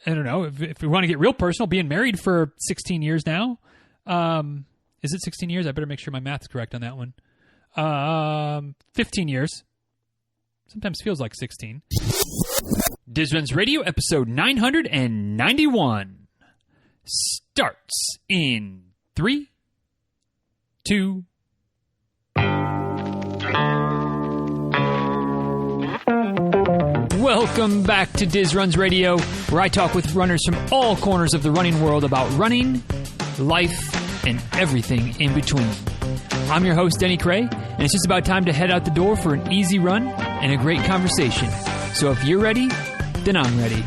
I don't know, if we want to get real personal, being married for 16 years now. Is it 16 years? I better make sure my math's correct on that one. 15 years. Sometimes feels like 16. Dizruns Radio, episode 991. Starts in 3, 2, welcome back to Dizruns Radio, where I talk with runners from all corners of the running world about running, life, and everything in between. I'm your host, Denny Krahe, and it's just about time to head out the door for an easy run and a great conversation. So if you're ready, then I'm ready.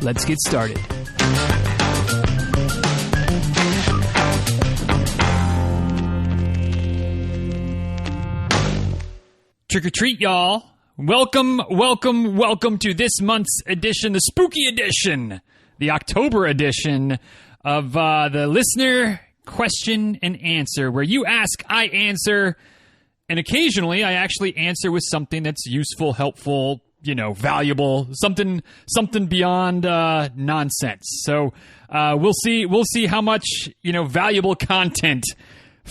Let's get started. Trick or treat, y'all. Welcome to this month's edition, the spooky edition, the October edition of the listener question and answer, where you ask, I answer, and occasionally I actually answer with something that's useful, helpful, valuable, something beyond nonsense. So we'll see how much valuable content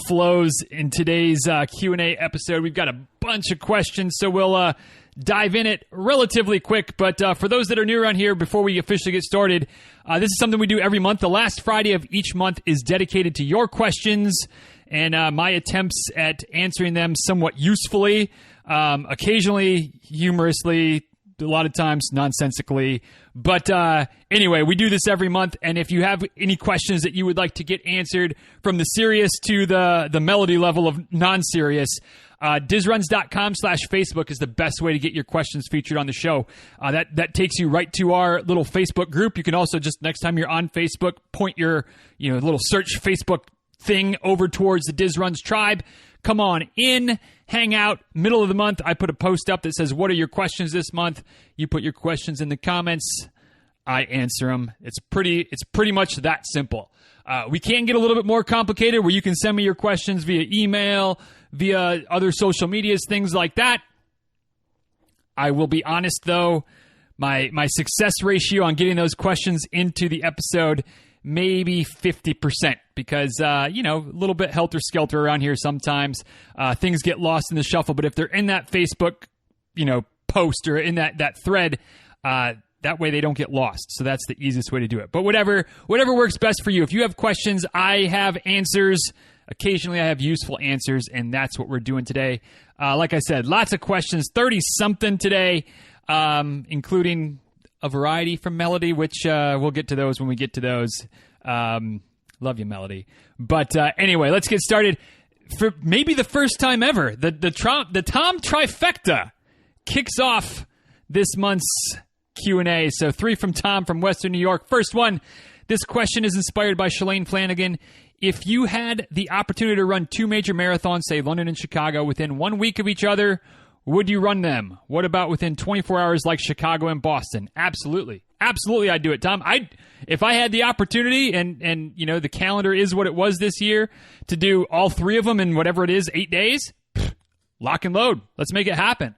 flows in today's Q&A episode. We've got a bunch of questions, so we'll dive in it relatively quick. But for those that are new around here, before we officially get started, this is something we do every month. The last Friday of each month is dedicated to your questions and my attempts at answering them somewhat usefully, occasionally humorously, a lot of times nonsensically. But anyway, we do this every month, and if you have any questions that you would like to get answered from the serious to the melody level of non-serious, dizruns.com/Facebook is the best way to get your questions featured on the show. That takes you right to our little Facebook group. You can also just, next time you're on Facebook, point your little search Facebook thing over towards the Dizruns tribe. Come on in, hang out. Middle of the month, I put a post up that says, what are your questions this month? You put your questions in the comments. I answer them. It's pretty much that simple. We can get a little bit more complicated, where you can send me your questions via email, via other social medias, things like that. I will be honest, though, my success ratio on getting those questions into the episode, maybe 50%, because, a little bit helter-skelter around here sometimes. Things get lost in the shuffle, but if they're in that Facebook, post or in that thread, that way they don't get lost. So that's the easiest way to do it. But whatever works best for you. If you have questions, I have answers. Occasionally I have useful answers, and that's what we're doing today. Like I said, lots of questions, 30-something today, including a variety from Melody, which we'll get to those when we get to those. Love you, Melody. But anyway, let's get started. For maybe the first time ever, the Tom trifecta kicks off this month's Q&A. So 3 from Tom from Western New York. First one, this question is inspired by Shalane Flanagan. If you had the opportunity to run 2 major marathons, say London and Chicago, within 1 week of each other, would you run them? What about within 24 hours like Chicago and Boston? Absolutely. Absolutely, I'd do it, Tom. If I had the opportunity, and the calendar is what it was this year, to do all 3 of them in whatever it is, 8 days, lock and load. Let's make it happen.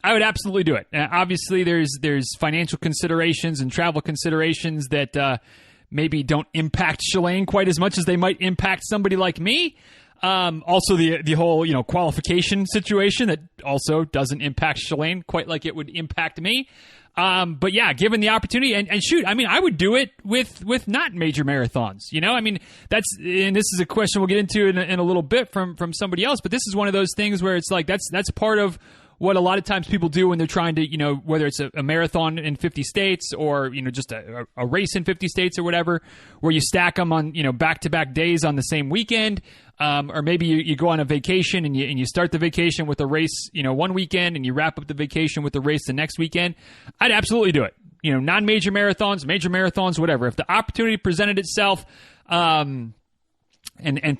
I would absolutely do it. Obviously, there's financial considerations and travel considerations that maybe don't impact Shalane quite as much as they might impact somebody like me. Also, the whole qualification situation that also doesn't impact Shalane quite like it would impact me. But yeah, given the opportunity, and shoot, I would do it with not major marathons. And this is a question we'll get into in a little bit from somebody else. But this is one of those things where it's like that's part of what a lot of times people do when they're trying to, whether it's a marathon in 50 states or, just a race in 50 states or whatever, where you stack them on, back-to-back days on the same weekend. Or maybe you go on a vacation and you start the vacation with a race, one weekend, and you wrap up the vacation with the race the next weekend. I'd absolutely do it. Non-major marathons, major marathons, whatever. If the opportunity presented itself, and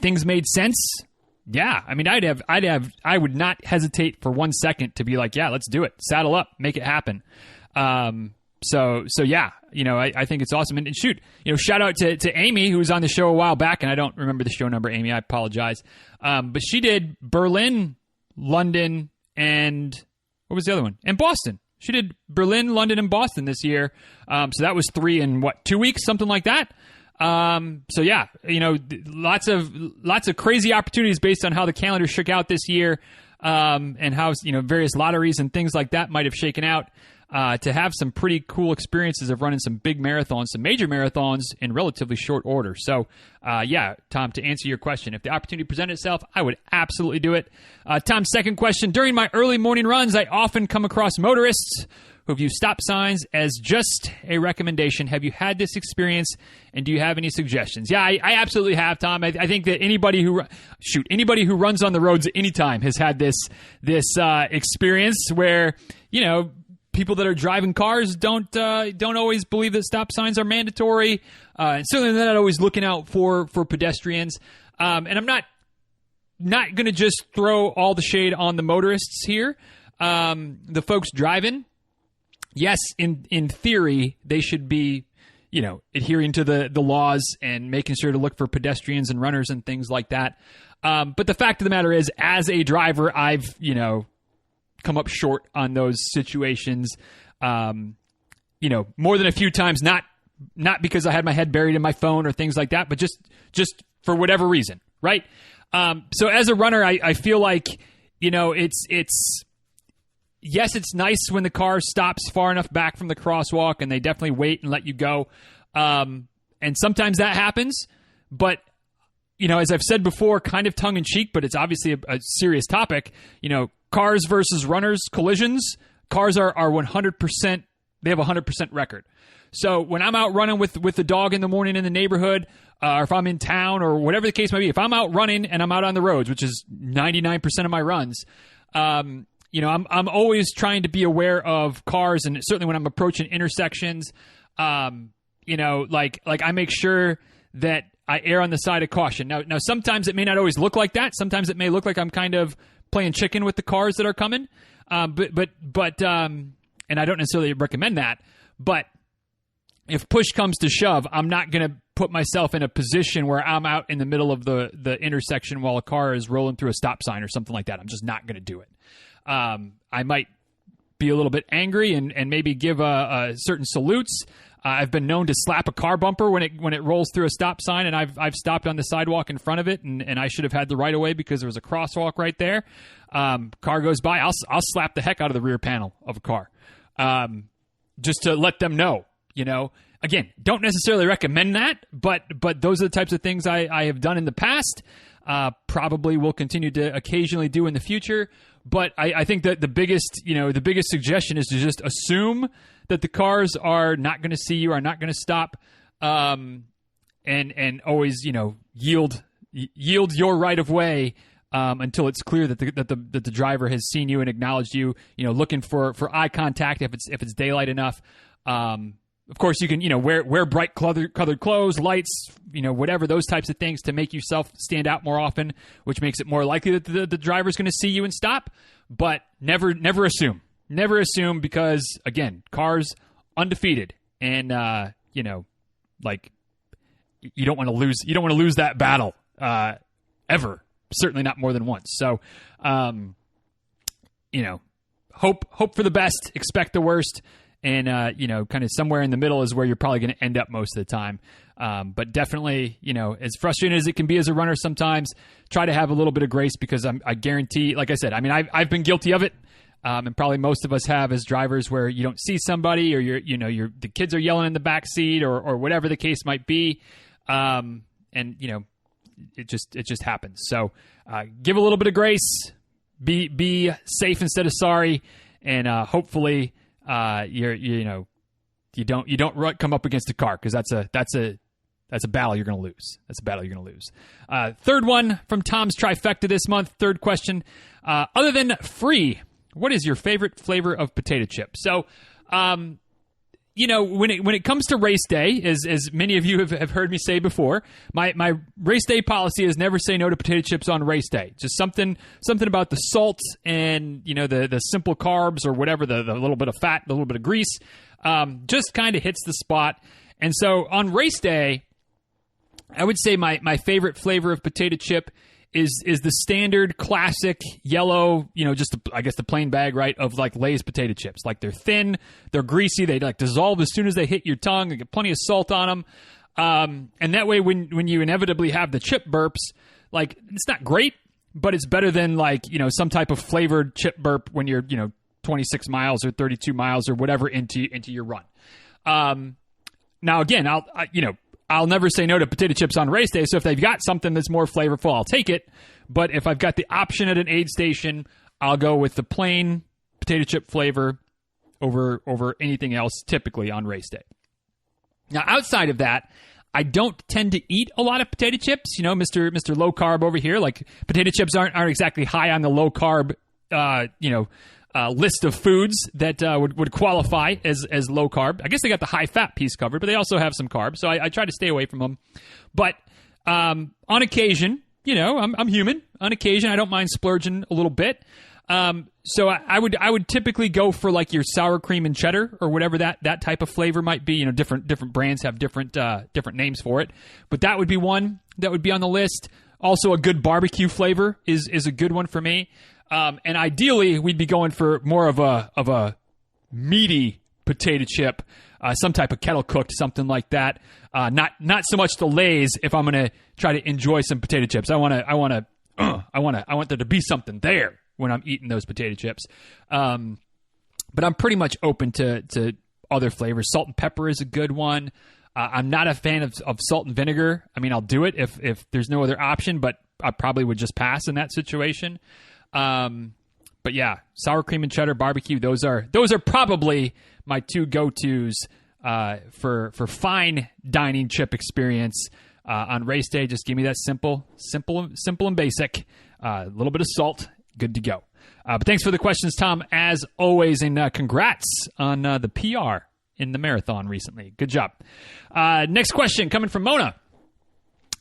things made sense, yeah, I would not hesitate for 1 second to be like, yeah, let's do it. Saddle up, make it happen. So yeah, I think it's awesome. And shoot, shout out to Amy, who was on the show a while back, and I don't remember the show number, Amy, I apologize. But she did Berlin, London, and what was the other one? And Boston. She did Berlin, London, and Boston this year. So that was 3 in 2 weeks, something like that. So yeah, lots of crazy opportunities based on how the calendar shook out this year, and how, various lotteries and things like that might have shaken out, to have some pretty cool experiences of running some big marathons, some major marathons in relatively short order. So, yeah, Tom, to answer your question, if the opportunity presented itself, I would absolutely do it. Tom's second question, during my early morning runs, I often come across motorists who view stop signs as just a recommendation. Have you had this experience, and do you have any suggestions? Yeah, I absolutely have, Tom. I think that anybody who runs on the roads at any time has had this experience where, people that are driving cars don't always believe that stop signs are mandatory, and certainly they're not always looking out for pedestrians. And I'm not going to just throw all the shade on the motorists here. The folks driving, yes, in theory, they should be, adhering to the laws and making sure to look for pedestrians and runners and things like that. But the fact of the matter is, as a driver, I've, come up short on those situations, more than a few times, not because I had my head buried in my phone or things like that, but just for whatever reason, right? So as a runner, I feel like, it's nice when the car stops far enough back from the crosswalk and they definitely wait and let you go. And sometimes that happens, but as I've said before, kind of tongue in cheek, but it's obviously a serious topic, cars versus runners collisions. Cars are 100%, they have a 100% record. So when I'm out running with the dog in the morning in the neighborhood, or if I'm in town or whatever the case might be, if I'm out running and I'm out on the roads, which is 99% of my runs, I'm always trying to be aware of cars, and certainly when I'm approaching intersections, like I make sure that I err on the side of caution. Now sometimes it may not always look like that. Sometimes it may look like I'm kind of playing chicken with the cars that are coming. But and I don't necessarily recommend that, but if push comes to shove, I'm not going to put myself in a position where I'm out in the middle of the intersection while a car is rolling through a stop sign or something like that. I'm just not going to do it. I might be a little bit angry and maybe give a certain salutes. I've been known to slap a car bumper when it rolls through a stop sign, and I've stopped on the sidewalk in front of it, and I should have had the right of way because there was a crosswalk right there. Car goes by, I'll slap the heck out of the rear panel of a car, just to let them know. Again, don't necessarily recommend that, but those are the types of things I have done in the past. Probably will continue to occasionally do in the future. But I think that the biggest suggestion is to just assume that the cars are not going to see you, are not going to stop, and always yield your right of way until it's clear that the driver has seen you and acknowledged you. Looking for eye contact if it's daylight enough. Of course, you can wear bright colored clothes, lights, whatever, those types of things to make yourself stand out more often, which makes it more likely that the driver's going to see you and stop. But never assume. Never assume, because again, cars undefeated, and you don't want to lose. You don't want to lose that battle ever. Certainly not more than once. So, hope for the best, expect the worst. And, kind of somewhere in the middle is where you're probably going to end up most of the time. But definitely, as frustrating as it can be as a runner sometimes, try to have a little bit of grace, because I guarantee, like I said, I've been guilty of it. And probably most of us have as drivers, where you don't see somebody, or the kids are yelling in the back seat, or whatever the case might be. And it just happens. So, give a little bit of grace, be safe instead of sorry. And, hopefully, you don't come up against a car, because that's a battle you're going to lose. That's a battle you're going to lose. Third one from Tom's trifecta this month. Third question. Other than free, what is your favorite flavor of potato chip? So, when it comes to race day, as many of you have heard me say before, my race day policy is never say no to potato chips on race day. Just something about the salt and, the simple carbs, or whatever, the little bit of fat, the little bit of grease, just kind of hits the spot. And so on race day, I would say my favorite flavor of potato chip is the standard classic yellow, just I guess the plain bag, right, of like Lay's potato chips. Like they're thin, they're greasy, they like dissolve as soon as they hit your tongue. They get plenty of salt on them. And that way when you inevitably have the chip burps, like it's not great, but it's better than like, some type of flavored chip burp when you're, 26 miles or 32 miles or whatever into your run. Now again, I'll never say no to potato chips on race day. So if they've got something that's more flavorful, I'll take it. But if I've got the option at an aid station, I'll go with the plain potato chip flavor over anything else typically on race day. Now, outside of that, I don't tend to eat a lot of potato chips. Mr. Low Carb over here, like potato chips aren't exactly high on the low carb, list of foods that would qualify as low carb. I guess they got the high fat piece covered, but they also have some carbs, so I try to stay away from them. But on occasion, I'm human. On occasion, I don't mind splurging a little bit. So I would typically go for like your sour cream and cheddar or whatever that type of flavor might be. Different brands have different names for it, but that would be one that would be on the list. Also, a good barbecue flavor is a good one for me. And ideally, we'd be going for more of a meaty potato chip, some type of kettle cooked, something like that. Not so much the Lay's. If I'm going to try to enjoy some potato chips, I want there to be something there when I'm eating those potato chips. But I'm pretty much open to other flavors. Salt and pepper is a good one. I'm not a fan of salt and vinegar. I mean, I'll do it if there's no other option, but I probably would just pass in that situation. But yeah, sour cream and cheddar barbecue, those are probably my two go-tos for fine dining chip experience on race day. Just give me that simple and basic. A little bit of salt, good to go. But thanks for the questions, Tom, as always, and congrats on the PR in the marathon recently. Good job. Next question coming from Mona.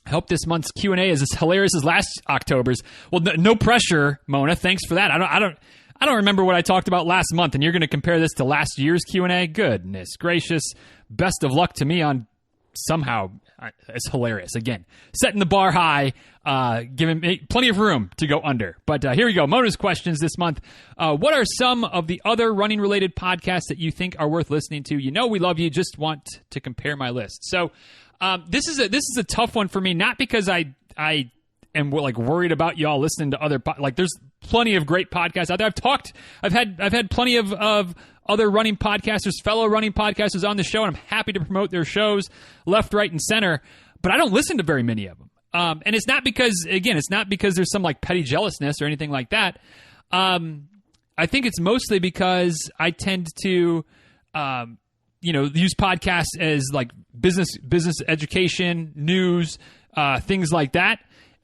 I hope this month's Q&A is as hilarious as last October's. Well, no pressure, Mona. Thanks for that. I don't remember what I talked about last month, and you're going to compare this to last year's Q&A? Goodness gracious. Best of luck to me on somehow. It's hilarious. Again, setting the bar high, giving me plenty of room to go under. But here we go. Mona's questions this month. What are some of the other running-related podcasts that you think are worth listening to? We love you. Just want to compare my list. So this is a tough one for me, not because I am like worried about y'all listening to other there's plenty of great podcasts out there. I've had plenty of other running podcasters, fellow running podcasters on the show, and I'm happy to promote their shows left, right, and center. But I don't listen to very many of them, and it's not because there's some like petty jealousness or anything like that. I think it's mostly because I tend to use podcasts as like business education, news, things like that.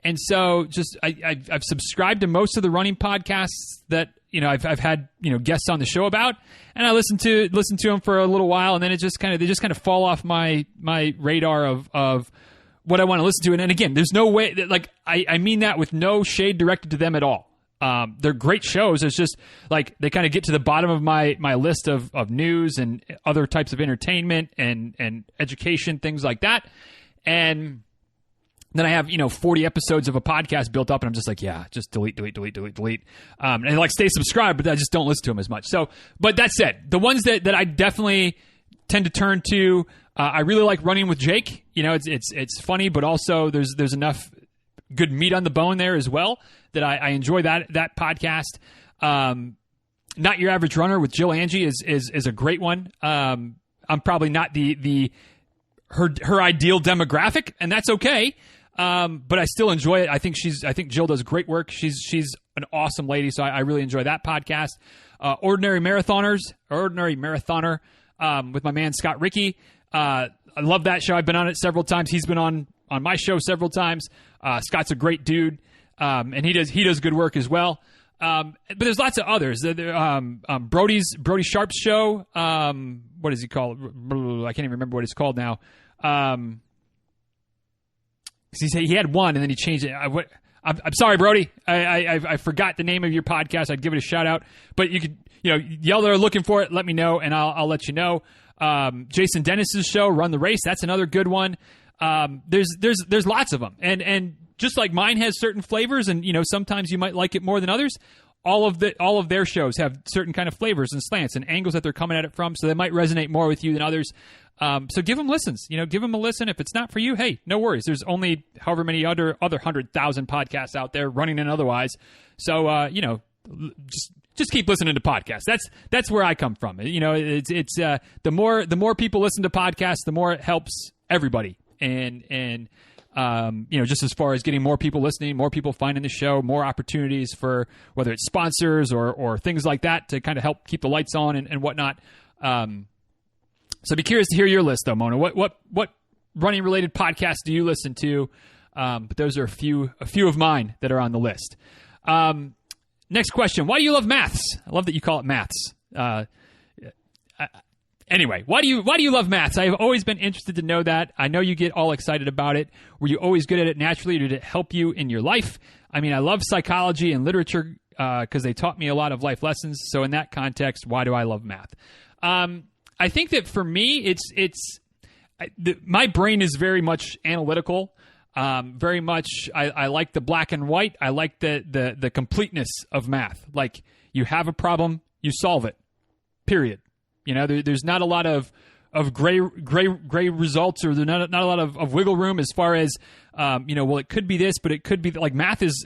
And so just I've subscribed to most of the running podcasts that I've had guests on the show about, and I listen to them for a little while, and then they just kind of fall off my radar of what I want to listen to. And again, there's no way that, I mean that with no shade directed to them at all. They're great shows. It's just like they kind of get to the bottom of my list of news and other types of entertainment and education, things like that. And then I have, 40 episodes of a podcast built up, and I'm just like, yeah, just delete. And stay subscribed, but I just don't listen to them as much. So, but that said, the ones that I definitely tend to turn to, I really like Running with Jake. It's funny, but also there's enough good meat on the bone there as well that I enjoy that podcast. Not Your Average Runner with Jill Angie is a great one. I'm probably not her ideal demographic, and that's okay. But I still enjoy it. I think Jill does great work. She's an awesome lady, so I really enjoy that podcast. Ordinary Marathoner with my man Scott Rickey. I love that show. I've been on it several times. He's been on my show several times. Scott's a great dude, and he does good work as well. But there's lots of others. Brody Sharp's show. What is he called? I can't even remember what it's called now. He had one and then he changed it. I'm sorry, Brody. I forgot the name of your podcast. I'd give it a shout out, but you could, y'all that are looking for it, let me know and I'll let you know. Jason Dennis's show, Run the Race. That's another good one. There's lots of them. And just like mine has certain flavors, and sometimes you might like it more than others. All of their shows have certain kind of flavors and slants and angles that they're coming at it from, so they might resonate more with you than others. So give them listens. Give them a listen. If it's not for you, hey, no worries. There's only however many other 100,000 podcasts out there, running and otherwise. So just keep listening to podcasts. That's where I come from. It's the more people listen to podcasts, the more it helps everybody. And just as far as getting more people listening, more people finding the show, more opportunities for whether it's sponsors or things like that to kind of help keep the lights on and whatnot. So be curious to hear your list though, Mona. What running related podcasts do you listen to? But those are a few of mine that are on the list. Next question. Why do you love maths? I love that you call it maths. Anyway, why do you love maths? I've always been interested to know that. I know you get all excited about it. Were you always good at it naturally, or did it help you in your life? I mean, I love psychology and literature because they taught me a lot of life lessons. So in that context, why do I love math? I think that for me, my brain is very much analytical. Very much, I like the black and white. I like the completeness of math. Like, you have a problem, you solve it. Period. There's not a lot of gray results, or there's not a lot of wiggle room as far as, well, it could be this, but it could be like math is.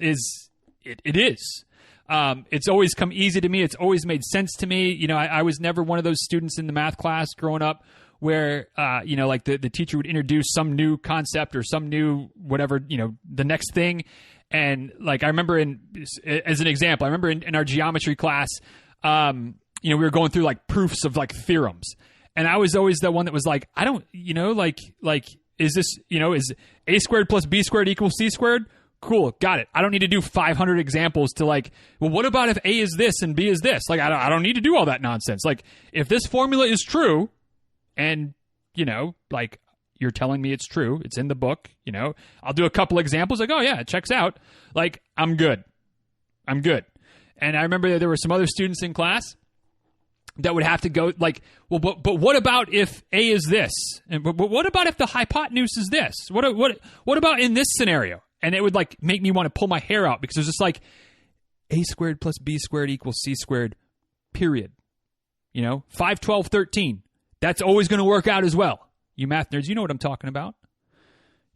It's always come easy to me. It's always made sense to me. I was never one of those students in the math class growing up where, like the teacher would introduce some new concept or some new whatever, the next thing. And like, I remember as an example, I remember in our geometry class, we were going through like proofs of like theorems. And I was always the one that was like, I don't, is this, is a squared plus b squared equals c squared? Cool. Got it. I don't need to do 500 examples to like, well, what about if A is this and B is this? Like, I don't need to do all that nonsense. Like, if this formula is true and, like you're telling me it's true, it's in the book, I'll do a couple examples like, oh yeah, it checks out. Like, I'm good. And I remember there were some other students in class that would have to go like, well, but what about if A is this? And but what about if the hypotenuse is this? What about in this scenario? And it would like make me want to pull my hair out because it was just like a squared plus b squared equals c squared, period. 5, 12, 13. That's always going to work out as well. You math nerds, you know what I'm talking about.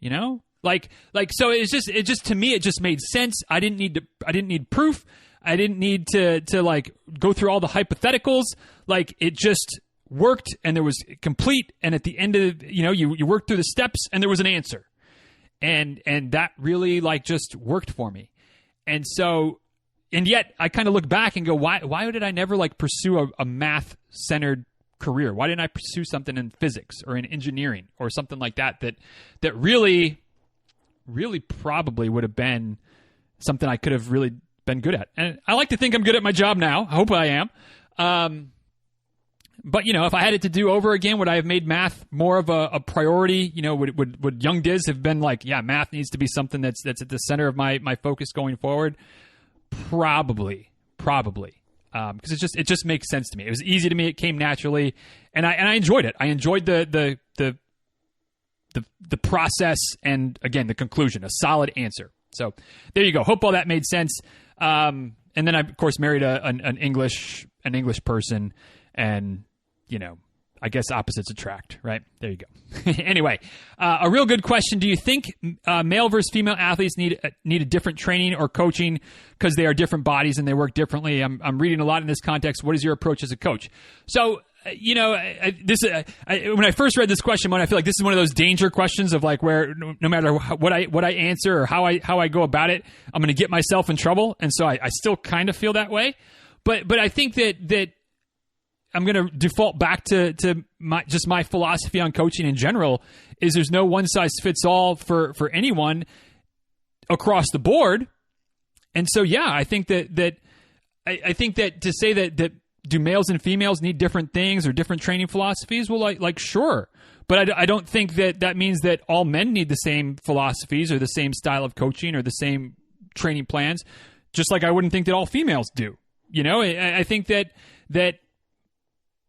So it just to me, it just made sense. I didn't need proof. I didn't need to like go through all the hypotheticals. Like, it just worked, and there was complete. And at the end of you worked through the steps, and there was an answer. And that really like just worked for me. And so, and yet I kind of look back and go, why did I never like pursue a math centered career? Why didn't I pursue something in physics or in engineering or something like that really probably would have been something I could have really been good at. And I like to think I'm good at my job now. I hope I am. But, if I had it to do over again, would I have made math more of a priority? Would young Diz have been like, yeah, math needs to be something that's at the center of my focus going forward? Probably. Because it just makes sense to me. It was easy to me. It came naturally, and I enjoyed it. I enjoyed the process, and again, the conclusion, a solid answer. So there you go. Hope all that made sense. And then I, of course, married an English person, and I guess opposites attract, right? There you go. Anyway, a real good question. Do you think male versus female athletes need a different training or coaching because they are different bodies and they work differently? I'm reading a lot in this context. What is your approach as a coach? So, when I first read this question, I feel like this is one of those danger questions of like where no matter what I answer or how I go about it, I'm going to get myself in trouble. And so I still kind of feel that way. But I think that I'm going to default back to my philosophy on coaching in general is there's no one size fits all for anyone across the board. And so, yeah, I think that to say that do males and females need different things or different training philosophies? Well, like sure. But I don't think that means that all men need the same philosophies or the same style of coaching or the same training plans, just like I wouldn't think that all females do. I think that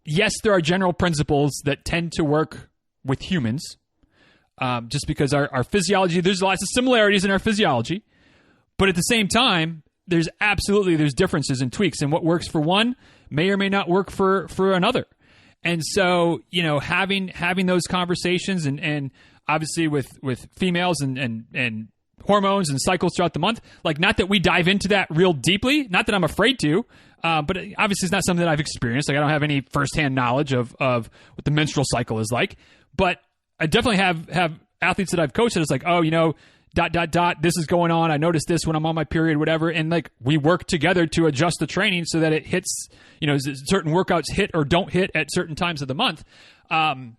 yes, there are general principles that tend to work with humans. just because our physiology, there's lots of similarities in our physiology, but at the same time, there's differences and tweaks, and what works for one may or may not work for another. And so, having those conversations and obviously with females and hormones and cycles throughout the month, like, not that we dive into that real deeply, not that I'm afraid to, but obviously it's not something that I've experienced. Like, I don't have any firsthand knowledge of what the menstrual cycle is like, but I definitely have athletes that I've coached that it's like, oh, this is going on. I noticed this when I'm on my period, whatever. And like, we work together to adjust the training so that it hits, certain workouts hit or don't hit at certain times of the month. And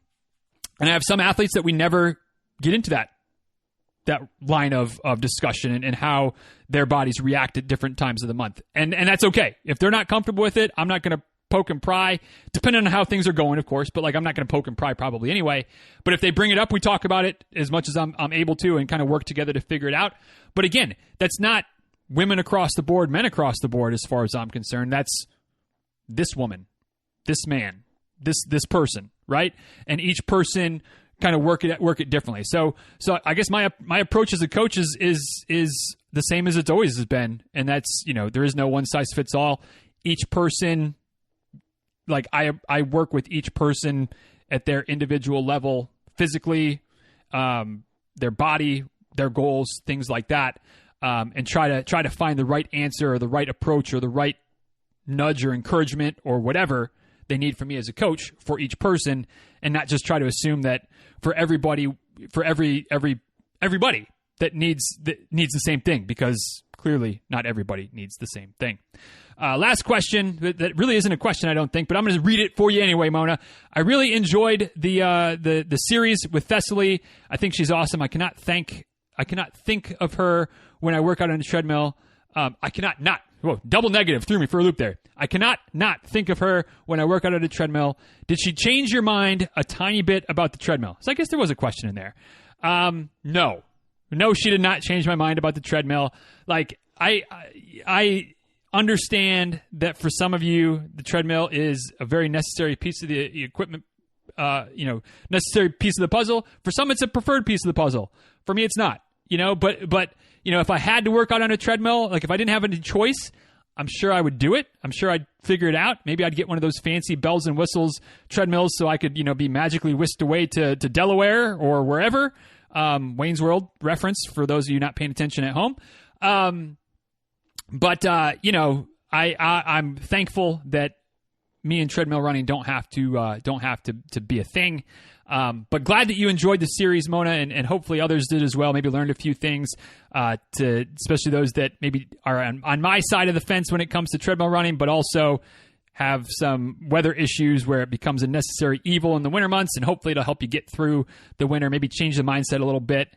I have some athletes that we never get into that line of discussion and how their bodies react at different times of the month. And that's okay. If they're not comfortable with it, I'm not going to poke and pry, depending on how things are going, of course, but like, I'm not going to poke and pry probably anyway. But if they bring it up, we talk about it as much as I'm able to and kind of work together to figure it out. But again, that's not women across the board, men across the board, as far as I'm concerned. That's this woman, this man, this person, right? And each person kind of work it differently. So I guess my approach as a coach is the same as it's always has been, and that's, there is no one size fits all. Each person, like, I work with each person at their individual level, physically, their body, their goals, things like that, and try to find the right answer or the right approach or the right nudge or encouragement or whatever they need from me as a coach for each person, and not just try to assume that for everybody, for everybody that needs the same thing, because clearly not everybody needs the same thing. Last question that really isn't a question, I don't think, but I'm going to read it for you anyway, Mona. I really enjoyed the series with Thessaly. I think she's awesome. I cannot think of her when I work out on a treadmill. I cannot not. Whoa, double negative threw me for a loop there. I cannot not think of her when I work out on a treadmill. Did she change your mind a tiny bit about the treadmill? So I guess there was a question in there. No, she did not change my mind about the treadmill. Like, I understand that for some of you, the treadmill is a very necessary piece of the equipment, necessary piece of the puzzle. For some, it's a preferred piece of the puzzle. For me, it's not, but if I had to work out on a treadmill, like if I didn't have any choice, I'm sure I would do it. I'm sure I'd figure it out. Maybe I'd get one of those fancy bells and whistles treadmills so I could, be magically whisked away to Delaware or wherever. Wayne's World reference for those of you not paying attention at home. But I'm thankful that me and treadmill running don't have to be a thing. But glad that you enjoyed the series, Mona, and hopefully others did as well. Maybe learned a few things, especially those that maybe are on my side of the fence when it comes to treadmill running, but also have some weather issues where it becomes a necessary evil in the winter months, and hopefully it'll help you get through the winter, maybe change the mindset a little bit,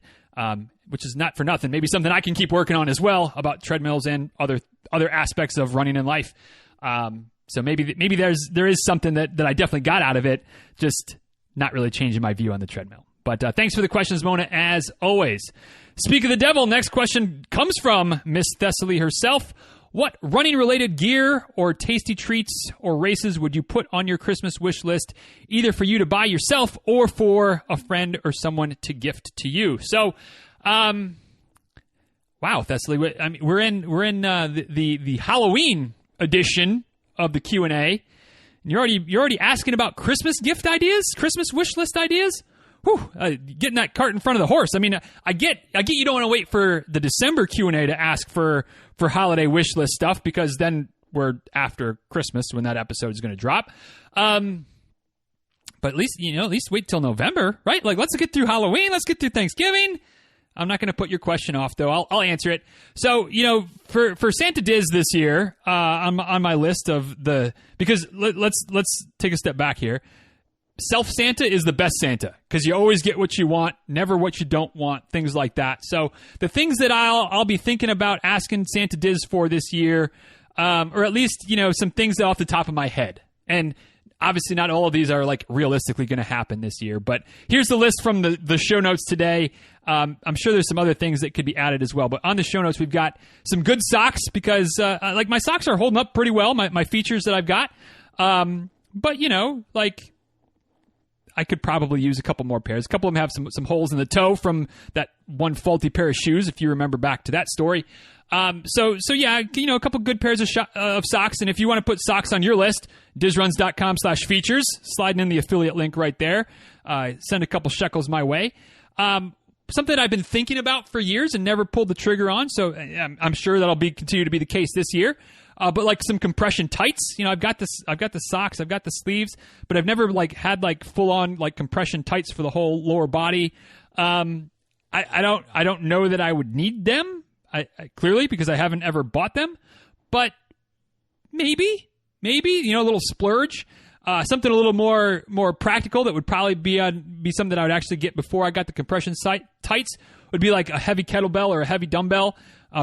which is not for nothing. Maybe something I can keep working on as well about treadmills and other aspects of running in life. So maybe there is something that I definitely got out of it, just not really changing my view on the treadmill. But thanks for the questions, Mona, as always. Speak of the devil, next question comes from Miss Thessaly herself. What running-related gear or tasty treats or races would you put on your Christmas wish list, either for you to buy yourself or for a friend or someone to gift to you? So, wow, Thessaly, I mean, we're in the Halloween edition of the Q&A. And you're already asking about Christmas gift ideas, Christmas wish list ideas. Whew, getting that cart in front of the horse. I mean, I get you don't want to wait for the December Q&A to ask for holiday wish list stuff, because then we're after Christmas when that episode is going to drop. But at least wait till November, right? Like, let's get through Halloween. Let's get through Thanksgiving. I'm not going to put your question off, though. I'll answer it. So, for Santa Diz this year, on my list of because let's take a step back here. Self Santa is the best Santa, because you always get what you want, never what you don't want, things like that. So the things that I'll be thinking about asking Santa Diz for this year, or at least, some things that off the top of my head. And obviously not all of these are like realistically going to happen this year, but here's the list from the show notes today. I'm sure there's some other things that could be added as well, but on the show notes, we've got some good socks, because like my socks are holding up pretty well, my features that I've got. But I could probably use a couple more pairs. A couple of them have some holes in the toe from that one faulty pair of shoes, if you remember back to that story. So yeah, a couple good pairs of socks. And if you want to put socks on your list, dizruns.com/features, sliding in the affiliate link right there. Send a couple shekels my way. Something I've been thinking about for years and never pulled the trigger on. So I'm sure that'll continue to be the case this year. But like some compression tights, I've got the socks, I've got the sleeves, but I've never had full on compression tights for the whole lower body. I don't know that I would need them. I clearly, because I haven't ever bought them, but maybe, a little splurge, something a little more practical that would probably be something that I would actually get before I got the compression tights would be like a heavy kettlebell or a heavy dumbbell.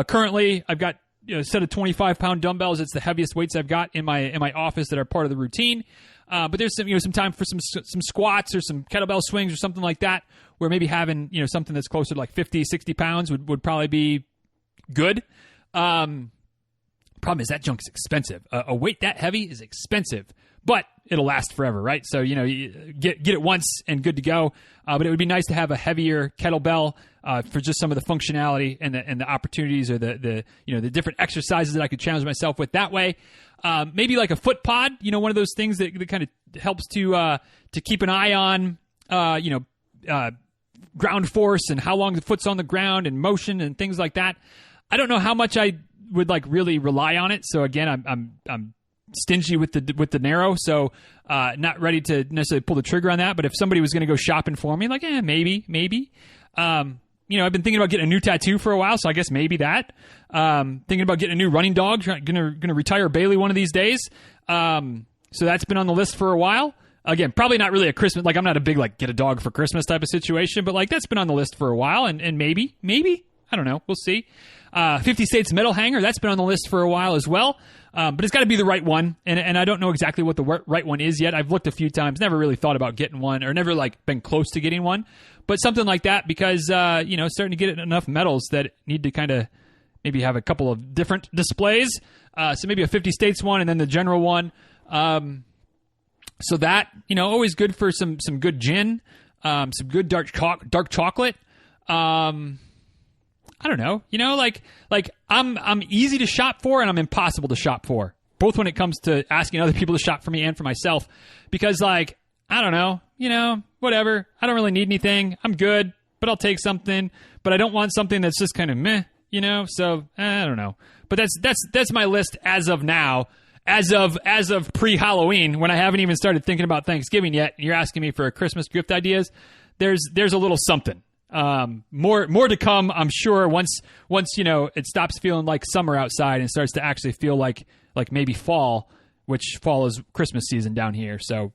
Currently I've got a set of 25-pound dumbbells. It's the heaviest weights I've got in my office that are part of the routine. But there's some time for some squats or some kettlebell swings or something like that, where maybe having something that's closer to like 50, 60 pounds would probably be good. Problem is that junk is expensive. A weight that heavy is expensive, but it'll last forever, right? So you get it once and good to go. But it would be nice to have a heavier kettlebell for just some of the functionality and the opportunities or the different exercises that I could challenge myself with that way. Maybe like a foot pod, one of those things that kind of helps to keep an eye on ground force and how long the foot's on the ground and motion and things like that. I don't know how much I would really rely on it. So again, I'm stingy with the narrow, so not ready to necessarily pull the trigger on that. But if somebody was going to go shopping for me, maybe. I've been thinking about getting a new tattoo for a while, so I guess maybe that. Thinking about getting a new running dog. Gonna retire Bailey one of these days. So that's been on the list for a while. Again, probably not really a Christmas. I'm not a big get a dog for Christmas type of situation, but that's been on the list for a while, and maybe I don't know. We'll see. 50 States metal hanger, that's been on the list for a while as well. But it's got to be the right one, and I don't know exactly what the right one is yet. I've looked a few times, never really thought about getting one, or never been close to getting one. But something like that, because starting to get enough metals that need to kind of maybe have a couple of different displays. So maybe a 50 States one, and then the general one. So that always good for some good gin, some good dark chocolate. I don't know, I'm easy to shop for and I'm impossible to shop for, both when it comes to asking other people to shop for me and for myself, because I don't know, whatever. I don't really need anything. I'm good, but I'll take something, but I don't want something that's just kind of meh, so I don't know. But that's my list as of now, as of pre-Halloween, when I haven't even started thinking about Thanksgiving yet. And you're asking me for Christmas gift ideas. There's a little something. More to come, I'm sure, once it stops feeling like summer outside and starts to actually feel like maybe fall, which fall is Christmas season down here. So,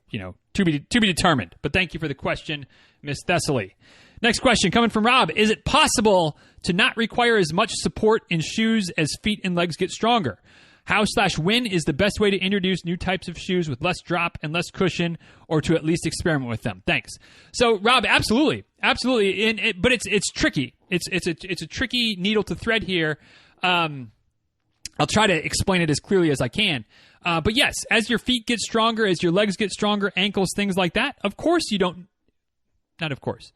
to be determined. But thank you for the question, Miss Thessaly. Next question coming from Rob. Is it possible to not require as much support in shoes as feet and legs get stronger? How/when is the best way to introduce new types of shoes with less drop and less cushion, or to at least experiment with them? Thanks. So, Rob, absolutely. But it's tricky. It's a tricky needle to thread here. I'll try to explain it as clearly as I can. But yes, as your feet get stronger, as your legs get stronger, ankles, things like that, of course you don't. Not of course.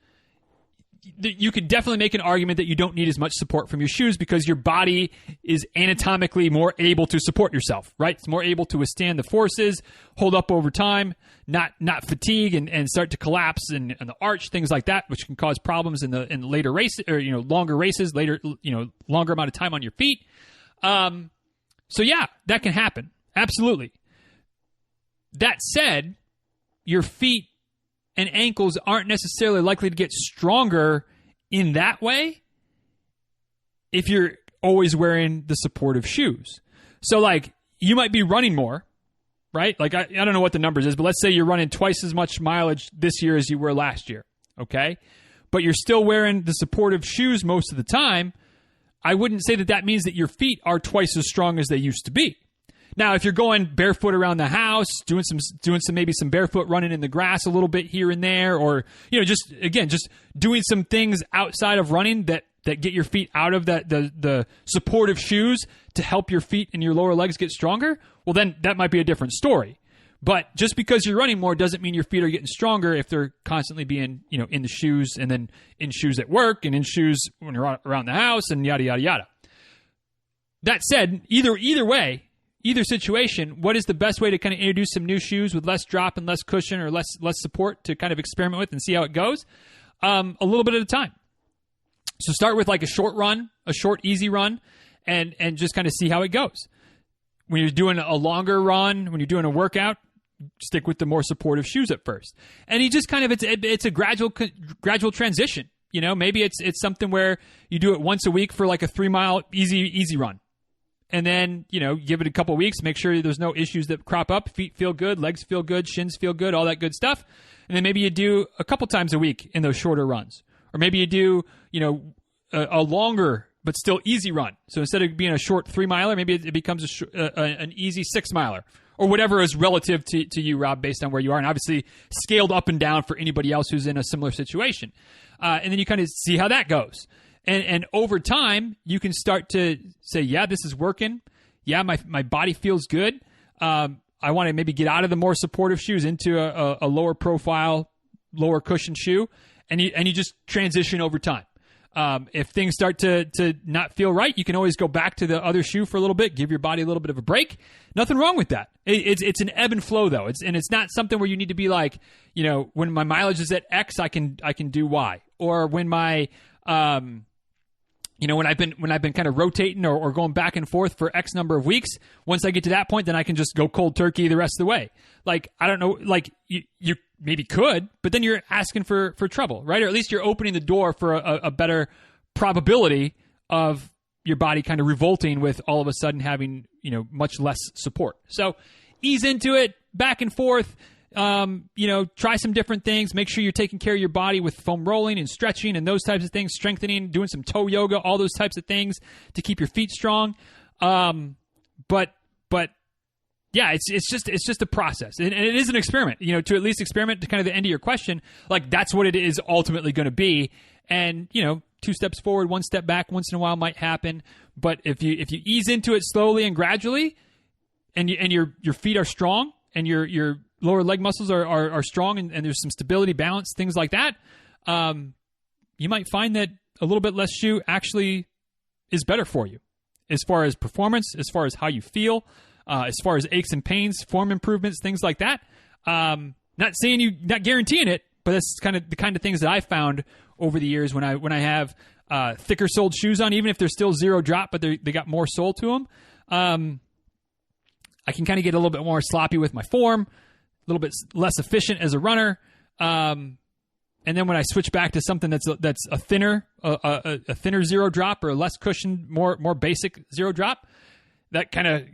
You could definitely make an argument that you don't need as much support from your shoes because your body is anatomically more able to support yourself, right? It's more able to withstand the forces, hold up over time, not fatigue and start to collapse and the arch, things like that, which can cause problems in later races or longer races, later longer amount of time on your feet. So yeah, that can happen. Absolutely. That said, your feet and ankles aren't necessarily likely to get stronger in that way if you're always wearing the supportive shoes. So, you might be running more, right? I don't know what the numbers is, but let's say you're running twice as much mileage this year as you were last year, okay? But you're still wearing the supportive shoes most of the time. I wouldn't say that means that your feet are twice as strong as they used to be. Now, if you're going barefoot around the house, doing some barefoot running in the grass a little bit here and there, or just doing some things outside of running that get your feet out of the supportive shoes to help your feet and your lower legs get stronger, well, then that might be a different story. But just because you're running more doesn't mean your feet are getting stronger if they're constantly being, in the shoes, and then in shoes at work and in shoes when you're around the house and yada, yada, yada. That said, either way, either situation, what is the best way to kind of introduce some new shoes with less drop and less cushion or less support to kind of experiment with and see how it goes? A little bit at a time. So start with like a short run, a short, easy run, and just kind of see how it goes. When you're doing a longer run, when you're doing a workout, stick with the more supportive shoes at first. And you just kind of, it's a gradual transition. Maybe it's something where you do it once a week for like a 3-mile easy run. And then, give it a couple of weeks, make sure there's no issues that crop up. Feet feel good, legs feel good, shins feel good, all that good stuff. And then maybe you do a couple times a week in those shorter runs. Or maybe you do, a longer but still easy run. So instead of being a short 3-miler, maybe it becomes an easy 6-miler. Or whatever is relative to you, Rob, based on where you are. And obviously scaled up and down for anybody else who's in a similar situation. And then you kind of see how that goes. And over time, you can start to say, yeah, this is working. Yeah, my body feels good. I want to maybe get out of the more supportive shoes into a lower profile, lower cushion shoe. And you just transition over time. If things start to not feel right, you can always go back to the other shoe for a little bit, give your body a little bit of a break. Nothing wrong with that. It's an ebb and flow though. It's not something where you need to be like, when my mileage is at X, I can do Y. Or when my, when I've been kind of rotating or going back and forth for X number of weeks, once I get to that point, then I can just go cold turkey the rest of the way. Like, I don't know, like you maybe could, but then you're asking for trouble, right? Or at least you're opening the door for a better probability of your body kind of revolting with all of a sudden having, much less support. So ease into it, back and forth. Try some different things. Make sure you're taking care of your body with foam rolling and stretching and those types of things, strengthening, doing some toe yoga, all those types of things to keep your feet strong. But yeah, it's just a process, and it is an experiment. To at least experiment to kind of the end of your question, like that's what it is ultimately going to be. And 2 steps forward, 1 step back, once in a while might happen. But if you ease into it slowly and gradually, and your feet are strong and your lower leg muscles are strong and there's some stability, balance, things like that, you might find that a little bit less shoe actually is better for you as far as performance, as far as how you feel, as far as aches and pains, form improvements, things like that. Not guaranteeing it, but that's kind of the kind of things that I found over the years when I have thicker soled shoes on, even if they're still 0 drop, but they got more sole to them. I can kind of get a little bit more sloppy with my form, a little bit less efficient as a runner. And then when I switch back to something that's a thinner 0 drop or a less cushioned, more basic 0 drop, that kind of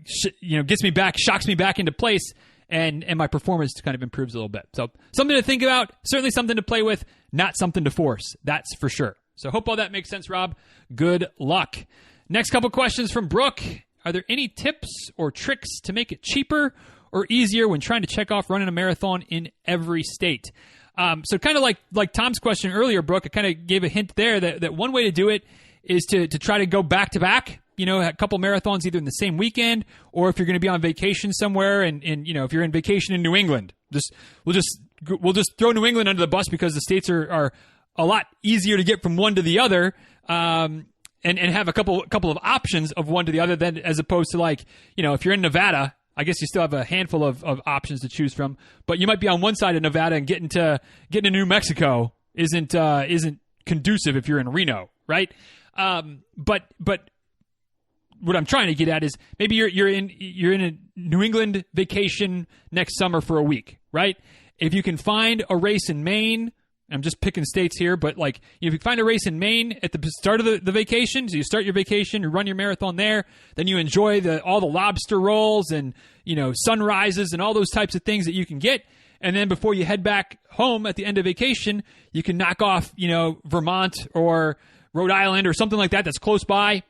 shocks me back into place, and my performance kind of improves a little bit. So something to think about, certainly something to play with, not something to force. That's for sure. So hope all that makes sense, Rob. Good luck. Next couple questions from Brooke. Are there any tips or tricks to make it cheaper or easier when trying to check off running a marathon in every state? So kind of like Tom's question earlier, Brooke, I kind of gave a hint there that one way to do it is to try to go back to back, a couple marathons either in the same weekend, or if you're going to be on vacation somewhere and if you're in vacation in New England, we'll just throw New England under the bus because the states are a lot easier to get from one to the other. And have a couple of options of one to the other than as opposed to if you're in Nevada, I guess you still have a handful of options to choose from, but you might be on one side of Nevada and getting to New Mexico isn't conducive if you're in Reno, right? But what I'm trying to get at is maybe you're in a New England vacation next summer for a week, right? If you can find a race in Maine, I'm just picking states here, but if you find a race in Maine at the start of the vacation, so you start your vacation, you run your marathon there, then you enjoy all the lobster rolls and, sunrises and all those types of things that you can get. And then before you head back home at the end of vacation, you can knock off, Vermont or Rhode Island or something like that that's close by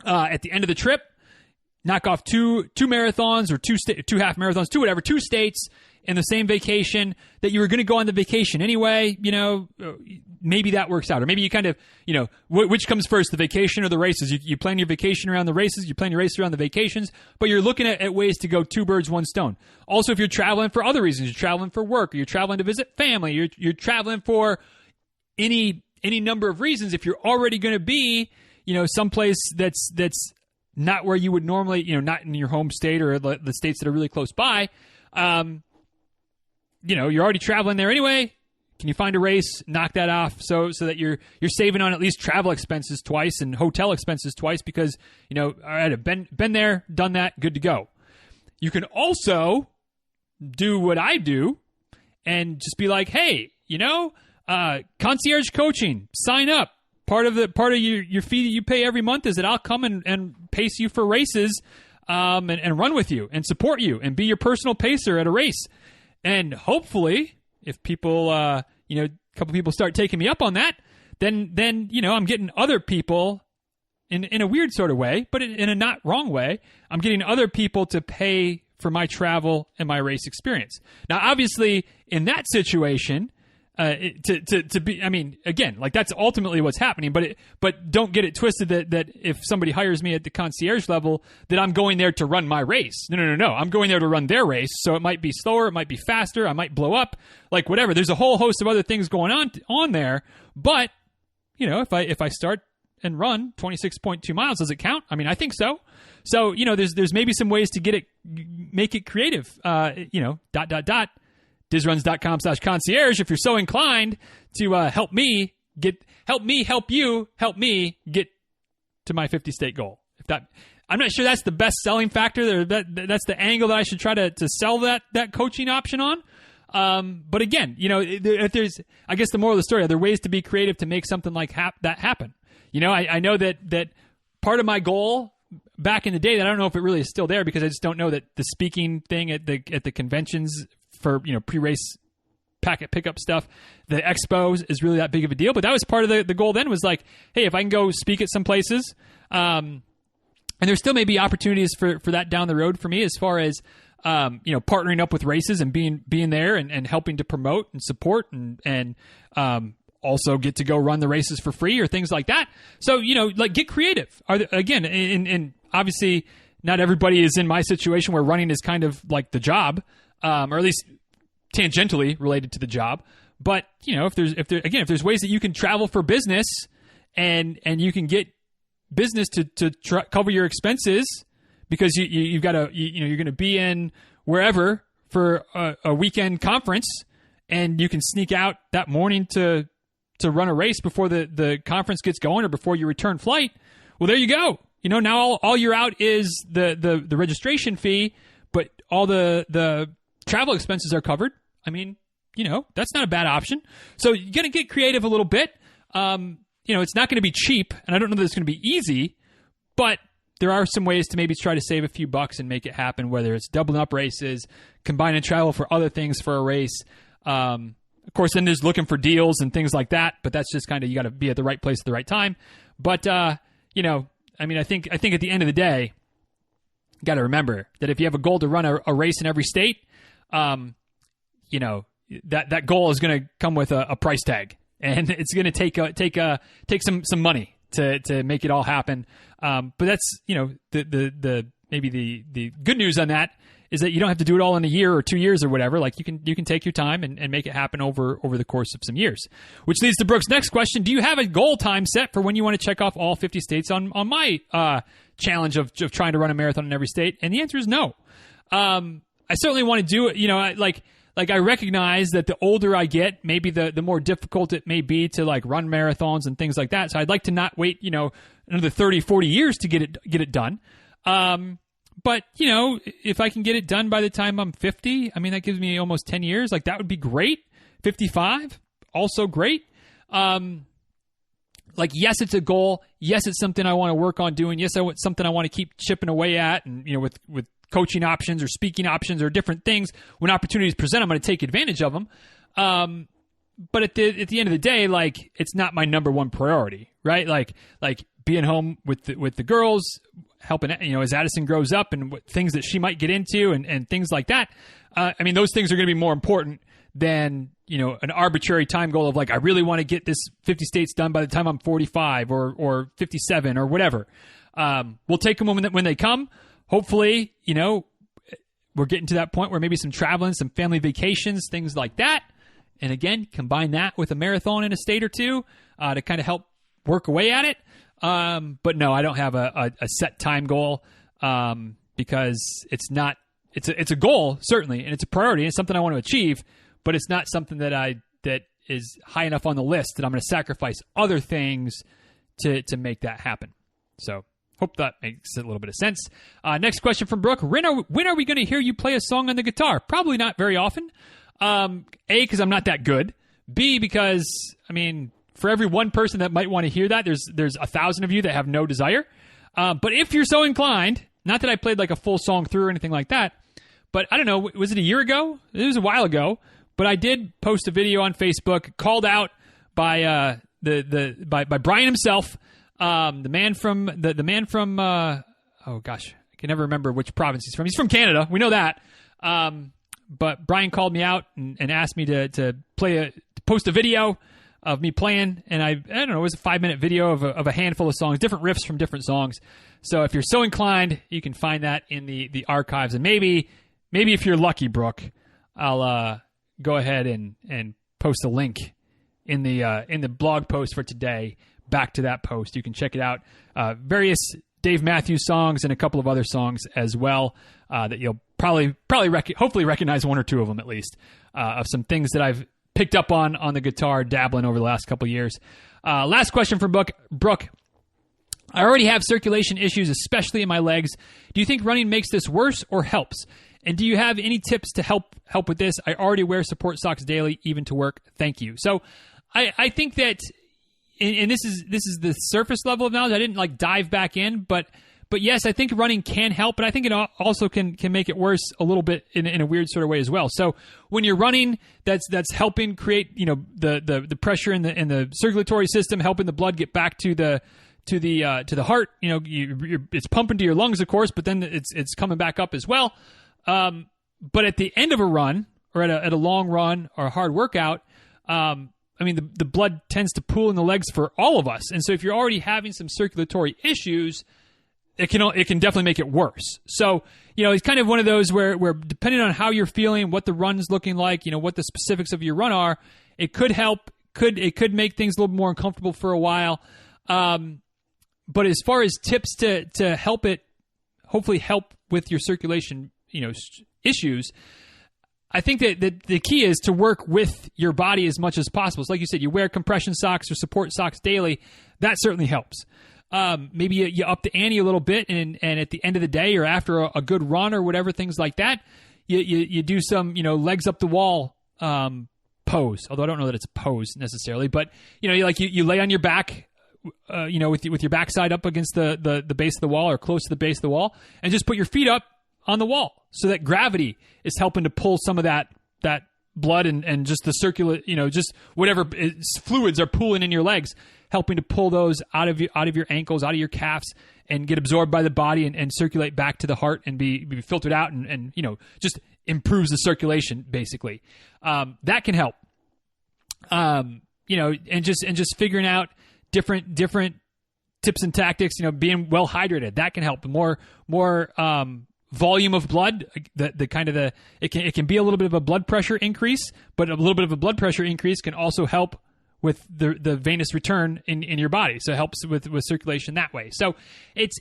at the end of the trip. Knock off two marathons or two half marathons, two states in the same vacation that you were going to go on the vacation anyway. maybe that works out. Or maybe you kind of, which comes first, the vacation or the races? You plan your vacation around the races, you plan your race around the vacations, but you're looking at ways to go two birds, one stone. Also, if you're traveling for other reasons, you're traveling for work, or you're traveling to visit family, you're traveling for any number of reasons. If you're already going to be, someplace that's not where you would normally, not in your home state or the states that are really close by, you're already traveling there anyway. Can you find a race, knock that off so that you're saving on at least travel expenses twice and hotel expenses twice because, all right, I've been there, done that, good to go. You can also do what I do and just be like, hey, concierge coaching, sign up. Part of your fee that you pay every month is that I'll come and pace you for races and run with you and support you and be your personal pacer at a race. And hopefully, if people, a couple people start taking me up on that, then I'm getting other people in a weird sort of way, but in a not wrong way. I'm getting other people to pay for my travel and my race experience. Now, obviously, in that situation, to be, again, like that's ultimately what's happening, but don't get it twisted that if somebody hires me at the concierge level, that I'm going there to run my race. No. I'm going there to run their race. So it might be slower. It might be faster. I might blow up, like whatever. There's a whole host of other things going on there. But, if I start and run 26.2 miles, does it count? I think so. So, there's maybe some ways to make it creative, dizruns.com/concierge if you're so inclined to help me get to my 50 state goal. I'm not sure that's the best selling factor. That's the angle that I should try to sell that coaching option on. But again, if there's, I guess the moral of the story, are there ways to be creative to make something like that happen? I know that part of my goal back in the day, that I don't know if it really is still there because I just don't know that the speaking thing at the conventions for pre-race packet pickup stuff, the expos is really that big of a deal. But that was part of the goal then, was like, hey, if I can go speak at some places, and there still may be opportunities for that down the road for me as far as partnering up with races and being there and helping to promote and support and also get to go run the races for free or things like that. So, get creative. Again, and obviously not everybody is in my situation where running is kind of like the job. Or at least tangentially related to the job. But, if there's ways that you can travel for business and you can get business to cover your expenses because you've got you're going to be in wherever for a weekend conference and you can sneak out that morning to run a race before the conference gets going or before your return flight. Well, there you go. Now all you're out is the registration fee, but all the travel expenses are covered. That's not a bad option. So you're going to get creative a little bit. It's not going to be cheap, and I don't know that it's going to be easy, but there are some ways to maybe try to save a few bucks and make it happen, whether it's doubling up races, combining travel for other things for a race. Of course, then there's looking for deals and things like that, but that's just kind of, you got to be at the right place at the right time. But, I think at the end of the day, you got to remember that if you have a goal to run a race in every state, that goal is going to come with a price tag, and it's going to take some money to make it all happen. But that's, the maybe the good news on that is that you don't have to do it all in a year or 2 years or whatever. Like you can take your time and make it happen over the course of some years. Which leads to Brooke's next question. Do you have a goal time set for when you want to check off all 50 states on my challenge of trying to run a marathon in every state? And the answer is no. I certainly want to do it. I recognize that the older I get, maybe the more difficult it may be to like run marathons and things like that. So I'd like to not wait, another 30, 40 years to get it done. But if I can get it done by the time I'm 50, that gives me almost 10 years. Like that would be great. 55, also great. Yes, it's a goal. Yes, it's something I want to work on doing. Yes, it's something I want to keep chipping away at. And, with coaching options or speaking options or different things, when opportunities present, I'm going to take advantage of them. But at the end of the day, like, it's not my number one priority, right? Like being home with the girls, helping, as Addison grows up and what things that she might get into and things like that. Those things are going to be more important than, an arbitrary time goal of like, I really want to get this 50 states done by the time I'm 45 or 57 or whatever. We'll take them when they come. Hopefully, we're getting to that point where maybe some traveling, some family vacations, things like that. And again, combine that with a marathon in a state or two to kind of help work away at it. But no, I don't have a set time goal because it's a goal, certainly, and it's a priority. It's something I want to achieve, but it's not something that is high enough on the list that I'm going to sacrifice other things to make that happen. So hope that makes a little bit of sense. Next question from Brooke. When are we going to hear you play a song on the guitar? Probably not very often. A, because I'm not that good. B, because, for every one person that might want to hear that, there's 1,000 of you that have no desire. But if you're so inclined, not that I played like a full song through or anything like that, but I don't know, was it a year ago? It was a while ago, but I did post a video on Facebook called out by by Brian himself, the man from oh gosh, I can never remember which province he's from. He's from Canada. We know that. But Brian called me out and asked me to post a video of me playing, and I don't know, it was a 5-minute video of a handful of songs, different riffs from different songs. So if you're so inclined, you can find that in the archives, and maybe if you're lucky, Brooke, I'll go ahead and post a link in the blog post for today back to that post. You can check it out. Various Dave Matthews songs and a couple of other songs as well that you'll hopefully recognize one or two of them at least, of some things that I've picked up on the guitar, dabbling over the last couple of years. Last question from Brooke. I already have circulation issues, especially in my legs. Do you think running makes this worse or helps? And do you have any tips to help with this? I already wear support socks daily, even to work. Thank you. So I think that, and this is the surface level of knowledge. I didn't dive back in, but yes, I think running can help, but I think it also can make it worse a little bit in a weird sort of way as well. So when you're running, that's helping create the pressure in the circulatory system, helping the blood get back to the heart. It's pumping to your lungs, of course, but then it's coming back up as well. But at the end of a run or at a long run or a hard workout, the blood tends to pool in the legs for all of us, and so if you're already having some circulatory issues, it can definitely make it worse. So, it's kind of one of those where depending on how you're feeling, what the run's looking like, what the specifics of your run are, it could help. It could make things a little more uncomfortable for a while. But as far as tips to help it, hopefully help with your circulation, issues, I think that the key is to work with your body as much as possible. So like you said, you wear compression socks or support socks daily. That certainly helps. Maybe you up the ante a little bit, and at the end of the day or after a good run or whatever, things like that, you do some, legs up the wall pose. Although I don't know that it's a pose necessarily, but you lay on your back, with your backside up against the base of the wall or close to the base of the wall, and just put your feet up on the wall so that gravity is helping to pull some of that blood and just the just whatever fluids are pooling in your legs, helping to pull those out of your ankles, out of your calves, and get absorbed by the body and circulate back to the heart and be filtered out and just improves the circulation basically. That can help. And just figuring out different tips and tactics. Being well hydrated, that can help. More volume of blood, it can be a little bit of a blood pressure increase, but a little bit of a blood pressure increase can also help with the venous return in your body. So it helps with circulation that way. So it's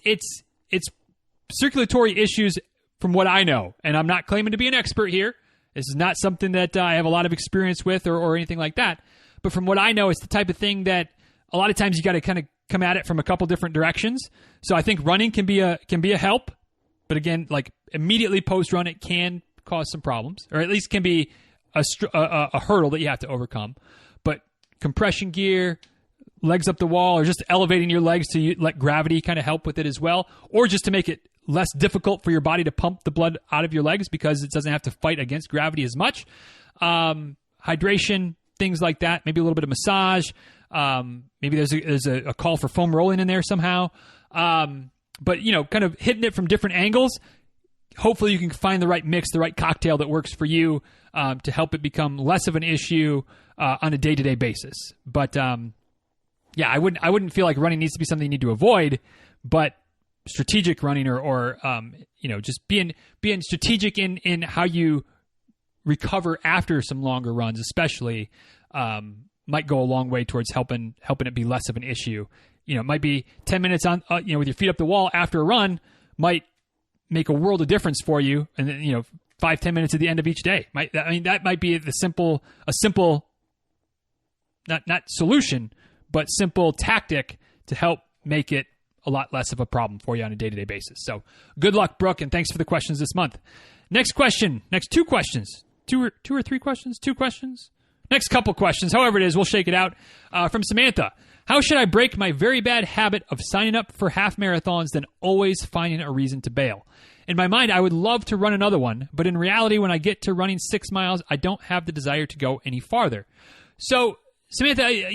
circulatory issues from what I know, and I'm not claiming to be an expert here. This is not something that I have a lot of experience with or anything like that. But from what I know, it's the type of thing that a lot of times you got to kind of come at it from a couple different directions. So I think running can be a help. But again, immediately post-run, it can cause some problems, or at least can be a hurdle that you have to overcome. But compression gear, legs up the wall, or just elevating your legs to let gravity kind of help with it as well, or just to make it less difficult for your body to pump the blood out of your legs because it doesn't have to fight against gravity as much. Hydration, things like that, maybe a little bit of massage. Maybe there's a call for foam rolling in there somehow. But, kind of hitting it from different angles. Hopefully you can find the right mix, the right cocktail that works for you. to help it become less of an issue on a day-to-day basis. But yeah, I wouldn't feel like running needs to be something you need to avoid, but strategic running or just being strategic in how you recover after some longer runs, especially, might go a long way towards helping it be less of an issue. It might be 10 minutes on, with your feet up the wall after a run might make a world of difference for you. And then, 5-10 minutes at the end of each day that might be a simple, not solution, but simple tactic to help make it a lot less of a problem for you on a day-to-day basis. So good luck, Brooke, and thanks for the questions this month. Next two questions. Two or three questions? Two questions? Next couple questions. However it is, we'll shake it out. From Samantha. How should I break my very bad habit of signing up for half marathons then always finding a reason to bail? In my mind, I would love to run another one, but in reality, when I get to running 6 miles, I don't have the desire to go any farther. So, Samantha,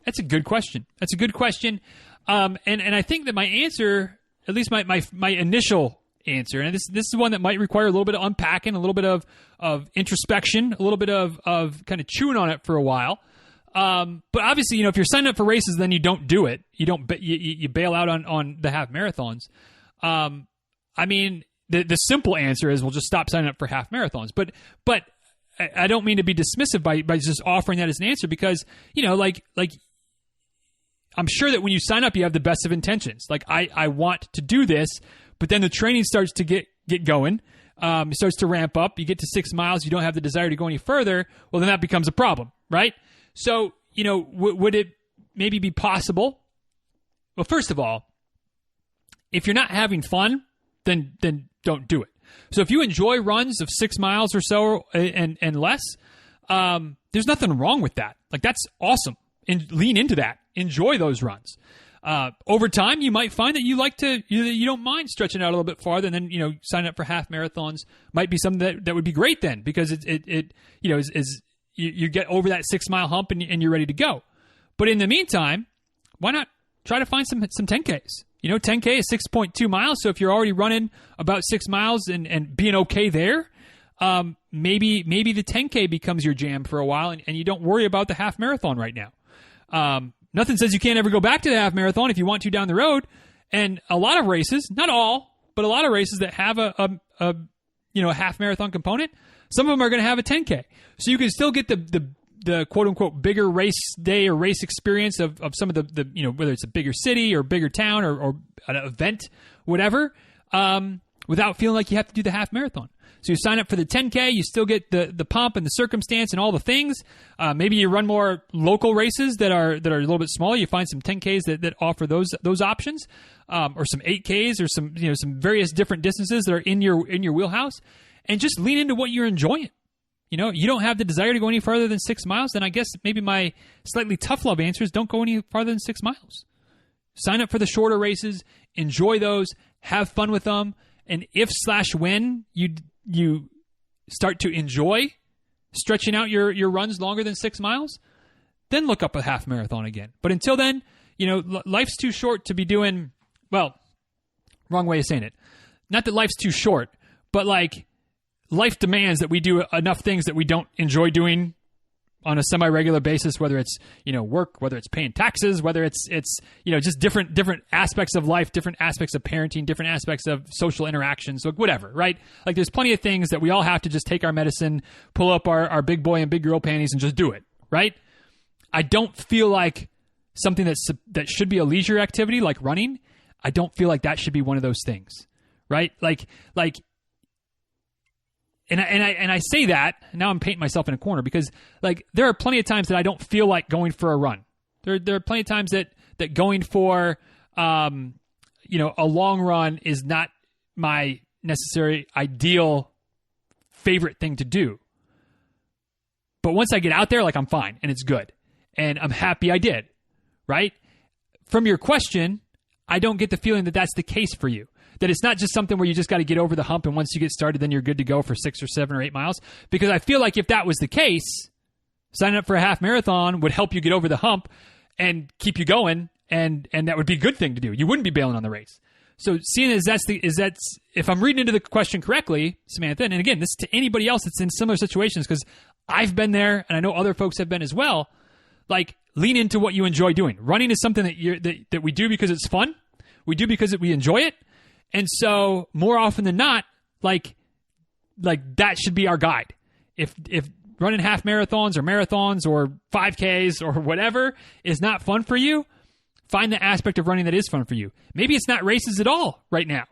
that's a good question. That's a good question. And I think that my answer, at least my initial answer, and this is one that might require a little bit of unpacking, a little bit of introspection, a little bit of kind of chewing on it for a while. But obviously, if you're signing up for races, then you don't do it. You bail out on the half marathons. The simple answer is we'll just stop signing up for half marathons. But I don't mean to be dismissive by just offering that as an answer because, I'm sure that when you sign up, you have the best of intentions. Like I want to do this, but then the training starts to get going. It starts to ramp up. You get to 6 miles. You don't have the desire to go any further. Well, then that becomes a problem, right? So, would it maybe be possible? Well, first of all, if you're not having fun, then don't do it. So if you enjoy runs of 6 miles or so and less, there's nothing wrong with that. Like that's awesome. And lean into that. Enjoy those runs. Over time, you might find that you don't mind stretching out a little bit farther, and then signing up for half marathons might be something that would be great then because you get over that 6 mile hump and you're ready to go. But in the meantime, why not try to find some 10Ks? 10K is 6.2 miles. So if you're already running about 6 miles and being okay there, maybe the 10K becomes your jam for a while and you don't worry about the half marathon right now. Nothing says you can't ever go back to the half marathon if you want to down the road. And a lot of races, not all, but a lot of races that have a half marathon component, some of them are going to have a 10K. So you can still get the quote unquote bigger race day or race experience of some of the whether it's a bigger city or bigger town or an event, whatever, without feeling like you have to do the half marathon. So you sign up for the 10K, you still get the pump and the circumstance and all the things. Maybe you run more local races that are a little bit smaller. You find some 10Ks that offer those options, or some 8Ks or some various different distances that are in your wheelhouse, and just lean into what you're enjoying. You don't have the desire to go any farther than 6 miles, then I guess maybe my slightly tough love answer is don't go any farther than 6 miles. Sign up for the shorter races, enjoy those, have fun with them, and if/when you start to enjoy stretching out your runs longer than 6 miles, then look up a half marathon again. But until then, life's too short to be doing, well, wrong way of saying it. Not that life's too short, but life demands that we do enough things that we don't enjoy doing on a semi-regular basis, whether it's, work, whether it's paying taxes, whether it's just different aspects of life, different aspects of parenting, different aspects of social interactions, whatever, right? Like there's plenty of things that we all have to just take our medicine, pull up our big boy and big girl panties and just do it, right? I don't feel like something that should be a leisure activity like running. I don't feel like that should be one of those things, right? And I say that, now I'm painting myself in a corner because there are plenty of times that I don't feel like going for a run. There are plenty of times that going for a long run is not my necessary ideal favorite thing to do. But once I get out there, I'm fine and it's good. And I'm happy I did, right? From your question, I don't get the feeling that that's the case for you. That it's not just something where you just got to get over the hump and once you get started, then you're good to go for 6 or 7 or 8 miles. Because I feel like if that was the case, signing up for a half marathon would help you get over the hump and keep you going, and that would be a good thing to do. You wouldn't be bailing on the race. So seeing as that's if I'm reading into the question correctly, Samantha, and again, this is to anybody else that's in similar situations, because I've been there and I know other folks have been as well. Like, lean into what you enjoy doing. Running is something that we do because it's fun. We do because we enjoy it. And so more often than not, like that should be our guide. If running half marathons or 5Ks or whatever is not fun for you, find the aspect of running that is fun for you. Maybe it's not races at all right now.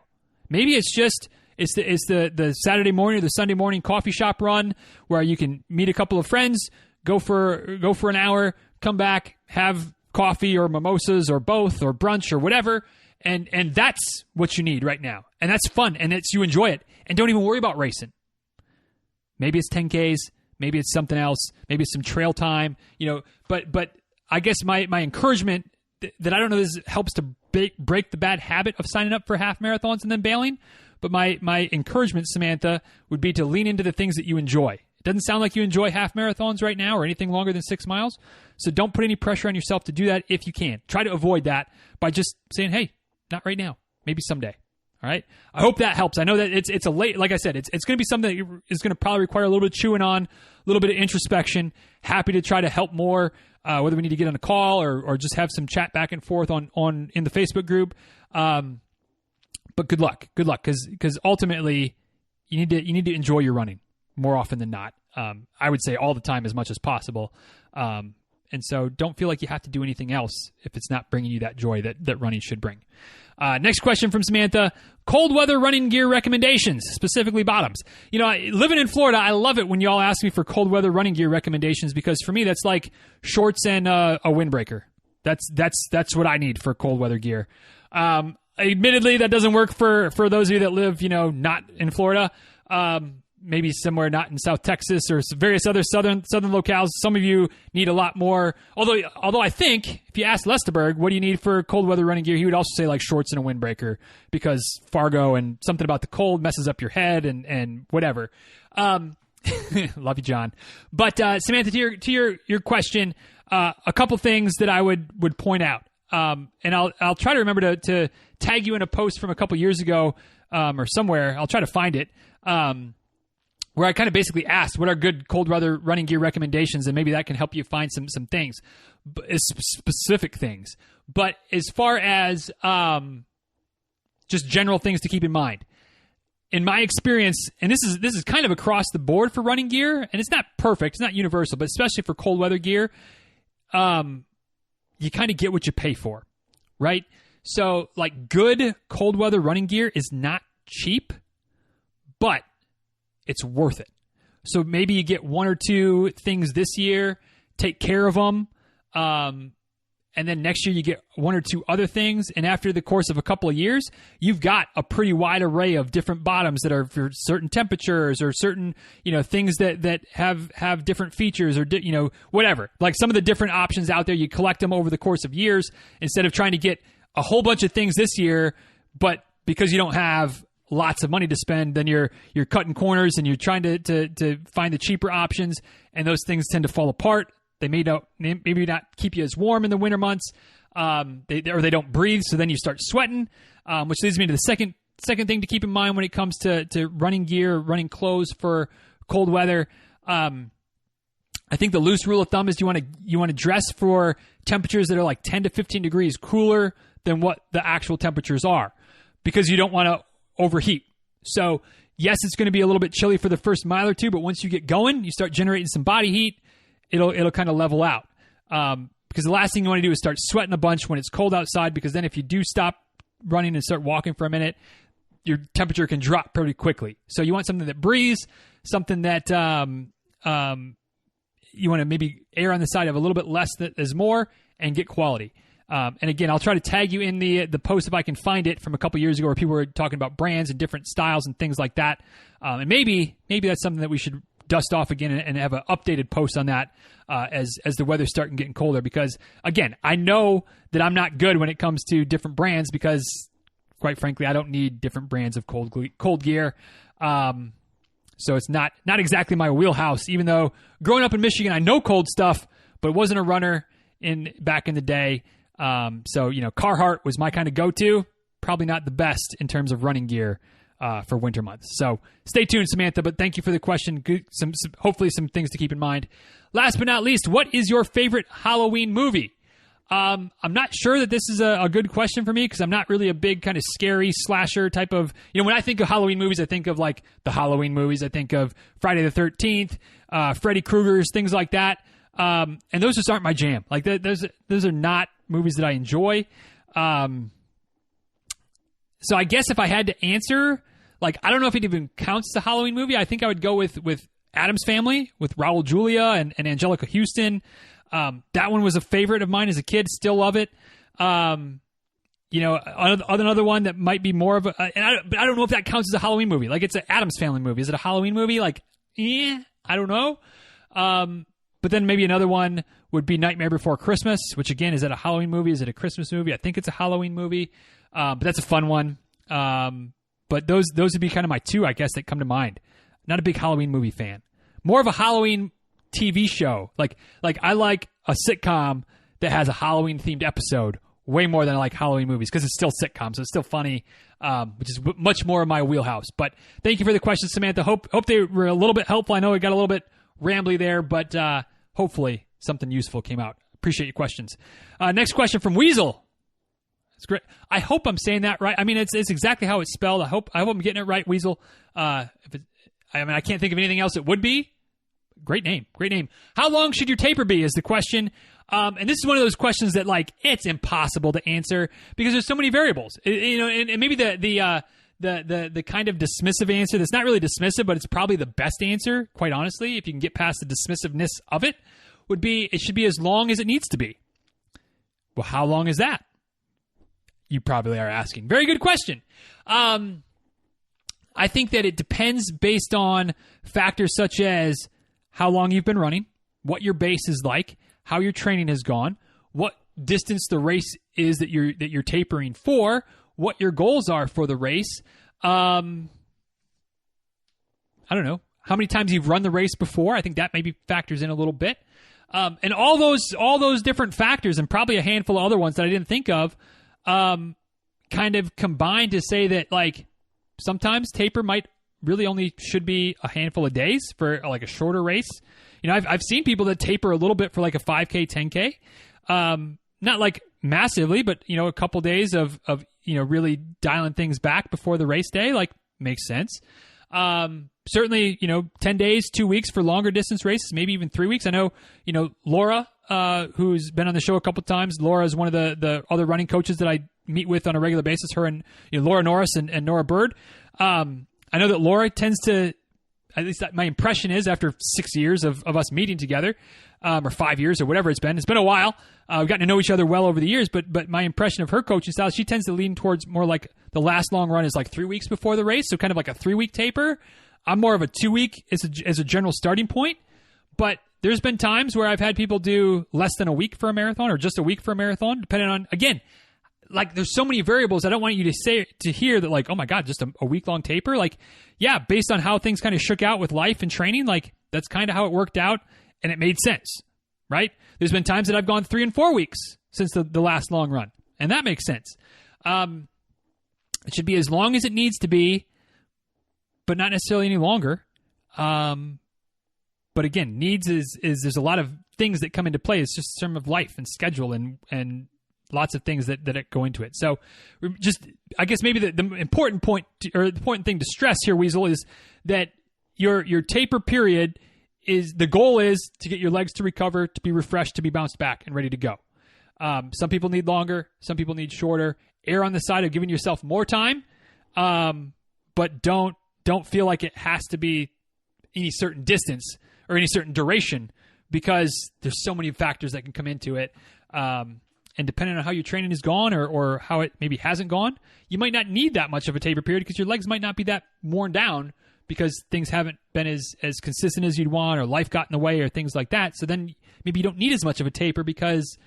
Maybe it's just the Saturday morning or the Sunday morning coffee shop run where you can meet a couple of friends, go for an hour, come back, have coffee or mimosas or both or brunch or whatever, and that's what you need right now. And that's fun, and you enjoy it. And don't even worry about racing. Maybe it's 10Ks, maybe it's something else, maybe it's some trail time, but I guess my encouragement that I don't know this helps to break the bad habit of signing up for half marathons and then bailing, but my encouragement, Samantha, would be to lean into the things that you enjoy. It doesn't sound like you enjoy half marathons right now or anything longer than 6 miles, so don't put any pressure on yourself to do that if you can. Try to avoid that by just saying, hey, not right now, maybe someday. All right. I hope that helps. I know that it's a late, like I said, it's going to be something that is going to probably require a little bit of chewing on, a little bit of introspection. Happy to try to help more, whether we need to get on a call or just have some chat back and forth in the Facebook group. But good luck, because ultimately you need to enjoy your running more often than not. I would say all the time, as much as possible. And so don't feel like you have to do anything else if it's not bringing you that joy that running should bring. Next question from Samantha. Cold weather running gear recommendations, specifically bottoms. Living in Florida, I love it when y'all ask me for cold weather running gear recommendations, because for me, that's like shorts and a windbreaker. That's what I need for cold weather gear. Admittedly, that doesn't work for those of you that live, not in Florida. Maybe somewhere not in South Texas or various other southern locales. Some of you need a lot more. Although I think if you ask Lesterberg, what do you need for cold weather running gear, he would also say like shorts and a windbreaker, because Fargo and something about the cold messes up your head and whatever. Love you, John. But Samantha, to your question, a couple things that I would point out, and I'll try to remember to tag you in a post from a couple years ago or somewhere. I'll try to find it. Where I kind of basically asked what are good cold weather running gear recommendations, and maybe that can help you find some things, specific things. But as far as just general things to keep in mind, in my experience, and this is kind of across the board for running gear, and it's not perfect, it's not universal, but especially for cold weather gear, you kind of get what you pay for, right? So like good cold weather running gear is not cheap, but it's worth it. So maybe you get one or two things this year, take care of them, and then next year you get one or two other things, and after the course of a couple of years, you've got a pretty wide array of different bottoms that are for certain temperatures or certain things that have different features or whatever. Like some of the different options out there, you collect them over the course of years instead of trying to get a whole bunch of things this year, but because you don't have lots of money to spend, then you're cutting corners and you're trying to find the cheaper options, and those things tend to fall apart. They maybe not keep you as warm in the winter months, they don't breathe, so then you start sweating, which leads me to the second thing to keep in mind when it comes to running gear, running clothes for cold weather. I think the loose rule of thumb is you want to dress for temperatures that are like 10 to 15 degrees cooler than what the actual temperatures are, because you don't want to overheat. So yes, it's going to be a little bit chilly for the first mile or two, but once you get going, you start generating some body heat, it'll kind of level out. Because the last thing you want to do is start sweating a bunch when it's cold outside, because then if you do stop running and start walking for a minute, your temperature can drop pretty quickly. So you want something that breathes, something that you want to maybe err on the side of a little bit less that is more, and get quality. And again, I'll try to tag you in the post if I can find it from a couple years ago, where people were talking about brands and different styles and things like that. And maybe that's something that we should dust off again and have an updated post on that as the weather's starting getting colder. Because again, I know that I'm not good when it comes to different brands, because quite frankly, I don't need different brands of cold gear. So it's not exactly my wheelhouse. Even though growing up in Michigan, I know cold stuff, but wasn't a runner back in the day. So Carhartt was my kind of go-to. probably not the best in terms of running gear for winter months. So stay tuned, Samantha, but thank you for the question. Good, hopefully some things to keep in mind. Last but not least, what is your favorite Halloween movie? I'm not sure that this is a good question for me because I'm not really a big kind of scary slasher type of, when I think of Halloween movies, I think of like the Halloween movies. I think of Friday the 13th, Freddy Krueger's, things like that. And those just aren't my jam. Like those are not movies that I enjoy. So I guess if I had to answer, like, I don't know if it even counts as a Halloween movie. I think I would go with Addams Family with Raul Julia and Angelica Houston. That one was a favorite of mine as a kid. Still love it. Another one that might be more of a, but I don't know if that counts as a Halloween movie. Like, it's an Addams Family movie. Is it a Halloween movie? Like, I don't know. But then maybe another one would be Nightmare Before Christmas, which again, is it a Halloween movie? Is it a Christmas movie? I think it's a Halloween movie. But that's a fun one. But those would be kind of my two, I guess, that come to mind. Not a big Halloween movie fan. More of a Halloween TV show. Like I like a sitcom that has a Halloween themed episode way more than I like Halloween movies because it's still sitcom, so it's still funny, which is much more in my wheelhouse. But thank you for the question, Samantha. Hope they were a little bit helpful. I know it got a little bit rambly there, but hopefully something useful came out. Appreciate your questions. Next question from Weasel. It's great. I hope I'm saying that right. I mean, it's exactly how it's spelled. I hope I'm getting it right, Weasel. I can't think of anything else it would be. Great name. How long should your taper be is the question. And this is one of those questions that, like, it's impossible to answer because there's so many variables. And maybe the kind of dismissive answer that's not really dismissive, but it's probably the best answer, quite honestly, if you can get past the dismissiveness of it, would be it should be as long as it needs to be. Well, how long is that? You probably are asking. Very good question. I think that it depends based on factors such as how long you've been running, what your base is like, how your training has gone, what distance the race is that you're tapering for, what your goals are for the race. I don't know how many times you've run the race before. I think that maybe factors in a little bit. And all those different factors, and probably a handful of other ones that I didn't think of, kind of combined to say that, like, sometimes taper might really only should be a handful of days for like a shorter race. I've seen people that taper a little bit for like a 5K, 10K. Not like massively, but a couple days of really dialing things back before the race day, like, makes sense. Certainly, 10 days, 2 weeks for longer distance races, maybe even 3 weeks. I know, Laura, who's been on the show a couple times. Laura is one of the other running coaches that I meet with on a regular basis, her and Laura Norris and Nora Bird. I know that Laura tends to, at least my impression is, after 6 years of us meeting together, or 5 years or whatever it's been a while. We've gotten to know each other well over the years, but my impression of her coaching style, she tends to lean towards more like the last long run is like 3 weeks before the race. So kind of like a 3-week taper. I'm more of a 2 week as a general starting point, but there's been times where I've had people do less than a week for a marathon or just a week for a marathon, depending on, again, like, there's so many variables. I don't want you to hear that, like, oh my God, just a week-long taper. Like, yeah, based on how things kind of shook out with life and training, like, that's kind of how it worked out, and it made sense, right? There's been times that I've gone 3 and 4 weeks since the last long run, and that makes sense. It should be as long as it needs to be, but not necessarily any longer. But again, needs is there's a lot of things that come into play. It's just a term of life and schedule and lots of things that go into it. So just, I guess maybe the important point or the important thing to stress here, Weasel, is that your taper period the goal is to get your legs to recover, to be refreshed, to be bounced back and ready to go. Some people need longer, some people need shorter. Err on the side of giving yourself more time, but don't feel like it has to be any certain distance or any certain duration, because there's so many factors that can come into it. And depending on how your training is gone or how it maybe hasn't gone, you might not need that much of a taper period because your legs might not be that worn down because things haven't been as consistent as you'd want, or life got in the way or things like that. So then maybe you don't need as much of a taper because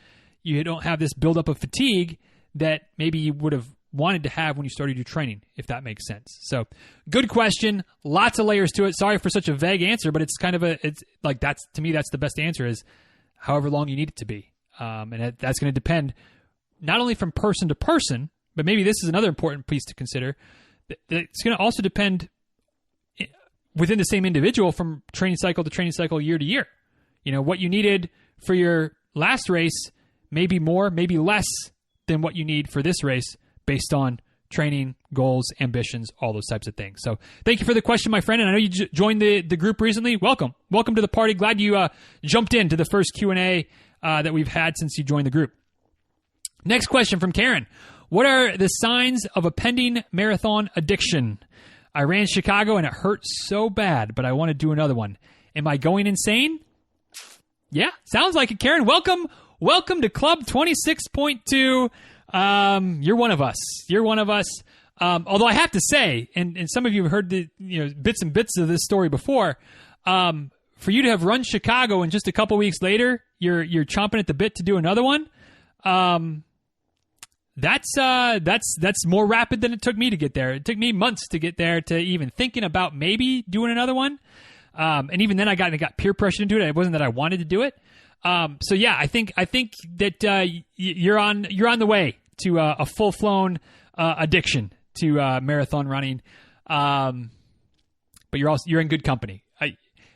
you don't have this buildup of fatigue that maybe you would have wanted to have when you started your training, if that makes sense. So good question. Lots of layers to it. Sorry for such a vague answer, but it's kind of it's like, to me, that's the best answer, is however long you need it to be. And that's going to depend not only from person to person, but maybe this is another important piece to consider. It's going to also depend within the same individual from training cycle to training cycle, year to year. What you needed for your last race may be more, maybe less than what you need for this race based on training, goals, ambitions, all those types of things. So thank you for the question, my friend. And I know you joined the group recently. Welcome to the party. Glad you jumped into the first Q&A that we've had since you joined the group. Next question from Karen. What are the signs of a pending marathon addiction? I ran Chicago and it hurt so bad, but I want to do another one. Am I going insane? Yeah, sounds like it, Karen. Welcome to Club 26.2. You're one of us. Although I have to say, and some of you have heard the bits and bits of this story before, for you to have run Chicago and just a couple weeks later you're chomping at the bit to do another one, that's more rapid than it took me to get there. It took me months to get there, to even thinking about maybe doing another one. And even then I got peer pressured into it. It wasn't that I wanted to do it. So yeah, I think that you're on the way to a full-flown addiction to marathon running. But you're in good company.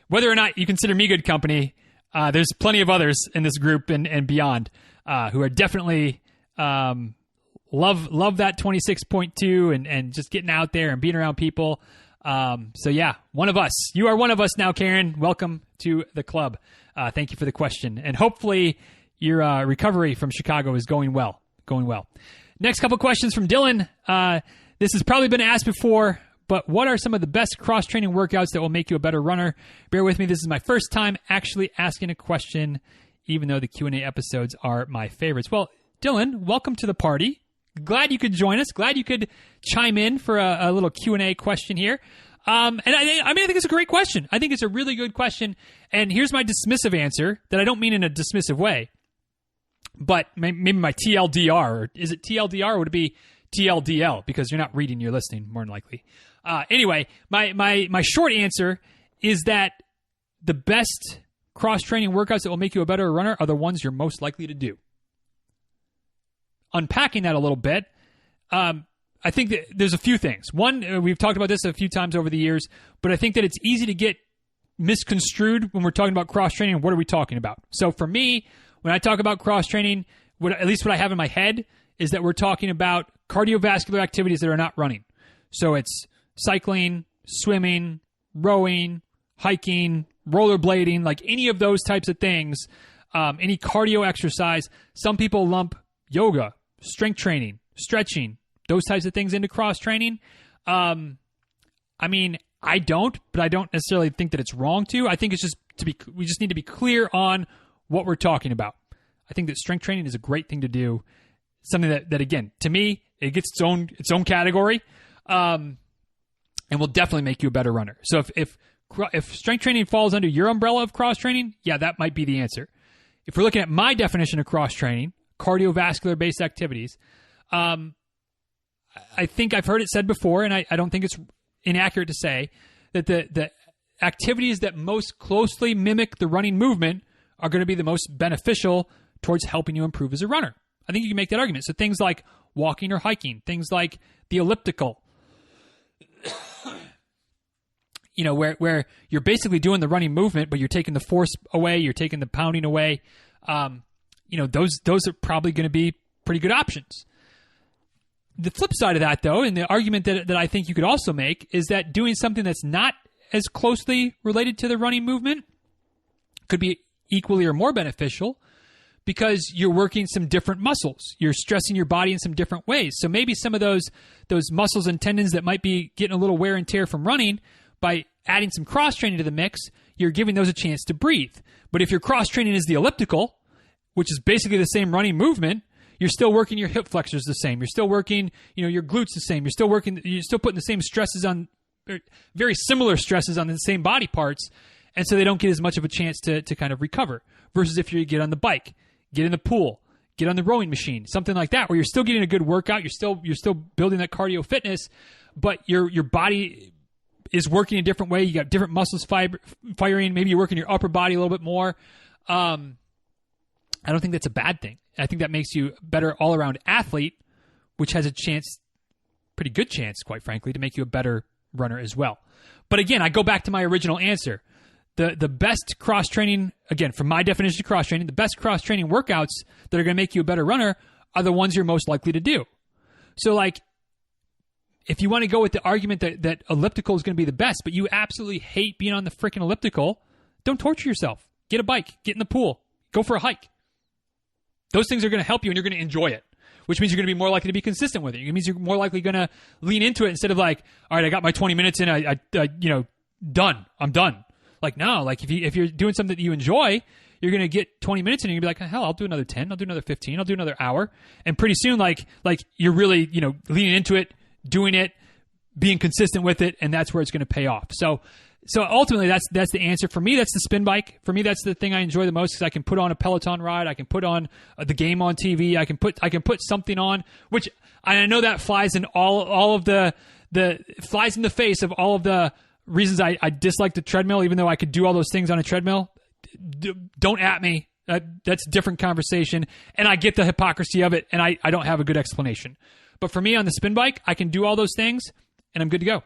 Whether or not you consider me good company, there's plenty of others in this group and beyond who are definitely love that 26.2 and just getting out there and being around people. So yeah, one of us. You are one of us now, Karen. Welcome to the club. Thank you for the question. And hopefully your recovery from Chicago is going well. Next couple questions from Dylan. This has probably been asked before, but what are some of the best cross-training workouts that will make you a better runner? Bear with me. This is my first time actually asking a question, even though the Q&A episodes are my favorites. Well, Dylan, welcome to the party. Glad you could join us. Glad you could chime in for a little Q&A question here. And I think it's a great question. I think it's a really good question. And here's my dismissive answer that I don't mean in a dismissive way, but maybe my TLDR. Or is it TLDR or would it be TLDL? Because you're not reading, you're listening, more than likely. Anyway, my short answer is that the best cross-training workouts that will make you a better runner are the ones you're most likely to do. Unpacking that a little bit, I think that there's a few things. One, we've talked about this a few times over the years, but I think that it's easy to get misconstrued when we're talking about cross-training. What are we talking about? So for me, when I talk about cross-training, at least what I have in my head is that we're talking about cardiovascular activities that are not running. So it's cycling, swimming, rowing, hiking, rollerblading, like any of those types of things, any cardio exercise. Some people lump yoga, strength training, stretching, those types of things into cross-training. I mean, I don't, but I don't necessarily think that it's wrong to. I think it's just we just need to be clear on what we're talking about. I think that strength training is a great thing to do. Something that again, to me, it gets its own category, and will definitely make you a better runner. So if strength training falls under your umbrella of cross-training, yeah, that might be the answer. If we're looking at my definition of cross-training, cardiovascular-based activities, I think I've heard it said before, and I don't think it's inaccurate to say that the activities that most closely mimic the running movement are going to be the most beneficial towards helping you improve as a runner. I think you can make that argument. So things like walking or hiking, things like the elliptical, where you're basically doing the running movement, but you're taking the force away, you're taking the pounding away. Those are probably going to be pretty good options. The flip side of that, though, and the argument that I think you could also make is that doing something that's not as closely related to the running movement could be equally or more beneficial because you're working some different muscles. You're stressing your body in some different ways. So maybe some of those muscles and tendons that might be getting a little wear and tear from running, by adding some cross-training to the mix, you're giving those a chance to breathe. But if your cross-training is the elliptical, which is basically the same running movement, you're still working your hip flexors the same. You're still working, your glutes the same. You're still putting the same stresses on, very similar stresses on the same body parts, and so they don't get as much of a chance to kind of recover. Versus if you get on the bike, get in the pool, get on the rowing machine, something like that, where you're still getting a good workout. You're still building that cardio fitness, but your body is working a different way. You got different muscles firing. Maybe you're working your upper body a little bit more. I don't think that's a bad thing. I think that makes you a better all-around athlete, which has a chance, pretty good chance, quite frankly, to make you a better runner as well. But again, I go back to my original answer. The best cross-training, again, from my definition of cross-training, the best cross-training workouts that are going to make you a better runner are the ones you're most likely to do. So, like, if you want to go with the argument that elliptical is going to be the best, but you absolutely hate being on the freaking elliptical, don't torture yourself. Get a bike. Get in the pool. Go for a hike. Those things are going to help you, and you're going to enjoy it, which means you're going to be more likely to be consistent with it. It means you're more likely going to lean into it instead of like, all right, I got my 20 minutes in, I done. I'm done. Like, no, like if you're doing something that you enjoy, you're going to get 20 minutes in and you're going to be like, hell, I'll do another 10, I'll do another 15, I'll do another hour. And pretty soon, like you're really, leaning into it, doing it, being consistent with it, and that's where it's going to pay off. So ultimately, that's the answer. For me, that's the spin bike. For me, that's the thing I enjoy the most because I can put on a Peloton ride. I can put on the game on TV. I can put something on, which I know that flies in all of the flies in the face of all of the reasons I dislike the treadmill, even though I could do all those things on a treadmill. Don't at me. That's a different conversation. And I get the hypocrisy of it, and I don't have a good explanation. But for me on the spin bike, I can do all those things, and I'm good to go.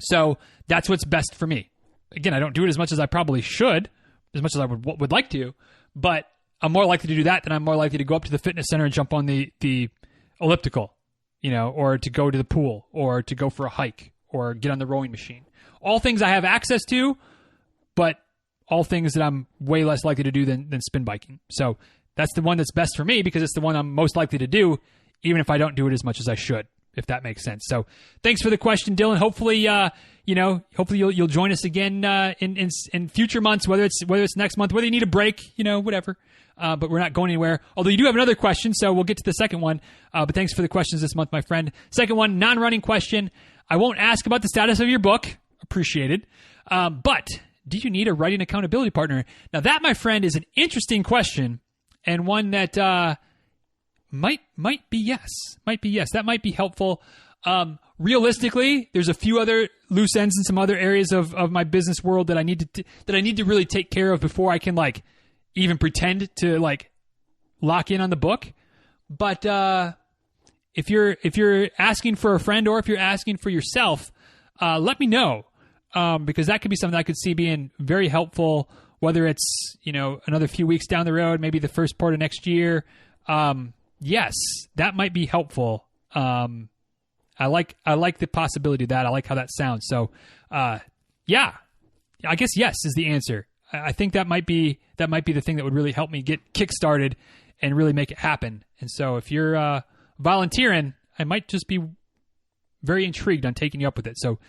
So that's what's best for me. Again, I don't do it as much as I probably should, as much as I would like to, but I'm more likely to do that than I'm more likely to go up to the fitness center and jump on the elliptical, or to go to the pool, or to go for a hike, or get on the rowing machine. All things I have access to, but all things that I'm way less likely to do than spin biking. So that's the one that's best for me because it's the one I'm most likely to do, even if I don't do it as much as I should, if that makes sense. So thanks for the question, Dylan. Hopefully, hopefully you'll join us again in future months, whether it's next month, whether you need a break, whatever. But we're not going anywhere. Although you do have another question, so we'll get to the second one. But thanks for the questions this month, my friend. Second one, non-running question. I won't ask about the status of your book. Appreciated. But do you need a writing accountability partner? Now that, my friend, is an interesting question and one that might be yes. Might be yes. That might be helpful. Realistically, there's a few other loose ends in some other areas of my business world that I need to really take care of before I can even pretend to lock in on the book. But if you're asking for a friend or if you're asking for yourself, let me know, because that could be something I could see being very helpful, whether it's another few weeks down the road, maybe the first part of next year. Yes, that might be helpful. I like the possibility of that. I like how that sounds. So, yeah, I guess yes is the answer. I think that might be the thing that would really help me get kickstarted and really make it happen. And so if you're volunteering, I might just be very intrigued on taking you up with it. So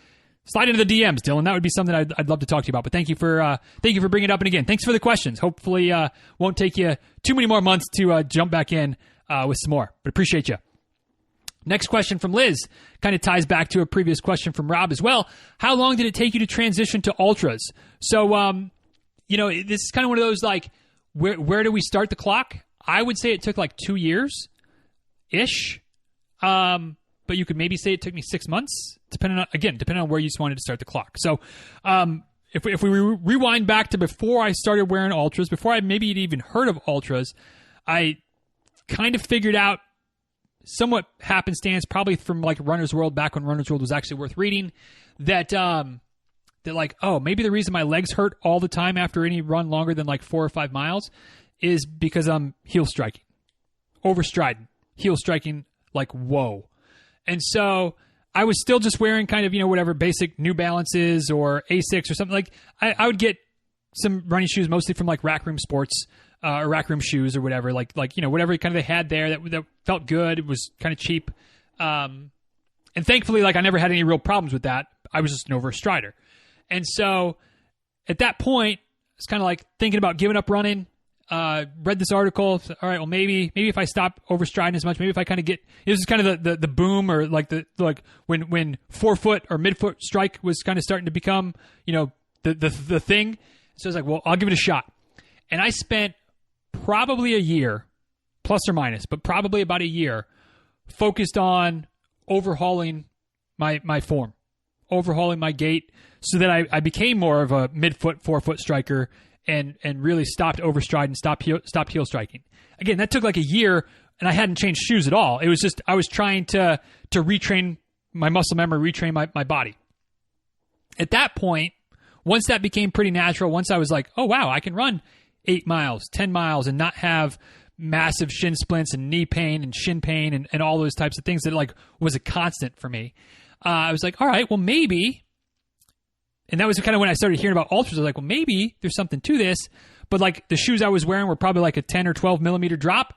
slide into the DMs, Dylan. That would be something I'd love to talk to you about. But thank you for bringing it up. And again, thanks for the questions. Hopefully won't take you too many more months to jump back in with some more. But appreciate you. Next question from Liz kind of ties back to a previous question from Rob as well. How long did it take you to transition to Altras? So, this is kind of one of those where do we start the clock? I would say it took 2 years-ish. But you could maybe say it took me 6 months, depending on where you just wanted to start the clock. So, if we rewind back to before I started wearing Altras, before I maybe had even heard of Altras, I kind of figured out, somewhat happenstance, probably from Runner's World, back when Runner's World was actually worth reading, that maybe the reason my legs hurt all the time after any run longer than 4 or 5 miles is because I'm heel striking, overstriding, heel striking whoa. And so I was still just wearing kind of, whatever basic New Balances or Asics or something. I would get some running shoes mostly from Rack Room Sports, or Rack Room Shoes or whatever, whatever kind of they had there that felt good. It was kind of cheap. And thankfully, I never had any real problems with that. I was just an overstrider. And so at that point, it's kind of thinking about giving up running. Read this article. So, all right, well, maybe if I stop overstriding as much, maybe if I kind of get, this is kind of the boom, or when forefoot or midfoot strike was kind of starting to become, the thing. So I was well, I'll give it a shot. And I spent probably a year, plus or minus, but probably about a year, focused on overhauling my form, overhauling my gait, so that I became more of a midfoot, forefoot striker, and really stopped overstriding, stopped heel striking. Again, that took a year, and I hadn't changed shoes at all. It was just I was trying to retrain my muscle memory, retrain my body. At that point, once that became pretty natural, once I was like, oh, wow, I can run 8 miles, 10 miles and not have massive shin splints and knee pain and shin pain and all those types of things that like was a constant for me. I was like, all right, well, maybe. And that was kind of when I started hearing about Altras. I was like, well, maybe there's something to this. But like the shoes I was wearing were probably like a 10 or 12 millimeter drop.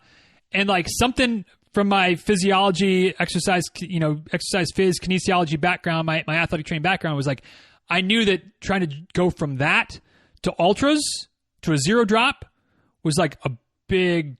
And like something from my physiology, exercise phys, kinesiology background, my athletic training background was like, I knew that trying to go from that to Altras to a 0 drop was like a big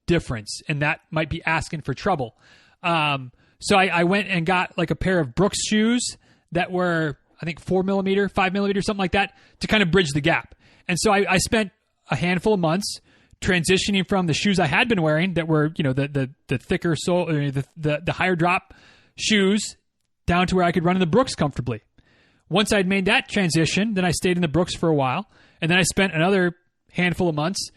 difference. And that might be asking for trouble. So I went and got like a pair of Brooks shoes that were, I think 4 millimeter, 5 millimeter, something like that to kind of bridge the gap. And so I spent a handful of months transitioning from the shoes I had been wearing that were, the thicker sole, the higher drop shoes down to where I could run in the Brooks comfortably. Once I'd made that transition, then I stayed in the Brooks for a while. And then I spent another handful of months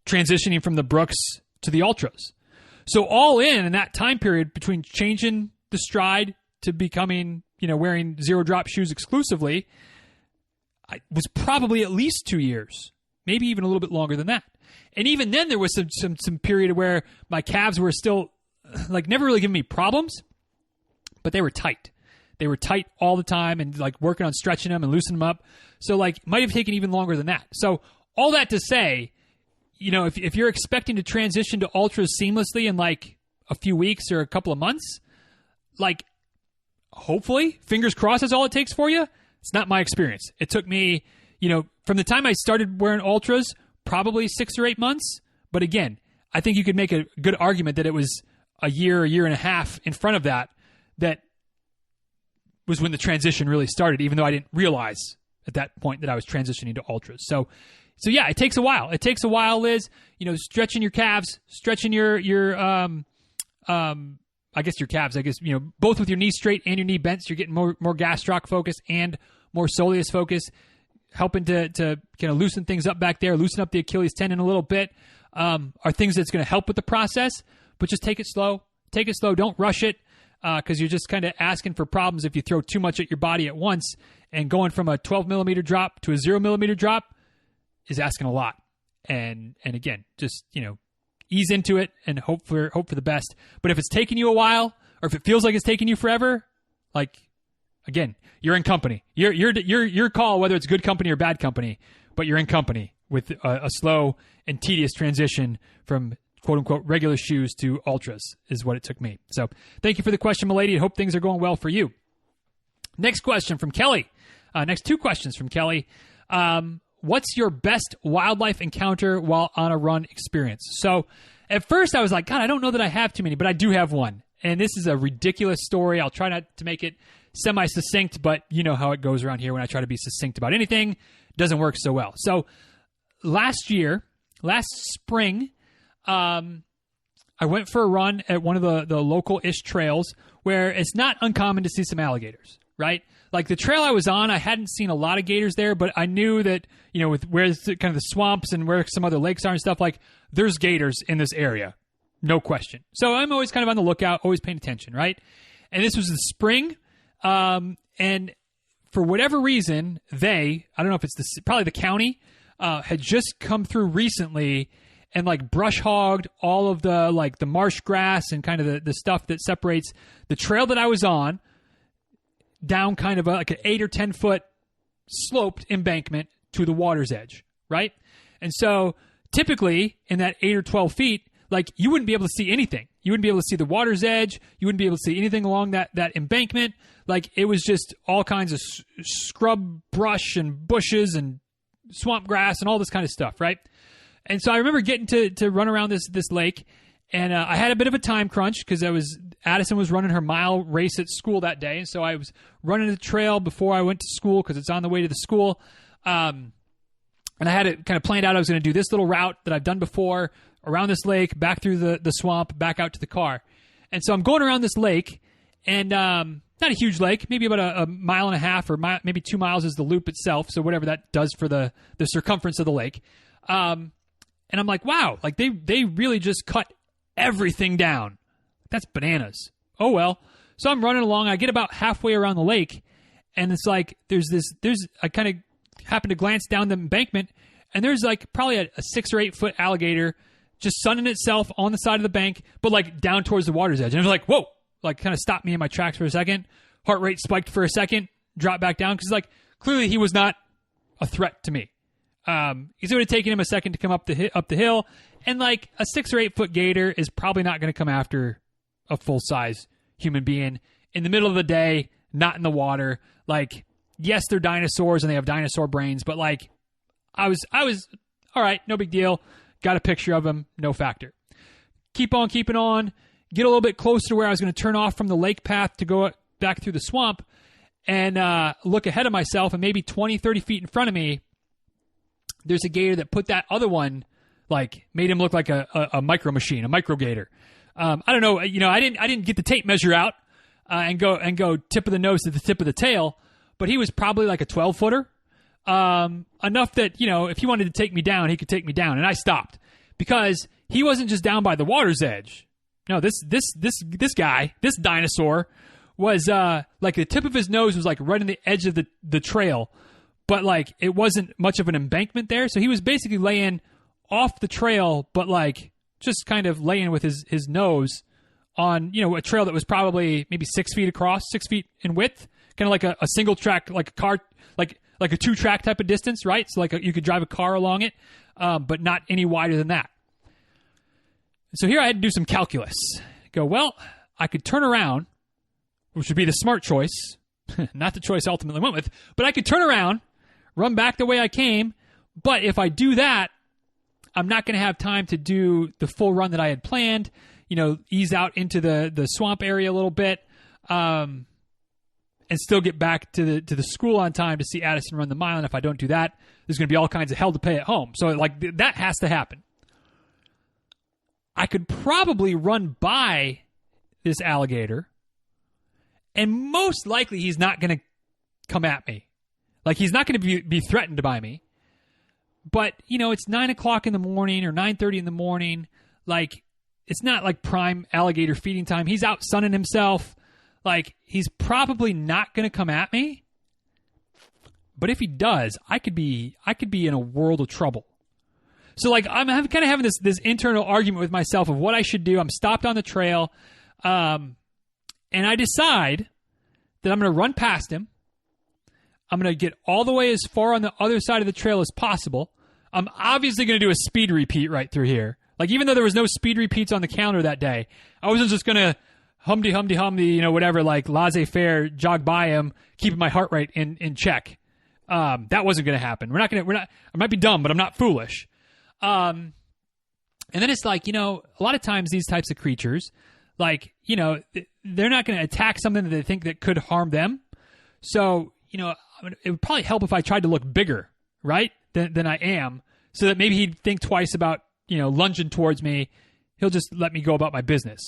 transitioning from the Brooks to the Altras. So all in that time period between changing the stride to becoming, wearing 0 drop shoes exclusively, I was probably at least 2 years, maybe even a little bit longer than that. And even then there was some period where my calves were still like never really giving me problems, but they were tight. They were tight all the time and like working on stretching them and loosening them up. So like might have taken even longer than that. So all that to say, if you're expecting to transition to Altras seamlessly in like a few weeks or a couple of months, like hopefully, fingers crossed, that's all it takes for you. It's not my experience. It took me, from the time I started wearing Altras, probably 6 or 8 months. But again, I think you could make a good argument that it was a year and a half in front of that was when the transition really started, even though I didn't realize at that point that I was transitioning to Altras. So yeah, it takes a while. It takes a while, Liz. Stretching your calves, stretching your I guess your calves. I guess both with your knee straight and your knee bent. So you're getting more gastroc focus and more soleus focus, helping to kind of loosen things up back there, loosen up the Achilles tendon a little bit. Are things that's going to help with the process. But just take it slow. Take it slow. Don't rush it. Because you're just kind of asking for problems if you throw too much at your body at once, and going from a 12 millimeter drop to a 0 millimeter drop is asking a lot. And again, just, ease into it and hope for the best. But if it's taking you a while, or if it feels like it's taking you forever, like, again, you're in company. Your call, whether it's good company or bad company, but you're in company with a slow and tedious transition from quote-unquote regular shoes to Altras is what it took me. So thank you for the question, milady. I hope things are going well for you. Next question from Kelly. Next 2 questions from Kelly. What's your best wildlife encounter while on a run experience? So at first I was like, God, I don't know that I have too many, but I do have one. And this is a ridiculous story. I'll try not to make it semi-succinct, but you know how it goes around here when I try to be succinct about anything. It doesn't work so well. So last spring, I went for a run at one of the local-ish trails where it's not uncommon to see some alligators, right? Like the trail I was on, I hadn't seen a lot of gators there, but I knew that, with where kind of the swamps and where some other lakes are and stuff, like there's gators in this area. No question. So I'm always kind of on the lookout, always paying attention, right? And this was the spring, and for whatever reason, I don't know if it's probably the county, had just come through recently and like brush hogged all of the marsh grass and kind of the stuff that separates the trail that I was on down kind of like an 8 or 10 foot sloped embankment to the water's edge, right? And so typically in that 8 or 12 feet, like you wouldn't be able to see anything. You wouldn't be able to see the water's edge. You wouldn't be able to see anything along that embankment. Like it was just all kinds of scrub brush and bushes and swamp grass and all this kind of stuff, right? And so I remember getting to run around this lake, and I had a bit of a time crunch because Addison was running her mile race at school that day, and so I was running the trail before I went to school because it's on the way to the school. And I had it kind of planned out. I was going to do this little route that I've done before around this lake, back through the swamp, back out to the car. And so I'm going around this lake, and not a huge lake, maybe about a mile and a half or maybe 2 miles is the loop itself, so whatever that does for the circumference of the lake. And I'm like, wow, like they really just cut everything down. That's bananas. Oh, well. So I'm running along. I get about halfway around the lake, and it's like I kind of happen to glance down the embankment, and there's like probably a 6 or 8 foot alligator just sunning itself on the side of the bank, but like down towards the water's edge. And I was like, whoa, like kind of stopped me in my tracks for a second. Heart rate spiked for a second, dropped back down, because like clearly he was not a threat to me. It would have taken him a second to come up the hill, and like a 6 or 8 foot gator is probably not going to come after a full size human being in the middle of the day, not in the water. Like, yes, they're dinosaurs and they have dinosaur brains, but like, I was all right, no big deal. Got a picture of him, no factor. Keep on keeping on. Get a little bit closer to where I was going to turn off from the lake path to go back through the swamp, and look ahead of myself, and maybe 20, 30 feet in front of me, there's a gator that put that other one, like, made him look like a micro machine, a micro gator. I don't know. I didn't get the tape measure out and go tip of the nose to the tip of the tail, but he was probably like a 12-footer. Enough that, if he wanted to take me down, he could take me down. And I stopped because he wasn't just down by the water's edge. No, this guy, this dinosaur was, like the tip of his nose was like right on the edge of the trail, but like it wasn't much of an embankment there. So he was basically laying off the trail, but like just kind of laying with his nose on, a trail that was probably maybe 6 feet across, 6 feet in width, kind of like a single track, like a car, like a 2-track type of distance, right? So like you could drive a car along it, but not any wider than that. So here I had to do some calculus. Go, well, I could turn around, which would be the smart choice, not the choice I ultimately went with, but I could turn around, run back the way I came, but if I do that, I'm not going to have time to do the full run that I had planned, ease out into the swamp area a little bit, and still get back to the school on time to see Addison run the mile. And if I don't do that, there's going to be all kinds of hell to pay at home. So like that has to happen. I could probably run by this alligator, and most likely he's not going to come at me. Like, he's not going to be threatened by me. But, it's 9 o'clock in the morning or 9:30 in the morning. Like, it's not like prime alligator feeding time. He's out sunning himself. Like, he's probably not going to come at me. But if he does, I could be in a world of trouble. So, like, I'm kind of having this internal argument with myself of what I should do. I'm stopped on the trail, and I decide that I'm going to run past him. I'm going to get all the way as far on the other side of the trail as possible. I'm obviously going to do a speed repeat right through here. Like, even though there was no speed repeats on the calendar that day, I wasn't just going to humdy, whatever, like laissez-faire, jog by him, keeping my heart rate in check. That wasn't going to happen. I might be dumb, but I'm not foolish. And then it's like, a lot of times these types of creatures, like, they're not going to attack something that they think that could harm them. So, it would probably help if I tried to look bigger, right, than I am, so that maybe he'd think twice about, lunging towards me. He'll just let me go about my business.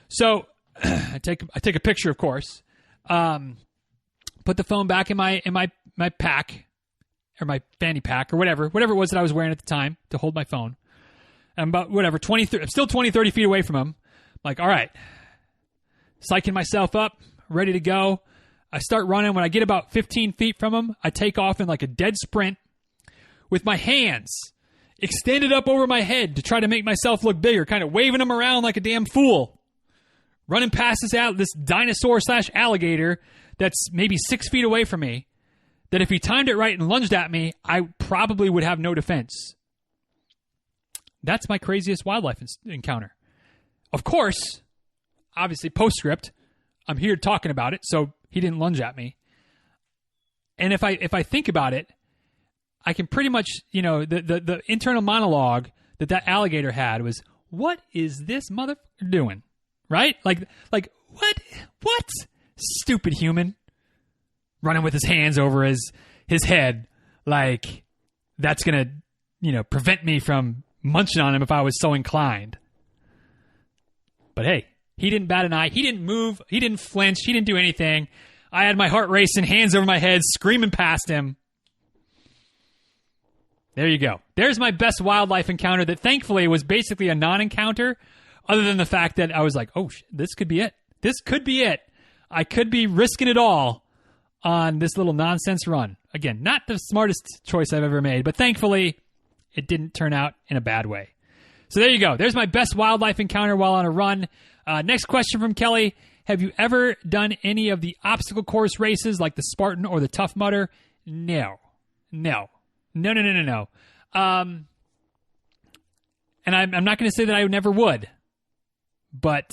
So I take a picture, of course, put the phone back in my pack, or my fanny pack, or whatever it was that I was wearing at the time to hold my phone. I'm about, I'm still 20, 30 feet away from him. I'm like, all right, psyching myself up, ready to go. I start running. When I get about 15 feet from him, I take off in like a dead sprint with my hands extended up over my head to try to make myself look bigger, kind of waving them around like a damn fool. Running past this dinosaur/alligator that's maybe 6 feet away from me, that if he timed it right and lunged at me, I probably would have no defense. That's my craziest wildlife encounter. Of course, obviously, postscript, I'm here talking about it, so he didn't lunge at me. And if I think about it, I can pretty much, the internal monologue that alligator had was, what is this motherfucker doing? Right? Like what? Stupid human. Running with his hands over his head. Like, that's going to, prevent me from munching on him if I was so inclined. But hey, he didn't bat an eye. He didn't move. He didn't flinch. He didn't do anything. I had my heart racing, hands over my head, screaming past him. There you go. There's my best wildlife encounter that thankfully was basically a non-encounter, other than the fact that I was like, oh, this could be it. This could be it. I could be risking it all on this little nonsense run. Again, not the smartest choice I've ever made, but thankfully it didn't turn out in a bad way. So there you go. There's my best wildlife encounter while on a run. Next question from Kelly. Have you ever done any of the obstacle course races like the Spartan or the Tough Mudder? No. And I'm not going to say that I never would, but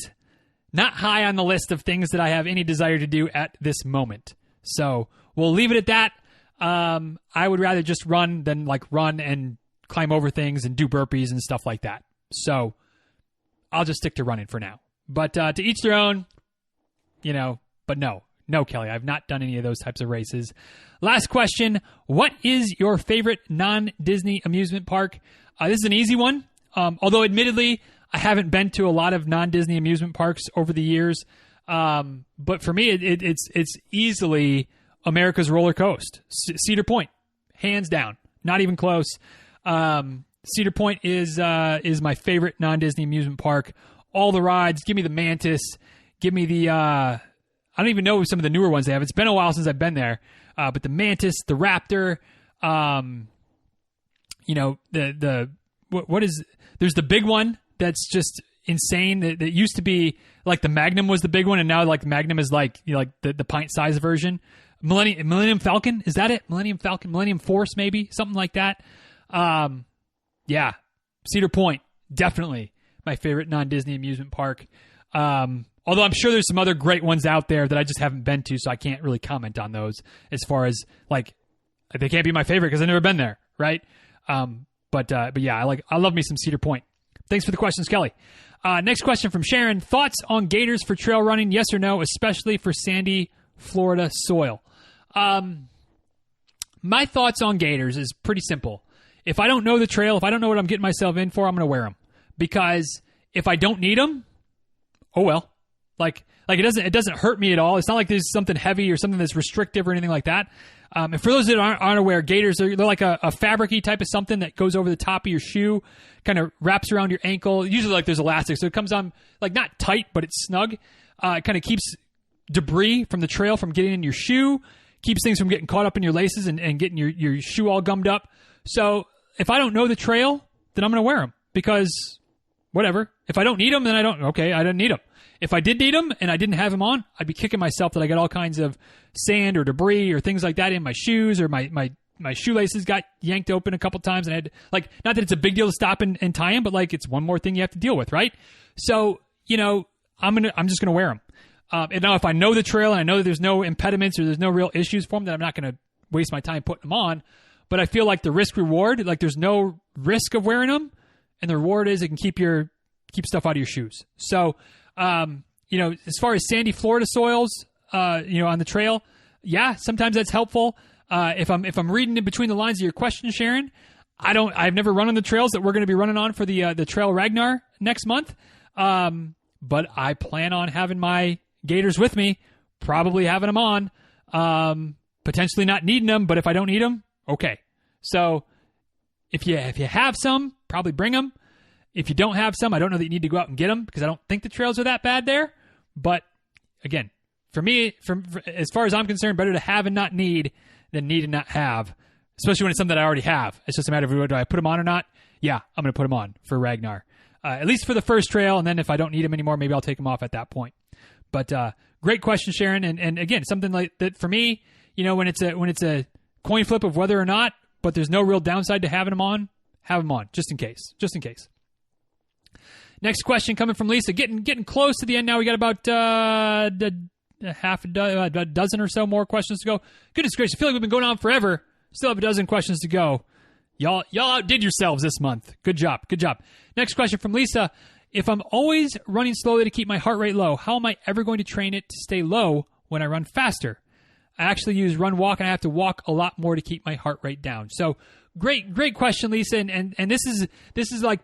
not high on the list of things that I have any desire to do at this moment. So we'll leave it at that. I would rather just run than run and climb over things and do burpees and stuff like that. So I'll just stick to running for now. But to each their own, but no, Kelly, I've not done any of those types of races. Last question. What is your favorite non-Disney amusement park? This is an easy one. Although admittedly, I haven't been to a lot of non-Disney amusement parks over the years. But for me, it's easily America's Roller Coaster. Cedar Point, hands down, not even close. Cedar Point is my favorite non-Disney amusement park. All the rides. Give me the Mantis. Give me the I don't even know some of the newer ones they have. It's been a while since I've been there. But the Mantis, the Raptor, there's the big one that's just insane. That used to be like the Magnum was the big one, and now like Magnum is like the pint size version. Millennium Falcon, is that it? Millennium Falcon, Millennium Force, maybe something like that. Yeah, Cedar Point, definitely my favorite non-Disney amusement park. Although I'm sure there's some other great ones out there that I just haven't been to, so I can't really comment on those as far as they can't be my favorite because I've never been there, right? But yeah, I love me some Cedar Point. Thanks for the questions, Kelly. Next question from Sharon. Thoughts on gaiters for trail running? Yes or no, especially for sandy Florida soil? My thoughts on gaiters is pretty simple. If I don't know the trail, if I don't know what I'm getting myself in for, I'm going to wear them. Because if I don't need them, oh well. It doesn't hurt me at all. It's not like there's something heavy or something that's restrictive or anything like that. And for those that aren't aware, gaiters, they're like a fabric-y type of something that goes over the top of your shoe, kind of wraps around your ankle. Usually there's elastic, so it comes on not tight, but it's snug. It kind of keeps debris from the trail from getting in your shoe, keeps things from getting caught up in your laces and getting your shoe all gummed up. So if I don't know the trail, then I'm going to wear them because whatever. If I don't need them, then I didn't need them. If I did need them and I didn't have them on, I'd be kicking myself that I got all kinds of sand or debris or things like that in my shoes, or my shoelaces got yanked open a couple times, and I had not that it's a big deal to stop and tie them, but it's one more thing you have to deal with, right? So I'm just gonna wear them. And now if I know the trail and I know that there's no impediments or there's no real issues for them, then I'm not gonna waste my time putting them on. But I feel like the risk reward, there's no risk of wearing them, and the reward is it can keep stuff out of your shoes. So. As far as sandy Florida soils, on the trail, yeah, sometimes that's helpful. If I'm reading in between the lines of your question, Sharon, I've never run on the trails that we're going to be running on for the Trail Ragnar next month. But I plan on having my gaiters with me, probably having them on, potentially not needing them, but if I don't need them, okay. So if you have some, probably bring them. If you don't have some, I don't know that you need to go out and get them because I don't think the trails are that bad there. But again, for me, as far as I'm concerned, better to have and not need than need and not have, especially when it's something that I already have. It's just a matter of do I put them on or not? Yeah, I'm going to put them on for Ragnar, at least for the first trail. And then if I don't need them anymore, maybe I'll take them off at that point. But great question, Sharon. And again, something like that for me, when it's a coin flip of whether or not, but there's no real downside to having them on, have them on just in case. Next question coming from Lisa. Getting close to the end now. We got about a dozen or so more questions to go. Goodness gracious, I feel like we've been going on forever. Still have a dozen questions to go. Y'all outdid yourselves this month. Good job. Next question from Lisa. If I'm always running slowly to keep my heart rate low, how am I ever going to train it to stay low when I run faster? I actually use run walk, and I have to walk a lot more to keep my heart rate down. So great question, Lisa. And this is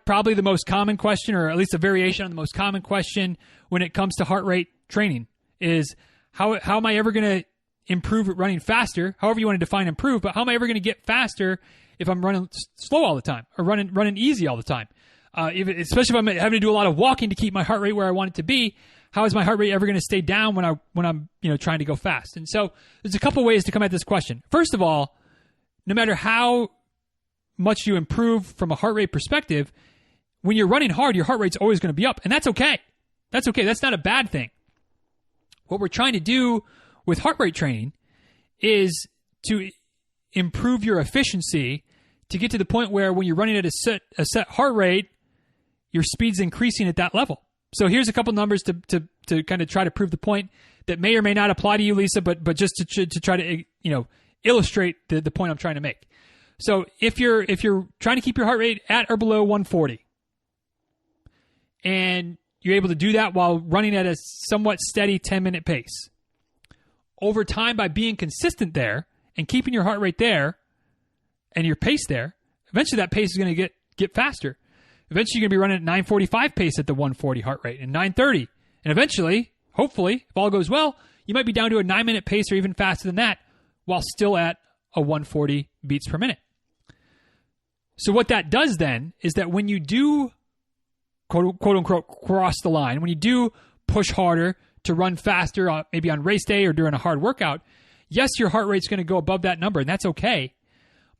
probably the most common question, or at least a variation on the most common question when it comes to heart rate training is how am I ever going to improve at running faster? However you want to define improve, but how am I ever going to get faster if I'm running slow all the time or running easy all the time? Especially if I'm having to do a lot of walking to keep my heart rate where I want it to be. How is my heart rate ever going to stay down when I'm trying to go fast? And so there's a couple ways to come at this question. First of all, no matter how much you improve from a heart rate perspective, when you're running hard, your heart rate's always going to be up, and that's okay. That's okay. That's not a bad thing. What we're trying to do with heart rate training is to improve your efficiency to get to the point where when you're running at a set heart rate, your speed's increasing at that level. So here's a couple numbers to kind of try to prove the point that may or may not apply to you, Lisa, but just to try to illustrate the point I'm trying to make. So if you're trying to keep your heart rate at or below 140, and you're able to do that while running at a somewhat steady 10-minute pace, over time, by being consistent there and keeping your heart rate there and your pace there, eventually that pace is going to get faster. Eventually, you're going to be running at 945 pace at the 140 heart rate and 930. And eventually, hopefully, if all goes well, you might be down to a 9-minute pace or even faster than that while still at a 140 beats per minute. So what that does then is that when you do, quote unquote, cross the line, when you do push harder to run faster, maybe on race day or during a hard workout, yes, your heart rate's going to go above that number, and that's okay.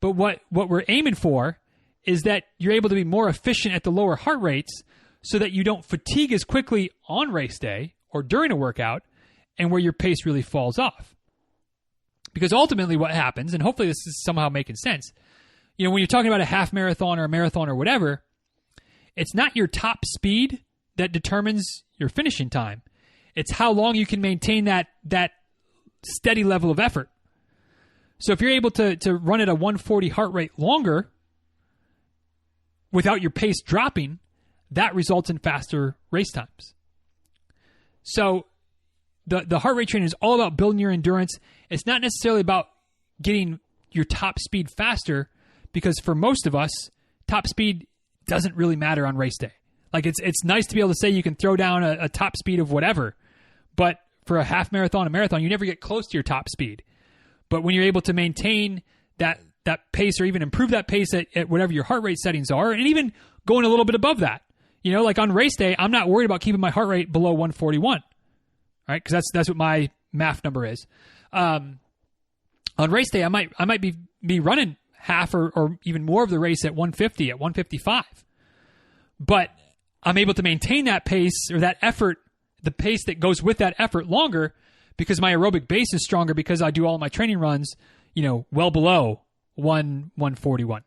But what we're aiming for is that you're able to be more efficient at the lower heart rates so that you don't fatigue as quickly on race day or during a workout and where your pace really falls off. Because ultimately what happens, and hopefully this is somehow making sense, when you're talking about a half marathon or a marathon or whatever, it's not your top speed that determines your finishing time. It's how long you can maintain that steady level of effort. So if you're able to run at a 140 heart rate longer without your pace dropping, that results in faster race times. So the heart rate training is all about building your endurance. It's not necessarily about getting your top speed faster, because for most of us, top speed doesn't really matter on race day. Like it's nice to be able to say you can throw down a top speed of whatever, but for a half marathon, a marathon, you never get close to your top speed. But when you're able to maintain that pace or even improve that pace at whatever your heart rate settings are, and even going a little bit above that, like on race day, I'm not worried about keeping my heart rate below 141, right? Because that's what my MAF number is. On race day, I might be running half or even more of the race at 150, at 155. But I'm able to maintain that pace or that effort, the pace that goes with that effort longer, because my aerobic base is stronger, because I do all my training runs, well below 141.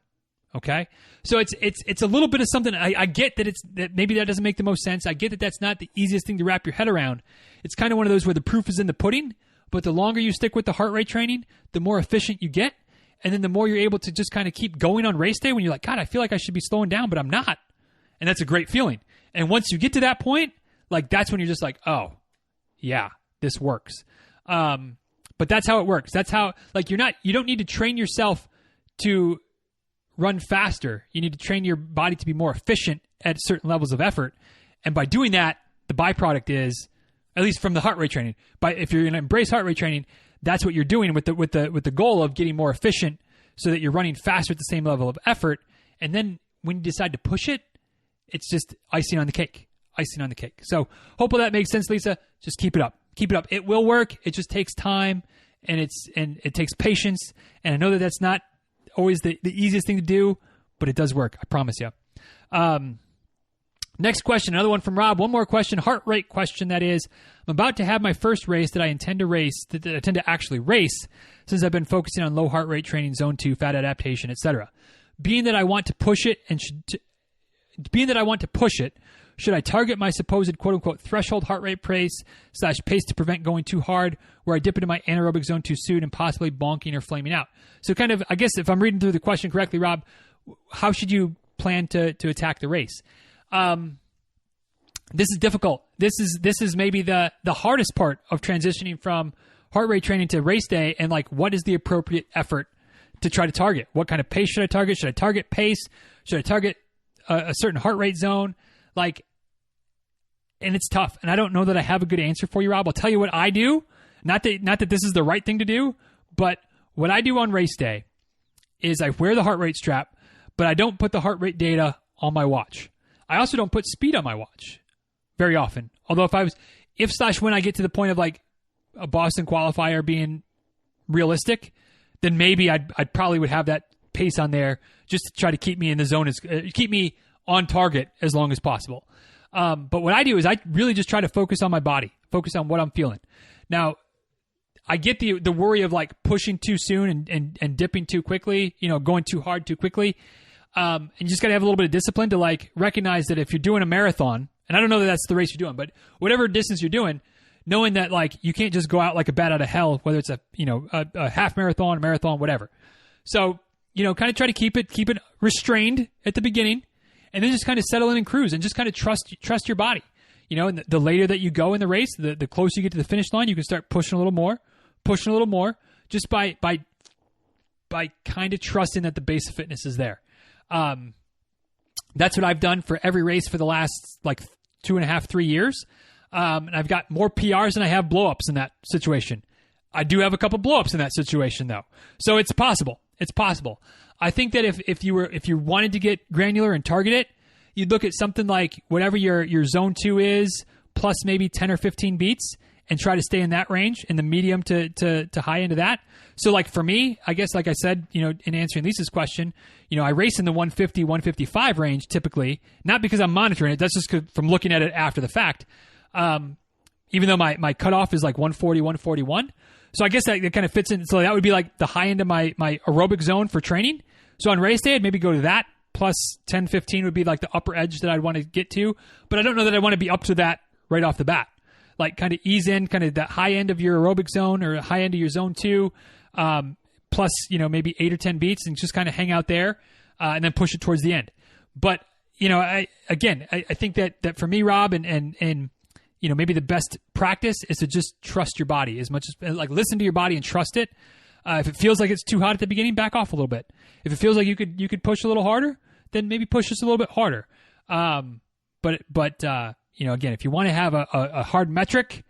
Okay? So it's a little bit of something. I get that maybe that doesn't make the most sense. I get that that's not the easiest thing to wrap your head around. It's kind of one of those where the proof is in the pudding, but the longer you stick with the heart rate training, the more efficient you get. And then the more you're able to just kind of keep going on race day when you're like, God, I feel like I should be slowing down, but I'm not. And that's a great feeling. And once you get to that point, like that's when you're just like, oh, yeah, this works. But that's how it works. That's how, like, you don't need to train yourself to run faster. You need to train your body to be more efficient at certain levels of effort. And by doing that, the byproduct is, at least from the heart rate training, if you're going to embrace heart rate training, that's what you're doing with the goal of getting more efficient so that you're running faster at the same level of effort. And then when you decide to push it, it's just icing on the cake. Icing on the cake. So hopefully that makes sense, Lisa. Just keep it up. Keep it up. It will work. It just takes time, and it takes patience. And I know that that's not always the easiest thing to do, but it does work. I promise you. Next question, another one from Rob. One more question, heart rate question, that is. I'm about to have my first race that I intend to actually race, since I've been focusing on low heart rate training, zone 2, fat adaptation, etc. Being that I want to push it, should I target my supposed quote-unquote threshold heart rate pace / pace to prevent going too hard, where I dip into my anaerobic zone 2 soon and possibly bonking or flaming out? So kind of, I guess if I'm reading through the question correctly, Rob, how should you plan to attack the race? This is difficult. This is maybe the hardest part of transitioning from heart rate training to race day, and like, what is the appropriate effort to try to target? What kind of pace should I target? Should I target pace? Should I target a certain heart rate zone? Like, and it's tough, and I don't know that I have a good answer for you, Rob. I'll tell you what I do. Not that this is the right thing to do, but what I do on race day is I wear the heart rate strap, but I don't put the heart rate data on my watch. I also don't put speed on my watch very often. Although when I get to the point of like a Boston qualifier being realistic, then maybe I'd probably would have that pace on there just to try to keep me in the zone, keep me on target as long as possible. But what I do is I really just try to focus on my body, focus on what I'm feeling. Now, I get the worry of like pushing too soon and dipping too quickly, going too hard too quickly. And you just got to have a little bit of discipline to like recognize that if you're doing a marathon, and I don't know that that's the race you're doing, but whatever distance you're doing, knowing that like you can't just go out like a bat out of hell, whether it's a half marathon, a marathon, whatever. So, kind of try to keep it restrained at the beginning, and then just kind of settle in and cruise and just kind of trust your body. And the later that you go in the race, the closer you get to the finish line, you can start pushing a little more, just by kind of trusting that the base of fitness is there. That's what I've done for every race for the last like 2.5, 3 years. And I've got more PRs than I have blowups in that situation. I do have a couple blowups in that situation though. So it's possible. It's possible. I think that if you wanted to get granular and target it, you'd look at something like whatever your zone 2 is, plus maybe 10 or 15 beats, and try to stay in that range, in the medium to high end of that. So like for me, I guess like I said, in answering Lisa's question, I race in the 150, 155 range typically, not because I'm monitoring it. That's just from looking at it after the fact. Even though my cutoff is like 140, 141. So I guess that kind of fits in. So that would be like the high end of my aerobic zone for training. So on race day, I'd maybe go to that. Plus 10, 15 would be like the upper edge that I'd want to get to. But I don't know that I want to be up to that right off the bat. Like kind of ease in kind of that high end of your aerobic zone or high end of your zone 2, plus, maybe 8 or 10 beats, and just kind of hang out there and then push it towards the end. But, I think that for me, Rob, and maybe the best practice is to just trust your body as much as like listen to your body and trust it. If it feels like it's too hot at the beginning, back off a little bit. If it feels like you could push a little harder, then maybe push just a little bit harder. Again, if you want to have a hard metric,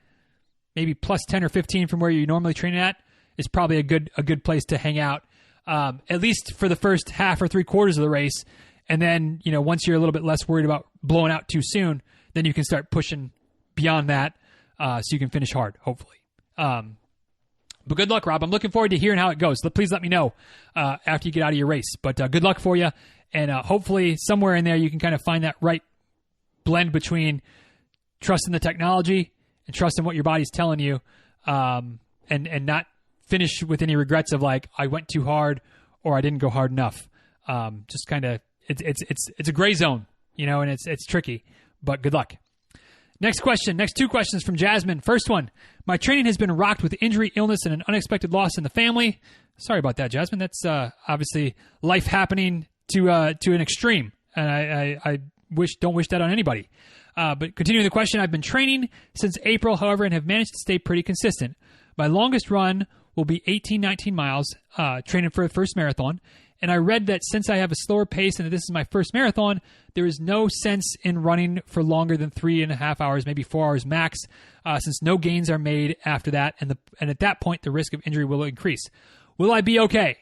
maybe plus 10 or 15 from where you normally train at is probably a good place to hang out, at least for the first half or 3/4 of the race. And then, once you're a little bit less worried about blowing out too soon, then you can start pushing beyond that, so you can finish hard, hopefully. But good luck, Rob. I'm looking forward to hearing how it goes. Please let me know after you get out of your race. But good luck for you. And hopefully somewhere in there you can kind of find that right blend between trusting the technology and trusting what your body's telling you, and not finish with any regrets of like, I went too hard or I didn't go hard enough. Just kind of, it's a gray zone, and it's tricky, but good luck. Next two questions from Jasmine. First one, my training has been rocked with injury, illness, and an unexpected loss in the family. Sorry about that, Jasmine. That's obviously life happening to an extreme, and I don't wish that on anybody. But continuing the question, I've been training since April, however, and have managed to stay pretty consistent. My longest run will be 18, 19 miles, training for the first marathon. And I read that since I have a slower pace and that this is my first marathon, there is no sense in running for longer than 3.5 hours, maybe 4 hours max, since no gains are made after that. And at that point, the risk of injury will increase. Will I be okay?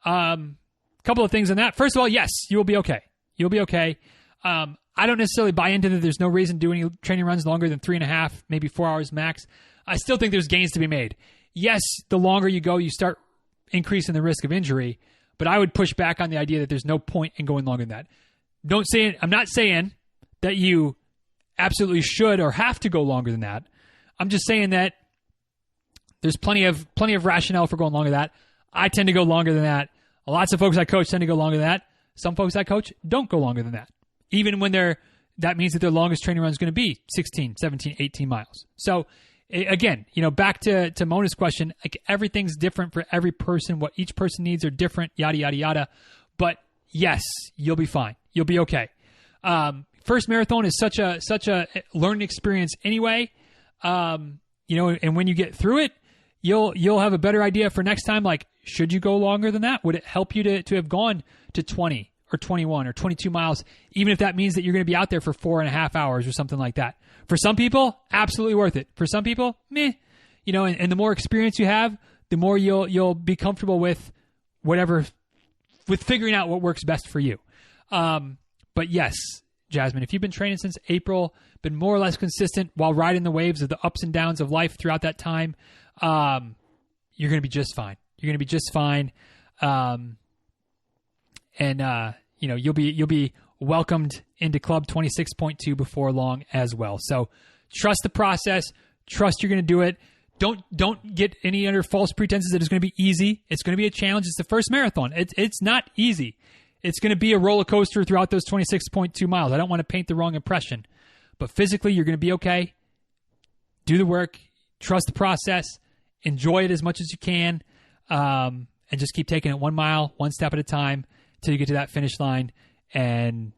Couple of things on that. First of all, yes, you will be okay. You'll be okay. I don't necessarily buy into that there's no reason to do any training runs longer than 3.5, maybe 4 hours max. I still think there's gains to be made. Yes, the longer you go, you start increasing the risk of injury, but I would push back on the idea that there's no point in going longer than that. I'm not saying that you absolutely should or have to go longer than that. I'm just saying that there's plenty of rationale for going longer than that. I tend to go longer than that. Lots of folks I coach tend to go longer than that. Some folks I coach don't go longer than that. Even when that means that their longest training run is going to be 16, 17, 18 miles. So again, back to Mona's question, like everything's different for every person. What each person needs are different, yada, yada, yada. But yes, you'll be fine. You'll be okay. First marathon is such a learning experience anyway. And when you get through it, you'll have a better idea for next time. Like, should you go longer than that? Would it help you to have gone to 20 or 21 or 22 miles, even if that means that you're going to be out there for 4.5 hours or something like that? For some people, absolutely worth it. For some people, meh. And the more experience you have, the more you'll be comfortable with figuring out what works best for you. But yes, Jasmine, if you've been training since April, been more or less consistent while riding the waves of the ups and downs of life throughout that time, you're going to be just fine. You're going to be just fine. You'll be welcomed into Club 26.2 before long as well. So trust the process. Trust you're going to do it. Don't get any under false pretenses that it's going to be easy. It's going to be a challenge. It's the first marathon. It's not easy. It's going to be a roller coaster throughout those 26.2 miles. I don't want to paint the wrong impression, but physically you're going to be okay. Do the work. Trust the process. Enjoy it as much as you can, and just keep taking it 1 mile, one step at a time, till you get to that finish line, and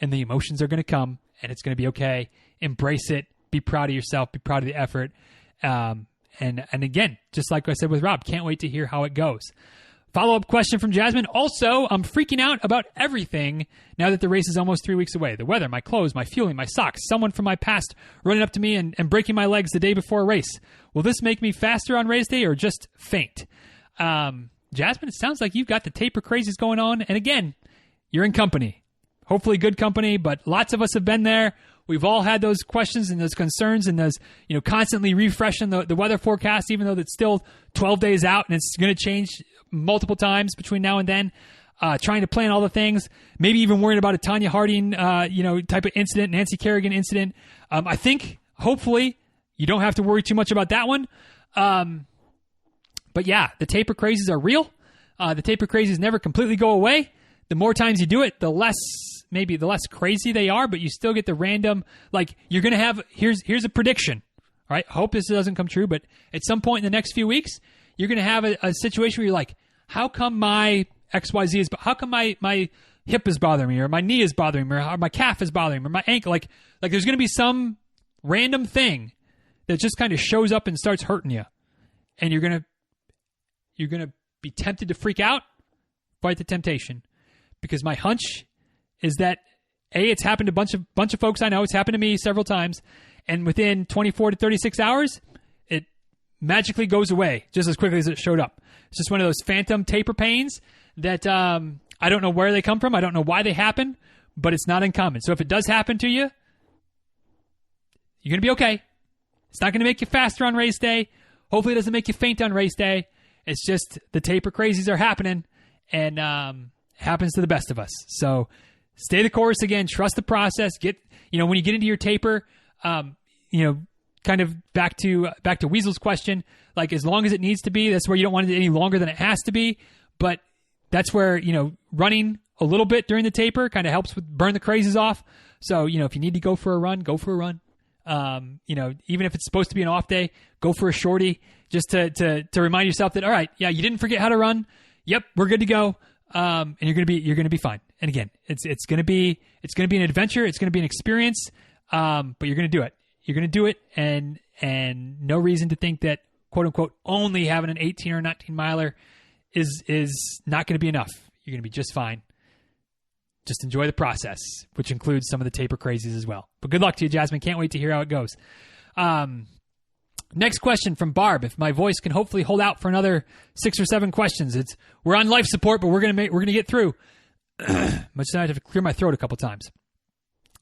the emotions are going to come, and it's going to be okay. Embrace it. Be proud of yourself. Be proud of the effort. And again, just like I said with Rob, can't wait to hear how it goes. Follow-up question from Jasmine. Also, I'm freaking out about everything now that the race is almost 3 weeks away. The weather, my clothes, my fueling, my socks, someone from my past running up to me and breaking my legs the day before a race. Will this make me faster on race day or just faint? Jasmine, it sounds like you've got the taper crazies going on. And again, you're in company. Hopefully good company, but lots of us have been there. We've all had those questions and those concerns and those, constantly refreshing the weather forecast, even though it's still 12 days out and it's going to change multiple times between now and then. Trying to plan all the things, maybe even worrying about a Tanya Harding, type of incident, Nancy Kerrigan incident. I think hopefully you don't have to worry too much about that one. But yeah, the taper crazies are real. The taper crazies never completely go away. The more times you do it, the less crazy they are, but you still get the random, like you're going to have, here's a prediction, all right? Hope this doesn't come true, but at some point in the next few weeks, you're going to have a situation where you're like, how come my XYZ is, how come my hip is bothering me, or my knee is bothering me, or my calf is bothering me, or my ankle, like there's going to be some random thing that just kind of shows up and starts hurting you. And you're going to be tempted to freak out. Fight the temptation. Because my hunch is that it's happened to a bunch of folks I know. It's happened to me several times, and within 24 to 36 hours, it magically goes away just as quickly as it showed up. It's just one of those phantom taper pains that I don't know where they come from. I don't know why they happen, but it's not uncommon. So if it does happen to you, you're going to be okay. It's not going to make you faster on race day. Hopefully it doesn't make you faint on race day. It's just the taper crazies are happening, and happens to the best of us. So stay the course again, trust the process. When you get into your taper, kind of back to Weasel's question, like as long as it needs to be, that's where you don't want it any longer than it has to be. But that's where, running a little bit during the taper kind of helps with burn the crazies off. So, if you need to go for a run, go for a run. Even if it's supposed to be an off day, go for a shorty just to remind yourself that, all right, yeah, you didn't forget how to run. Yep, we're good to go. And you're gonna be fine. And again, it's gonna be an adventure. It's gonna be an experience. But you're gonna do it. You're gonna do it, and no reason to think that quote unquote only having an 18 or 19 miler is not gonna be enough. You're gonna be just fine. Just enjoy the process, which includes some of the taper crazies as well. But good luck to you, Jasmine. Can't wait to hear how it goes. Next question from Barb. If my voice can hopefully hold out for another 6 or 7 questions, we're on life support, but we're gonna get through. Much as I have to clear my throat a couple times.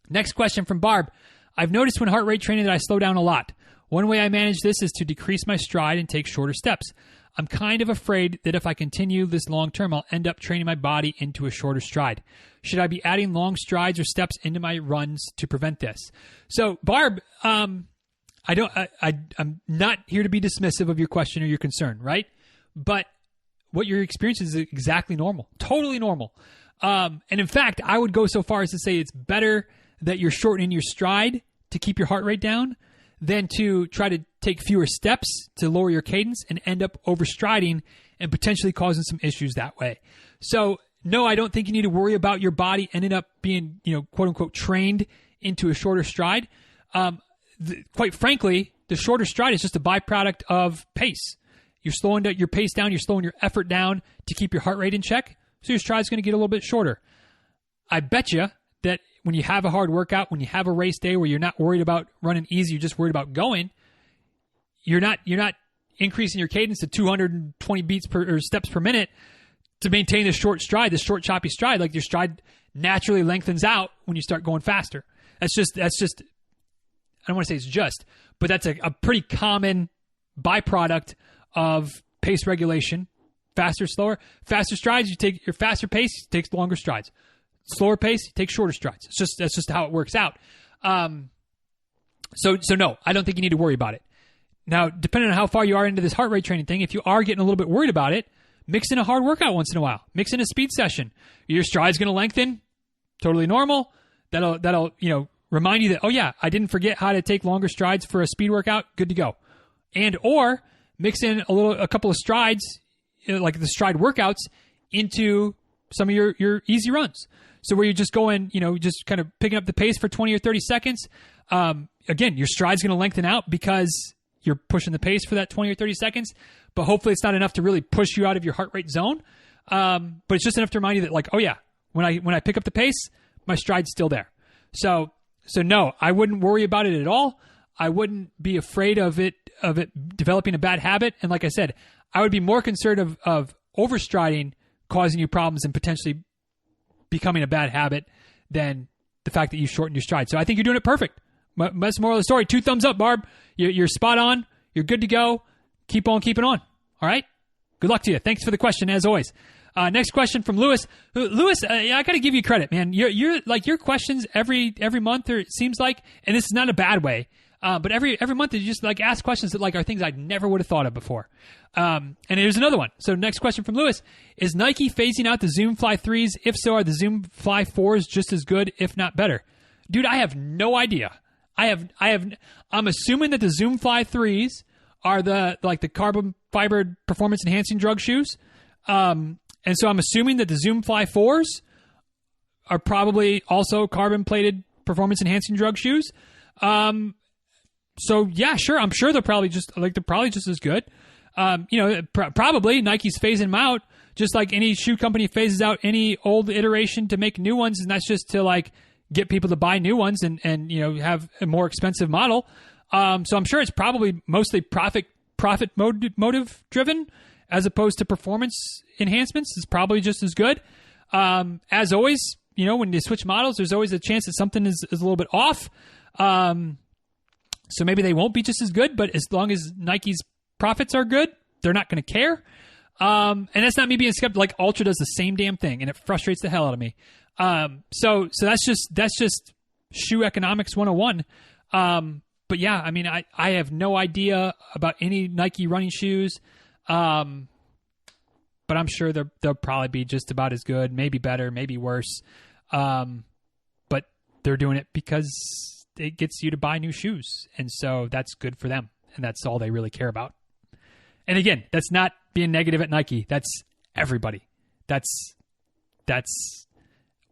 Next question from Barb. I've noticed when heart rate training that I slow down a lot. One way I manage this is to decrease my stride and take shorter steps. I'm kind of afraid that if I continue this long term, I'll end up training my body into a shorter stride. Should I be adding long strides or steps into my runs to prevent this? So, Barb, I'm not here to be dismissive of your question or your concern, right? But what your experience is exactly normal, totally normal. And in fact, I would go so far as to say it's better that you're shortening your stride to keep your heart rate down than to try to take fewer steps to lower your cadence and end up overstriding and potentially causing some issues that way. So, no, I don't think you need to worry about your body ending up being, quote unquote, trained into a shorter stride. Quite frankly, the shorter stride is just a byproduct of pace. You're slowing your pace down. You're slowing your effort down to keep your heart rate in check. So your stride's going to get a little bit shorter. I bet you that when you have a hard workout, when you have a race day where you're not worried about running easy, you're just worried about going, you're not increasing your cadence to 220 beats per or steps per minute to maintain the short stride, the short choppy stride. Like your stride naturally lengthens out when you start going faster. That's just, I don't want to say it's just, but that's a pretty common byproduct of pace regulation. Faster, slower. Faster strides, you take your faster pace, you take longer strides. Slower pace, you take shorter strides. That's just how it works out. So no, I don't think you need to worry about it. Now, depending on how far you are into this heart rate training thing, if you are getting a little bit worried about it, mix in a hard workout once in a while. Mix in a speed session. Your stride's going to lengthen. Totally normal. That'll remind you that, oh yeah, I didn't forget how to take longer strides for a speed workout. Good to go. And or mix in a couple of strides, like the stride workouts, into some of your easy runs. So where you're just going, just kind of picking up the pace for 20 or 30 seconds. Again, your stride's going to lengthen out because you're pushing the pace for that 20 or 30 seconds. But hopefully it's not enough to really push you out of your heart rate zone. But it's just enough to remind you that, like, oh yeah, when I pick up the pace, my stride's still there. So no, I wouldn't worry about it at all. I wouldn't be afraid of it developing a bad habit. And like I said, I would be more concerned of overstriding causing you problems and potentially becoming a bad habit than the fact that you shorten your stride. So I think you're doing it perfect. That's the moral of the story. 2 thumbs up, Barb. You're spot on. You're good to go. Keep on keeping on. All right? Good luck to you. Thanks for the question, as always. Next question from Lewis. Lewis, I got to give you credit, man. You're like, your questions every month, or it seems like, and this is not a bad way, but every month you just like ask questions that like are things I never would have thought of before. And here's another one. So next question from Lewis: is Nike phasing out the Zoom Fly 3s? If so, are the Zoom Fly 4s just as good, if not better? Dude, I have no idea. I'm assuming that the Zoom Fly 3s are the carbon fiber performance enhancing drug shoes. And so I'm assuming that the Zoom Fly 4s are probably also carbon plated performance enhancing drug shoes. So yeah, sure. I'm sure they're probably just as good. Probably Nike's phasing them out just like any shoe company phases out any old iteration to make new ones. And that's just to like get people to buy new ones and have a more expensive model. So I'm sure it's probably mostly profit motive driven as opposed to performance enhancements. It's probably just as good. As always, when you switch models, there's always a chance that something is a little bit off. So maybe they won't be just as good, but as long as Nike's profits are good, they're not going to care. And that's not me being skeptical. Like Ultra does the same damn thing, and it frustrates the hell out of me. So that's just shoe economics 101. But yeah, I mean, I have no idea about any Nike running shoes. But I'm sure they'll probably be just about as good, maybe better, maybe worse. But they're doing it because it gets you to buy new shoes. And so that's good for them. And that's all they really care about. And again, that's not being negative at Nike. That's everybody. That's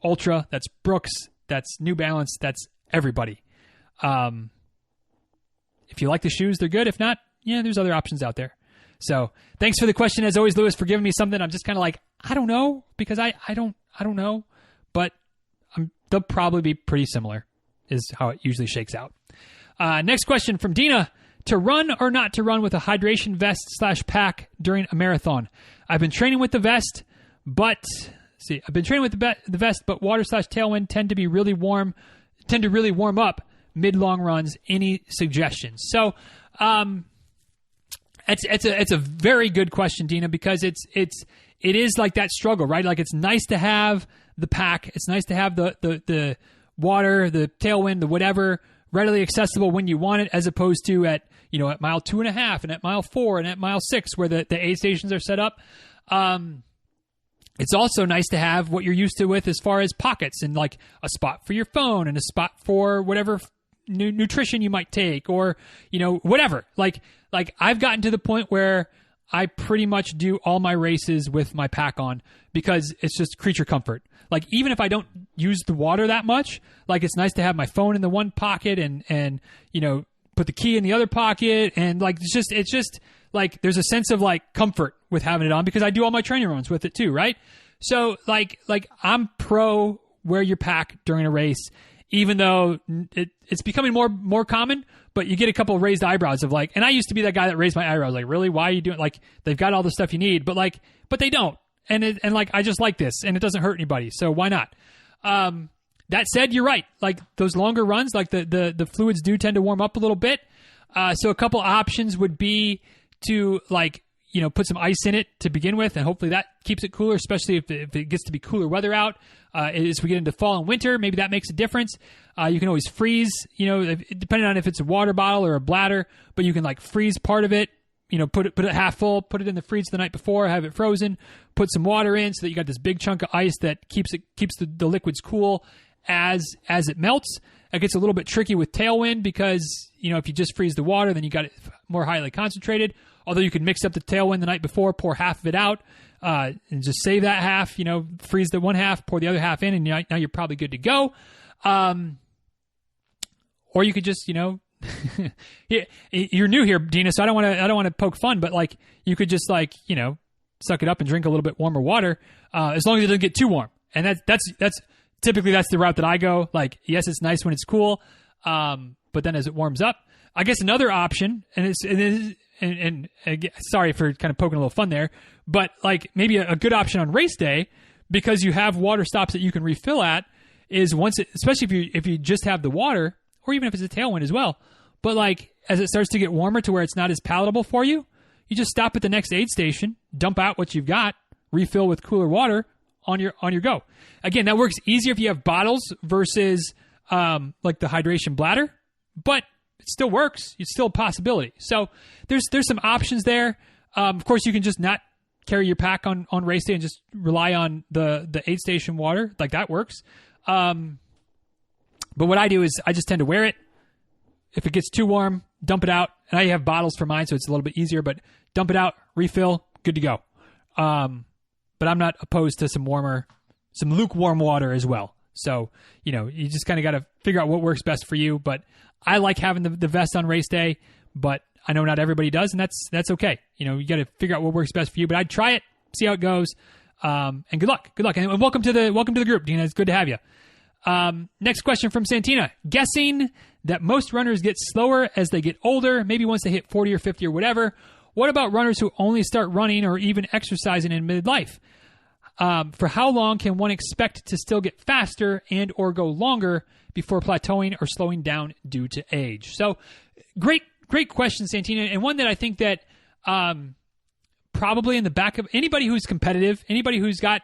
Ultra. That's Brooks. That's New Balance. That's everybody. If you like the shoes, they're good. If not, there's other options out there. So thanks for the question, as always, Lewis, for giving me something. I'm just kind of like, I don't know, because I don't know, but they'll probably be pretty similar is how it usually shakes out. Next question from Dina: to run or not to run with a hydration vest / pack during a marathon? I've been training with the vest, but water / tailwind tend to really warm up mid-long runs. Any suggestions? So, it's a very good question, Dina, because it is like that struggle, right? Like it's nice to have the pack. It's nice to have the water, the tailwind, the whatever readily accessible when you want it, as opposed to at mile 2.5 and at mile 4 and at mile 6 where the aid stations are set up. It's also nice to have what you're used to with as far as pockets and like a spot for your phone and a spot for whatever nutrition you might take or, whatever. Like I've gotten to the point where I pretty much do all my races with my pack on because it's just creature comfort. Like even if I don't use the water that much, like it's nice to have my phone in the one pocket and put the key in the other pocket. And like, it's just like, there's a sense of like comfort with having it on because I do all my training runs with it too. Right. So like I'm pro wear your pack during a race, even though it's becoming more common, but you get a couple of raised eyebrows of like, and I used to be that guy that raised my eyebrows, like, really, why are you doing, like, they've got all the stuff you need, but they don't. And like, I just like this and it doesn't hurt anybody. So why not? That said, you're right. Like those longer runs, like the fluids do tend to warm up a little bit. So a couple options would be to put some ice in it to begin with, and hopefully that keeps it cooler, especially if it gets to be cooler weather out. As we get into fall and winter, maybe that makes a difference. You can always freeze, depending on if it's a water bottle or a bladder, but you can freeze part of it, put it half full, put it in the freezer the night before, have it frozen, put some water in so that you got this big chunk of ice that keeps the liquids cool as it melts. It gets a little bit tricky with tailwind because, if you just freeze the water, then you got it more highly concentrated. Although you could mix up the tailwind the night before, pour half of it out, and just save that half, freeze the one half, pour the other half in, and now you're probably good to go. Or you could just, you're new here, Dina, so I don't want to poke fun, but you could just suck it up and drink a little bit warmer water, as long as it doesn't get too warm. And that's typically that's the route that I go. Yes, it's nice when it's cool, but then as it warms up, I guess another option, and sorry for kind of poking a little fun there, but maybe a good option on race day, because you have water stops that you can refill at, is especially if you just have the water, or even if it's a tailwind as well. But as it starts to get warmer to where it's not as palatable for you, you just stop at the next aid station, dump out what you've got, refill with cooler water on your go. Again, that works easier if you have bottles versus the hydration bladder, but it still works. It's still a possibility. So there's some options there. Of course, you can just not carry your pack on race day and just rely on the aid station water. That works. But what I do is I just tend to wear it. If it gets too warm, dump it out. And I have bottles for mine, so it's a little bit easier. But dump it out, refill, good to go. But I'm not opposed to some lukewarm water as well. So, you just kind of got to figure out what works best for you. But I like having the vest on race day, but I know not everybody does, and that's okay. You got to figure out what works best for you. But I'd try it, see how it goes, and good luck. Good luck, and welcome to the group, Dina. It's good to have you. Next question from Santina. Guessing that most runners get slower as they get older, maybe once they hit 40 or 50 or whatever. What about runners who only start running or even exercising in midlife? For how long can one expect to still get faster and or go longer before plateauing or slowing down due to age? So great question, Santina, and one that I think that probably in the back of anybody who's competitive, anybody who's got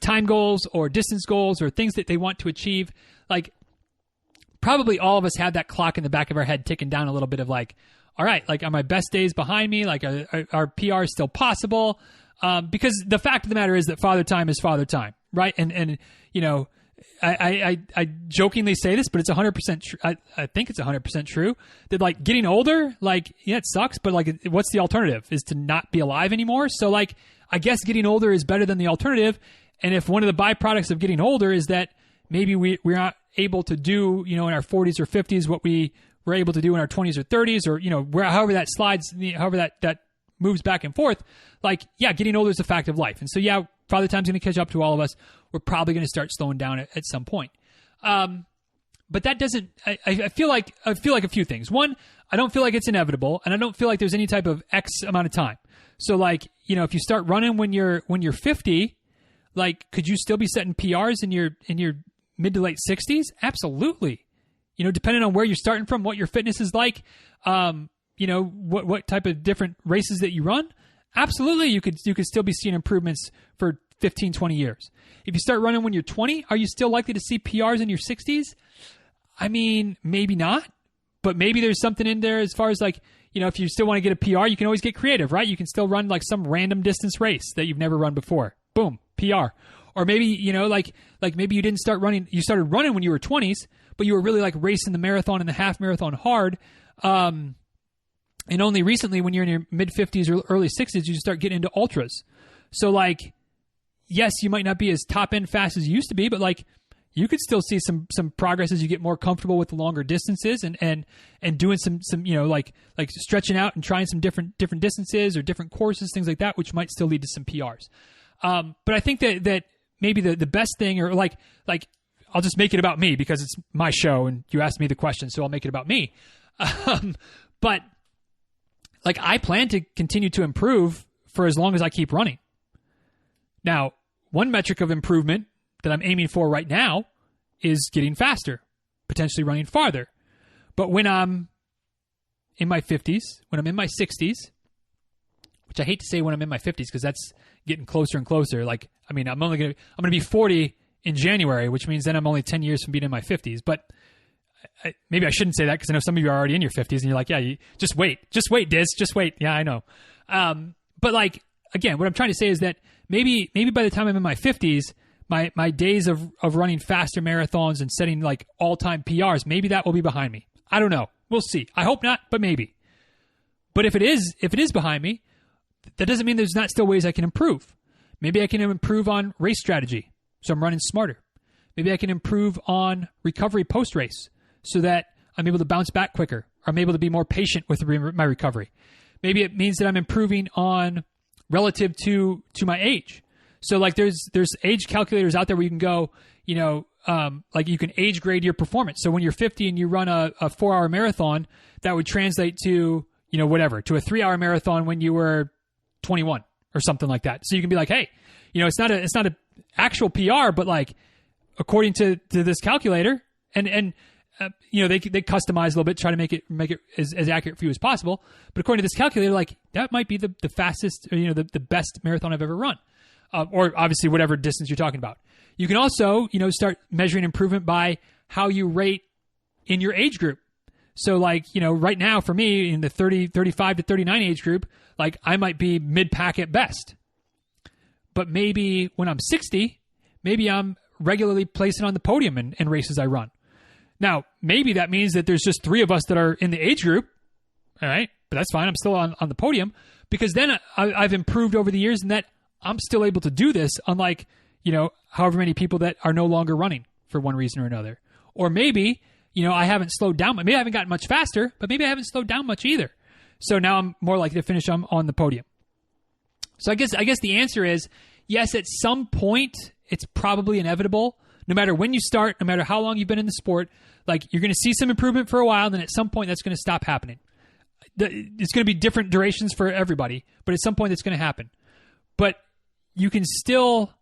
time goals or distance goals or things that they want to achieve, probably all of us have that clock in the back of our head ticking down a little bit of all right, are my best days behind me? Are PRs still possible? Because the fact of the matter is that father time is father time, right? And I jokingly say this, but it's 100% true. I think it's 100% true that getting older, it sucks, but what's the alternative? Is to not be alive anymore. So I guess getting older is better than the alternative. And if one of the byproducts of getting older is that maybe we're not able to do, in our 40s or 50s what we were able to do in our 20s or 30s, or however that slides, however that moves back and forth, getting older is a fact of life. And so, father time's going to catch up to all of us. We're probably going to start slowing down at some point. But that doesn't, I feel like a few things. One, I don't feel like it's inevitable, and I don't feel like there's any type of X amount of time. So if you start running when you're 50, could you still be setting PRs in your mid to late 60s? Absolutely. Depending on where you're starting from, what your fitness is like, what type of different races that you run. Absolutely, you could still be seeing improvements for 15, 20 years. If you start running when you're 20, are you still likely to see PRs in your 60s? I mean, maybe not, but maybe there's something in there as far as if you still want to get a PR, you can always get creative, right? You can still run some random distance race that you've never run before. Boom, PR. Or maybe, maybe you didn't start running, you started running when you were 20s, but you were really racing the marathon and the half marathon hard. And only recently, when you're in your mid-50s or early 60s, you start getting into ultras. So, yes, you might not be as top-end fast as you used to be, but, you could still see some progress as you get more comfortable with the longer distances and doing some stretching out and trying some different distances or different courses, things like that, which might still lead to some PRs. But I think that maybe the best thing, or I'll just make it about me because it's my show and you asked me the question, so I'll make it about me. But I plan to continue to improve for as long as I keep running. Now, one metric of improvement that I'm aiming for right now is getting faster, potentially running farther. But when I'm in my 50s, when I'm in my 60s, which I hate to say when I'm in my 50s because that's getting closer and closer. Like, I mean, I'm going to be 40 in January, which means then I'm only 10 years from being in my 50s. But maybe I shouldn't say that because I know some of you are already in your 50s and you're like, yeah, just wait, Diz, just wait. Yeah, I know. But like, again, what I'm trying to say is that maybe by the time I'm in my 50s, my days of running faster marathons and setting like all-time PRs, maybe that will be behind me. I don't know. We'll see. I hope not, but maybe. But if it is behind me, that doesn't mean there's not still ways I can improve. Maybe I can improve on race strategy, so I'm running smarter. Maybe I can improve on recovery post-race so that I'm able to bounce back quicker, or I'm able to be more patient with my recovery. Maybe it means that I'm improving on relative to my age. So like there's age calculators out there where you can go, like you can age grade your performance. So when you're 50 and you run a 4-hour marathon, that would translate to, to a 3-hour marathon when you were 21 or something like that. So you can be like, hey, it's not a actual PR, but like according to this calculator and they customize a little bit, try to make it as accurate for you as possible. But according to this calculator, like that might be the fastest, or, the best marathon I've ever run. Or obviously whatever distance you're talking about. You can also, start measuring improvement by how you rate in your age group. So like, right now for me in the 35 to 39 age group, like I might be mid-pack at best. But maybe when I'm 60, maybe I'm regularly placing on the podium in races I run. Now, maybe that means that there's just 3 of us that are in the age group. All right. But that's fine. I'm still on the podium because then I've improved over the years and that I'm still able to do this, unlike, however many people that are no longer running for one reason or another. Or maybe, I haven't slowed down. Maybe I haven't gotten much faster, but maybe I haven't slowed down much either. So now I'm more likely to finish on the podium. So I guess the answer is yes, at some point, it's probably inevitable. No matter when you start, no matter how long you've been in the sport, like you're going to see some improvement for a while, then at some point that's going to stop happening. It's going to be different durations for everybody, but at some point it's going to happen. But you can still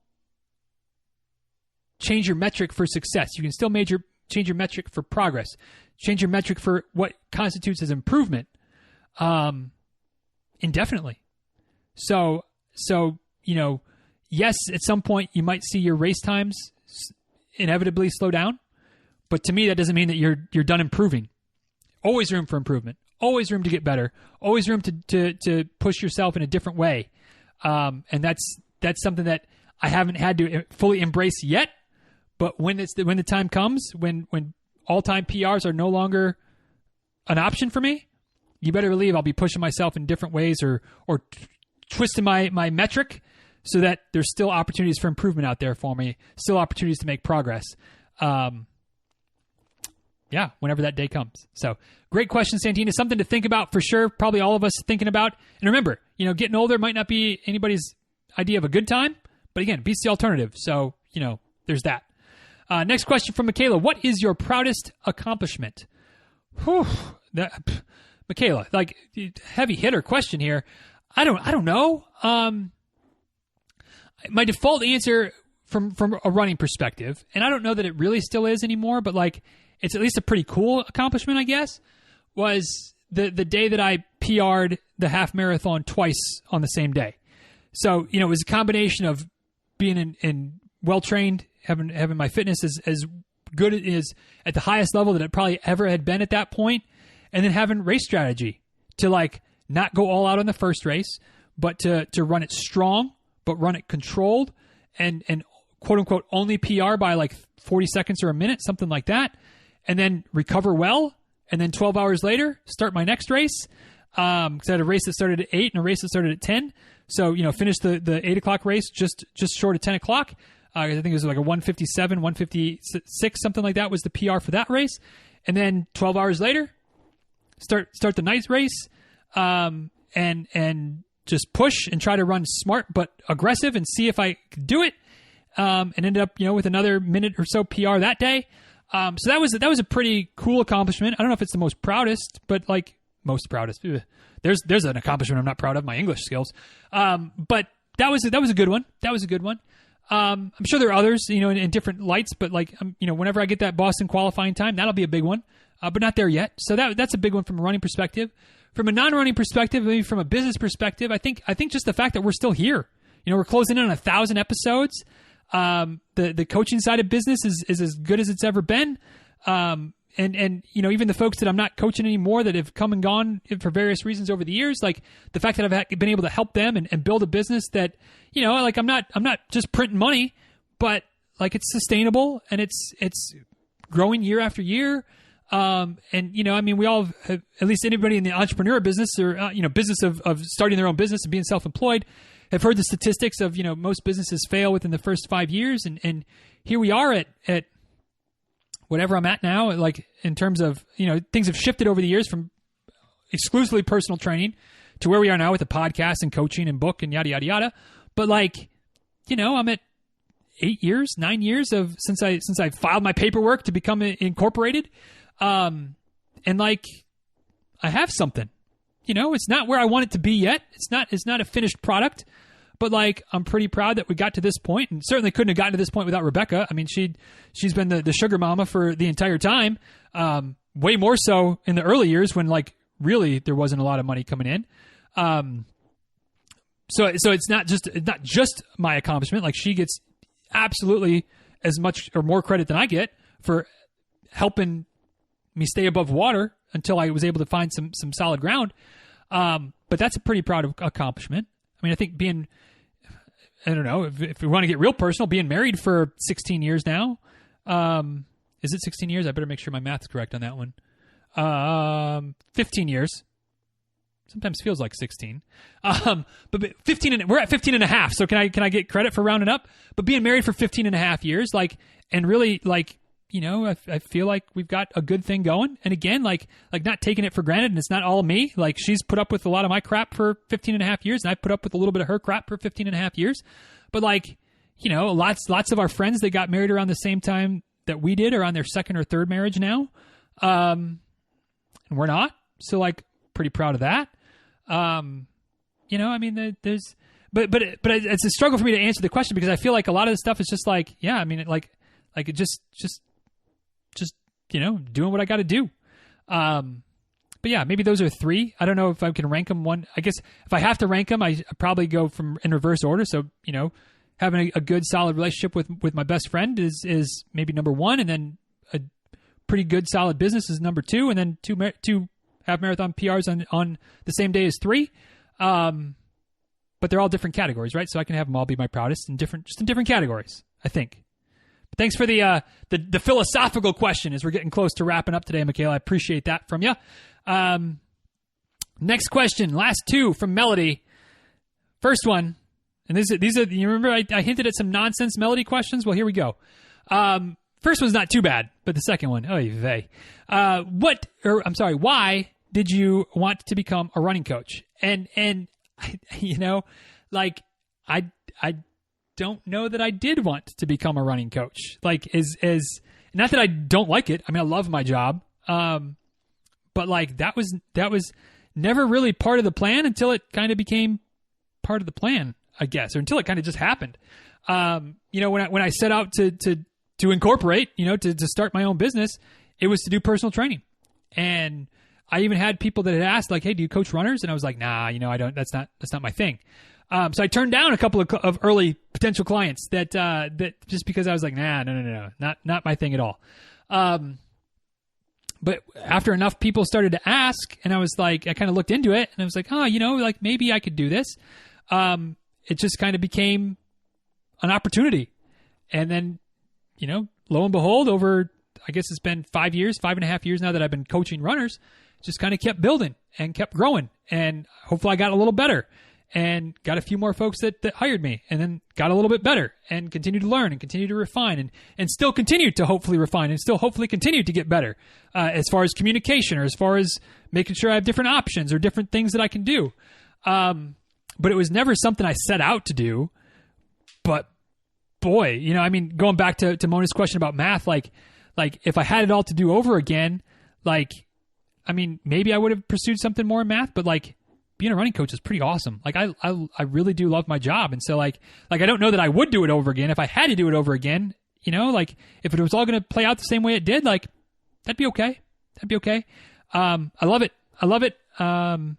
change your metric for success. You can still change your metric for progress. Change your metric for what constitutes as improvement indefinitely. So yes, at some point you might see your race times inevitably slow down, but to me that doesn't mean that you're done improving. Always room for improvement. Always room to get better. Always room to push yourself in a different way. And that's something that I haven't had to fully embrace yet. But when the time comes, when all-time PRs are no longer an option for me, you better believe I'll be pushing myself in different ways or twisting my metric so that there's still opportunities for improvement out there for me, still opportunities to make progress. Whenever that day comes. So great question, Santina. Something to think about for sure. Probably all of us thinking about. And remember, getting older might not be anybody's idea of a good time, but again, beats the alternative. So, there's that. Next question from Michaela. What is your proudest accomplishment? Michaela, like heavy hitter question here. I don't know. My default answer from a running perspective, and I don't know that it really still is anymore, but like it's at least a pretty cool accomplishment, I guess, was the day that I PR'd the half marathon twice on the same day. So, it was a combination of being in well-trained, having my fitness as good as at the highest level that it probably ever had been at that point, and then having race strategy to like not go all out on the first race, but to run it strong, but run it controlled and quote unquote only PR by like 40 seconds or a minute, something like that. And then recover well. And then 12 hours later, start my next race. Because I had a race that started at 8 and a race that started at 10. So, finish the 8 o'clock race just short of 10 o'clock. I think it was like a 157, 156, something like that was the PR for that race. And then 12 hours later, start the night race. And just push and try to run smart but aggressive and see if I could do it. And ended up, with another minute or so PR that day. So that was a pretty cool accomplishment. I don't know if it's the most proudest, but like most proudest. There's an accomplishment I'm not proud of, my English skills. But that was a good one. That was a good one. I'm sure there are others, in different lights, but like, whenever I get that Boston qualifying time, that'll be a big one, but not there yet. So that's a big one from a running perspective. From a non-running perspective, maybe from a business perspective, I think just the fact that we're still here. We're closing in on 1,000 episodes. The coaching side of business is as good as it's ever been. And even the folks that I'm not coaching anymore that have come and gone for various reasons over the years, like the fact that I've been able to help them and build a business that, like I'm not just printing money, but like it's sustainable and it's growing year after year. We all have, at least anybody in the entrepreneur business or, business of starting their own business and being self-employed, have heard the statistics of, most businesses fail within the first 5 years. And here we are at whatever I'm at now, like in terms of, things have shifted over the years from exclusively personal training to where we are now with the podcast and coaching and book and yada, yada, yada. But like, I'm at 9 years since I filed my paperwork to become incorporated. And like, I have something, it's not where I want it to be yet. It's not a finished product, but like, I'm pretty proud that we got to this point, and certainly couldn't have gotten to this point without Rebecca. I mean, she's been the sugar mama for the entire time. Way more so in the early years when like really there wasn't a lot of money coming in. So it's not just my accomplishment. Like she gets absolutely as much or more credit than I get for helping me stay above water until I was able to find some solid ground. But that's a pretty proud accomplishment. I mean, I think I don't know, if we want to get real personal, being married for 16 years now. Is it 16 years? I better make sure my math's correct on that one. 15 years. Sometimes feels like 16. But 15, we're at 15 and a half. So can I get credit for rounding up? But being married for 15 and a half years, like, and really like, I feel like we've got a good thing going. And again, like not taking it for granted, and it's not all me. Like she's put up with a lot of my crap for 15 and a half years, and I put up with a little bit of her crap for 15 and a half years. But like, lots of our friends that got married around the same time that we did are on their second or third marriage now. And we're not. So like, pretty proud of that. There's, but it's a struggle for me to answer the question because I feel like a lot of the stuff is just like, yeah, I mean, it just doing what I got to do. But yeah, maybe those are three. I don't know if I can rank them one. I guess if I have to rank them, I probably go from in reverse order. So, having a good solid relationship with my best friend is maybe number one. And then a pretty good solid business is number two. And then two half marathon PRs on the same day as three. But they're all different categories, right? So I can have them all be my proudest in different categories, I think. Thanks for the philosophical question as we're getting close to wrapping up today, Michaela. I appreciate that from you. Next question, last two from Melody. First one, and these are you remember I hinted at some nonsense Melody questions? Well, here we go. First one's not too bad, but the second one, oy vey. Why did you want to become a running coach? And I don't know that I did want to become a running coach. Like is not that I don't like it. I mean, I love my job. But like that was never really part of the plan until it kind of became part of the plan, I guess, or until it kind of just happened. When I set out to incorporate, to start my own business, it was to do personal training. And I even had people that had asked like, "Hey, do you coach runners?" And I was like, "Nah, I don't, that's not my thing." So I turned down a couple of early potential clients that just because I was like, nah, no, not my thing at all. But after enough people started to ask, and I was like, I kind of looked into it, and I was like, like maybe I could do this. It just kind of became an opportunity, and then, lo and behold, over I guess it's been 5.5 years now that I've been coaching runners, just kind of kept building and kept growing, and hopefully I got a little better. And got a few more folks that hired me, and then got a little bit better and continued to learn and continue to refine and still continue to hopefully refine and still hopefully continue to get better as far as communication or as far as making sure I have different options or different things that I can do. But it was never something I set out to do. But boy, going back to Mona's question about math, like if I had it all to do over again, maybe I would have pursued something more in math, but being a running coach is pretty awesome. Like I really do love my job. And so like I don't know that I would do it over again. If I had to do it over again, you know, like if it was all going to play out the same way it did, like that'd be okay. I love it. And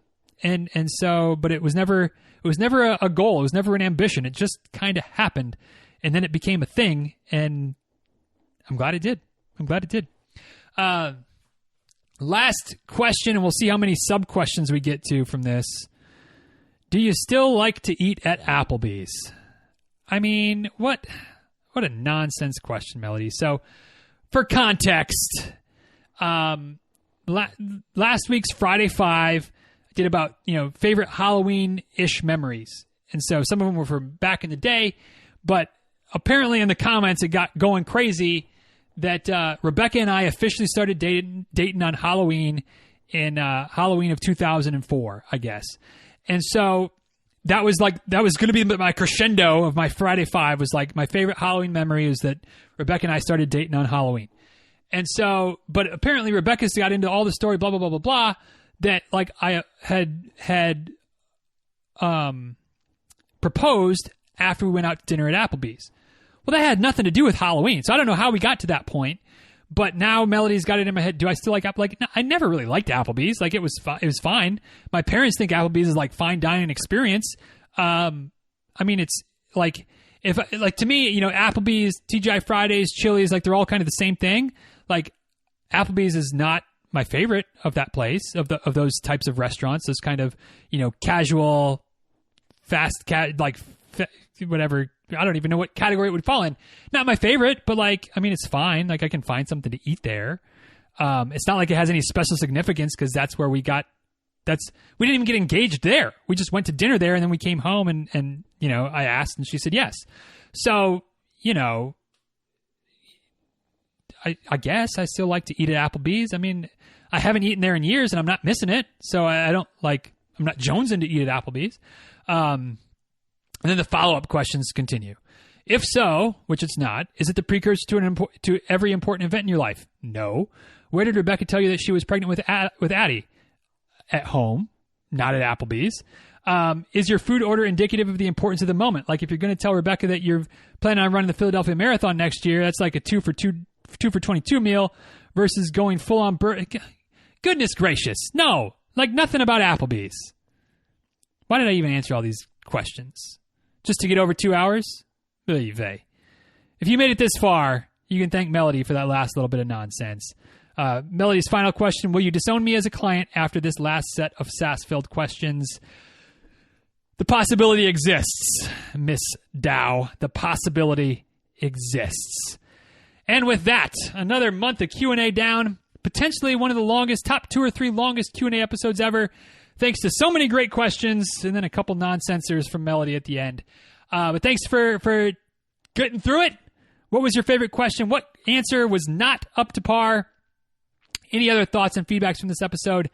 so, but it was never a goal. It was never an ambition. It just kind of happened. And then it became a thing. And I'm glad it did. Last question, and we'll see how many sub-questions we get to from this. Do you still like to eat at Applebees? I mean, what a nonsense question, Melody. So, for context, last week's Friday 5 I did about, favorite Halloween-ish memories. And so some of them were from back in the day, but apparently in the comments it got going crazy that Rebecca and I officially started dating on Halloween in Halloween of 2004, I guess. And so that was going to be my crescendo of my Friday 5 was like my favorite Halloween memory is that Rebecca and I started dating on Halloween. And so, but apparently Rebecca's got into all the story, blah, blah, blah, blah, blah, that like I had proposed after we went out to dinner at Applebee's. Well, that had nothing to do with Halloween, so I don't know how we got to that point. But now Melody's got it in my head. Do I still like Applebee's? Like, no, I never really liked Applebee's. Like, it was fine. My parents think Applebee's is like fine dining experience. I mean, it's like to me, Applebee's, TGI Fridays, Chili's, like they're all kind of the same thing. Like, Applebee's is not my favorite of that place of those types of restaurants. Those kind of casual, whatever. I don't even know what category it would fall in. Not my favorite, but like, I mean, it's fine. Like I can find something to eat there. It's not like it has any special significance because that's where we didn't even get engaged there. We just went to dinner there and then we came home and I asked and she said yes. So, I guess I still like to eat at Applebee's. I mean, I haven't eaten there in years and I'm not missing it. So I'm not jonesing to eat at Applebee's. And then the follow-up questions continue. If so, which it's not, is it the precursor to every important event in your life? No. Where did Rebecca tell you that she was pregnant with Addie? At home, not at Applebee's. Is your food order indicative of the importance of the moment? Like if you're going to tell Rebecca that you're planning on running the Philadelphia Marathon next year, that's like a 2 for 22 meal versus going full on goodness gracious. No, like nothing about Applebee's. Why did I even answer all these questions? Just to get over 2 hours? Oy vey. If you made it this far, you can thank Melody for that last little bit of nonsense. Melody's final question, will you disown me as a client after this last set of sass-filled questions? The possibility exists, Miss Dow. The possibility exists. And with that, another month of Q&A down. Potentially one of the longest, top 2 or 3 longest Q&A episodes ever. Thanks to so many great questions, and then a couple nonsensers from Melody at the end. But thanks for getting through it. What was your favorite question? What answer was not up to par? Any other thoughts and feedbacks from this episode?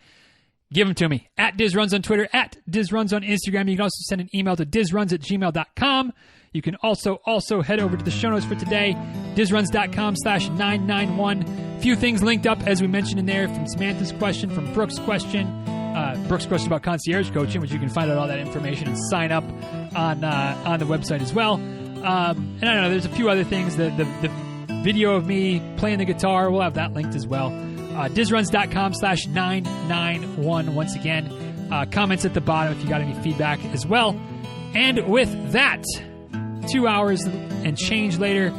Give them to me. At DizRuns on Twitter, at DizRuns on Instagram. You can also send an email to dizruns@gmail.com. You can also head over to the show notes for today, dizruns.com/991. Few things linked up, as we mentioned in there, from Samantha's question, from Brooke's question about concierge coaching, which you can find out all that information and sign up on the website as well. And I don't know, there's a few other things. The video of me playing the guitar, we'll have that linked as well. dizruns.com/991 once again. Comments at the bottom if you got any feedback as well. And with that, 2 hours and change later,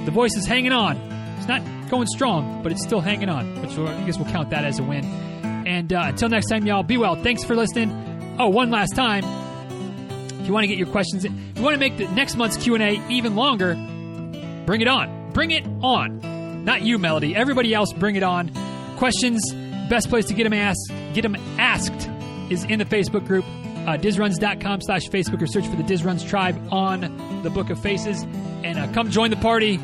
the voice is hanging on. It's not going strong, but it's still hanging on, which I guess we'll count that as a win. And until next time, y'all, be well. Thanks for listening. Oh, one last time. If you want to get your questions in, if you want to make the next month's Q&A even longer, bring it on. Bring it on. Not you, Melody. Everybody else, bring it on. Questions, best place to get them asked is in the Facebook group, dizruns.com/Facebook, or search for the Dizruns Tribe on the Book of Faces. And come join the party.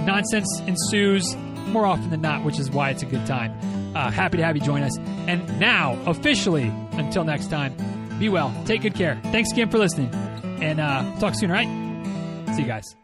Nonsense ensues more often than not, which is why it's a good time. Happy to have you join us. And now, officially, until next time, be well. Take good care. Thanks again for listening. And talk soon, all right? See you guys.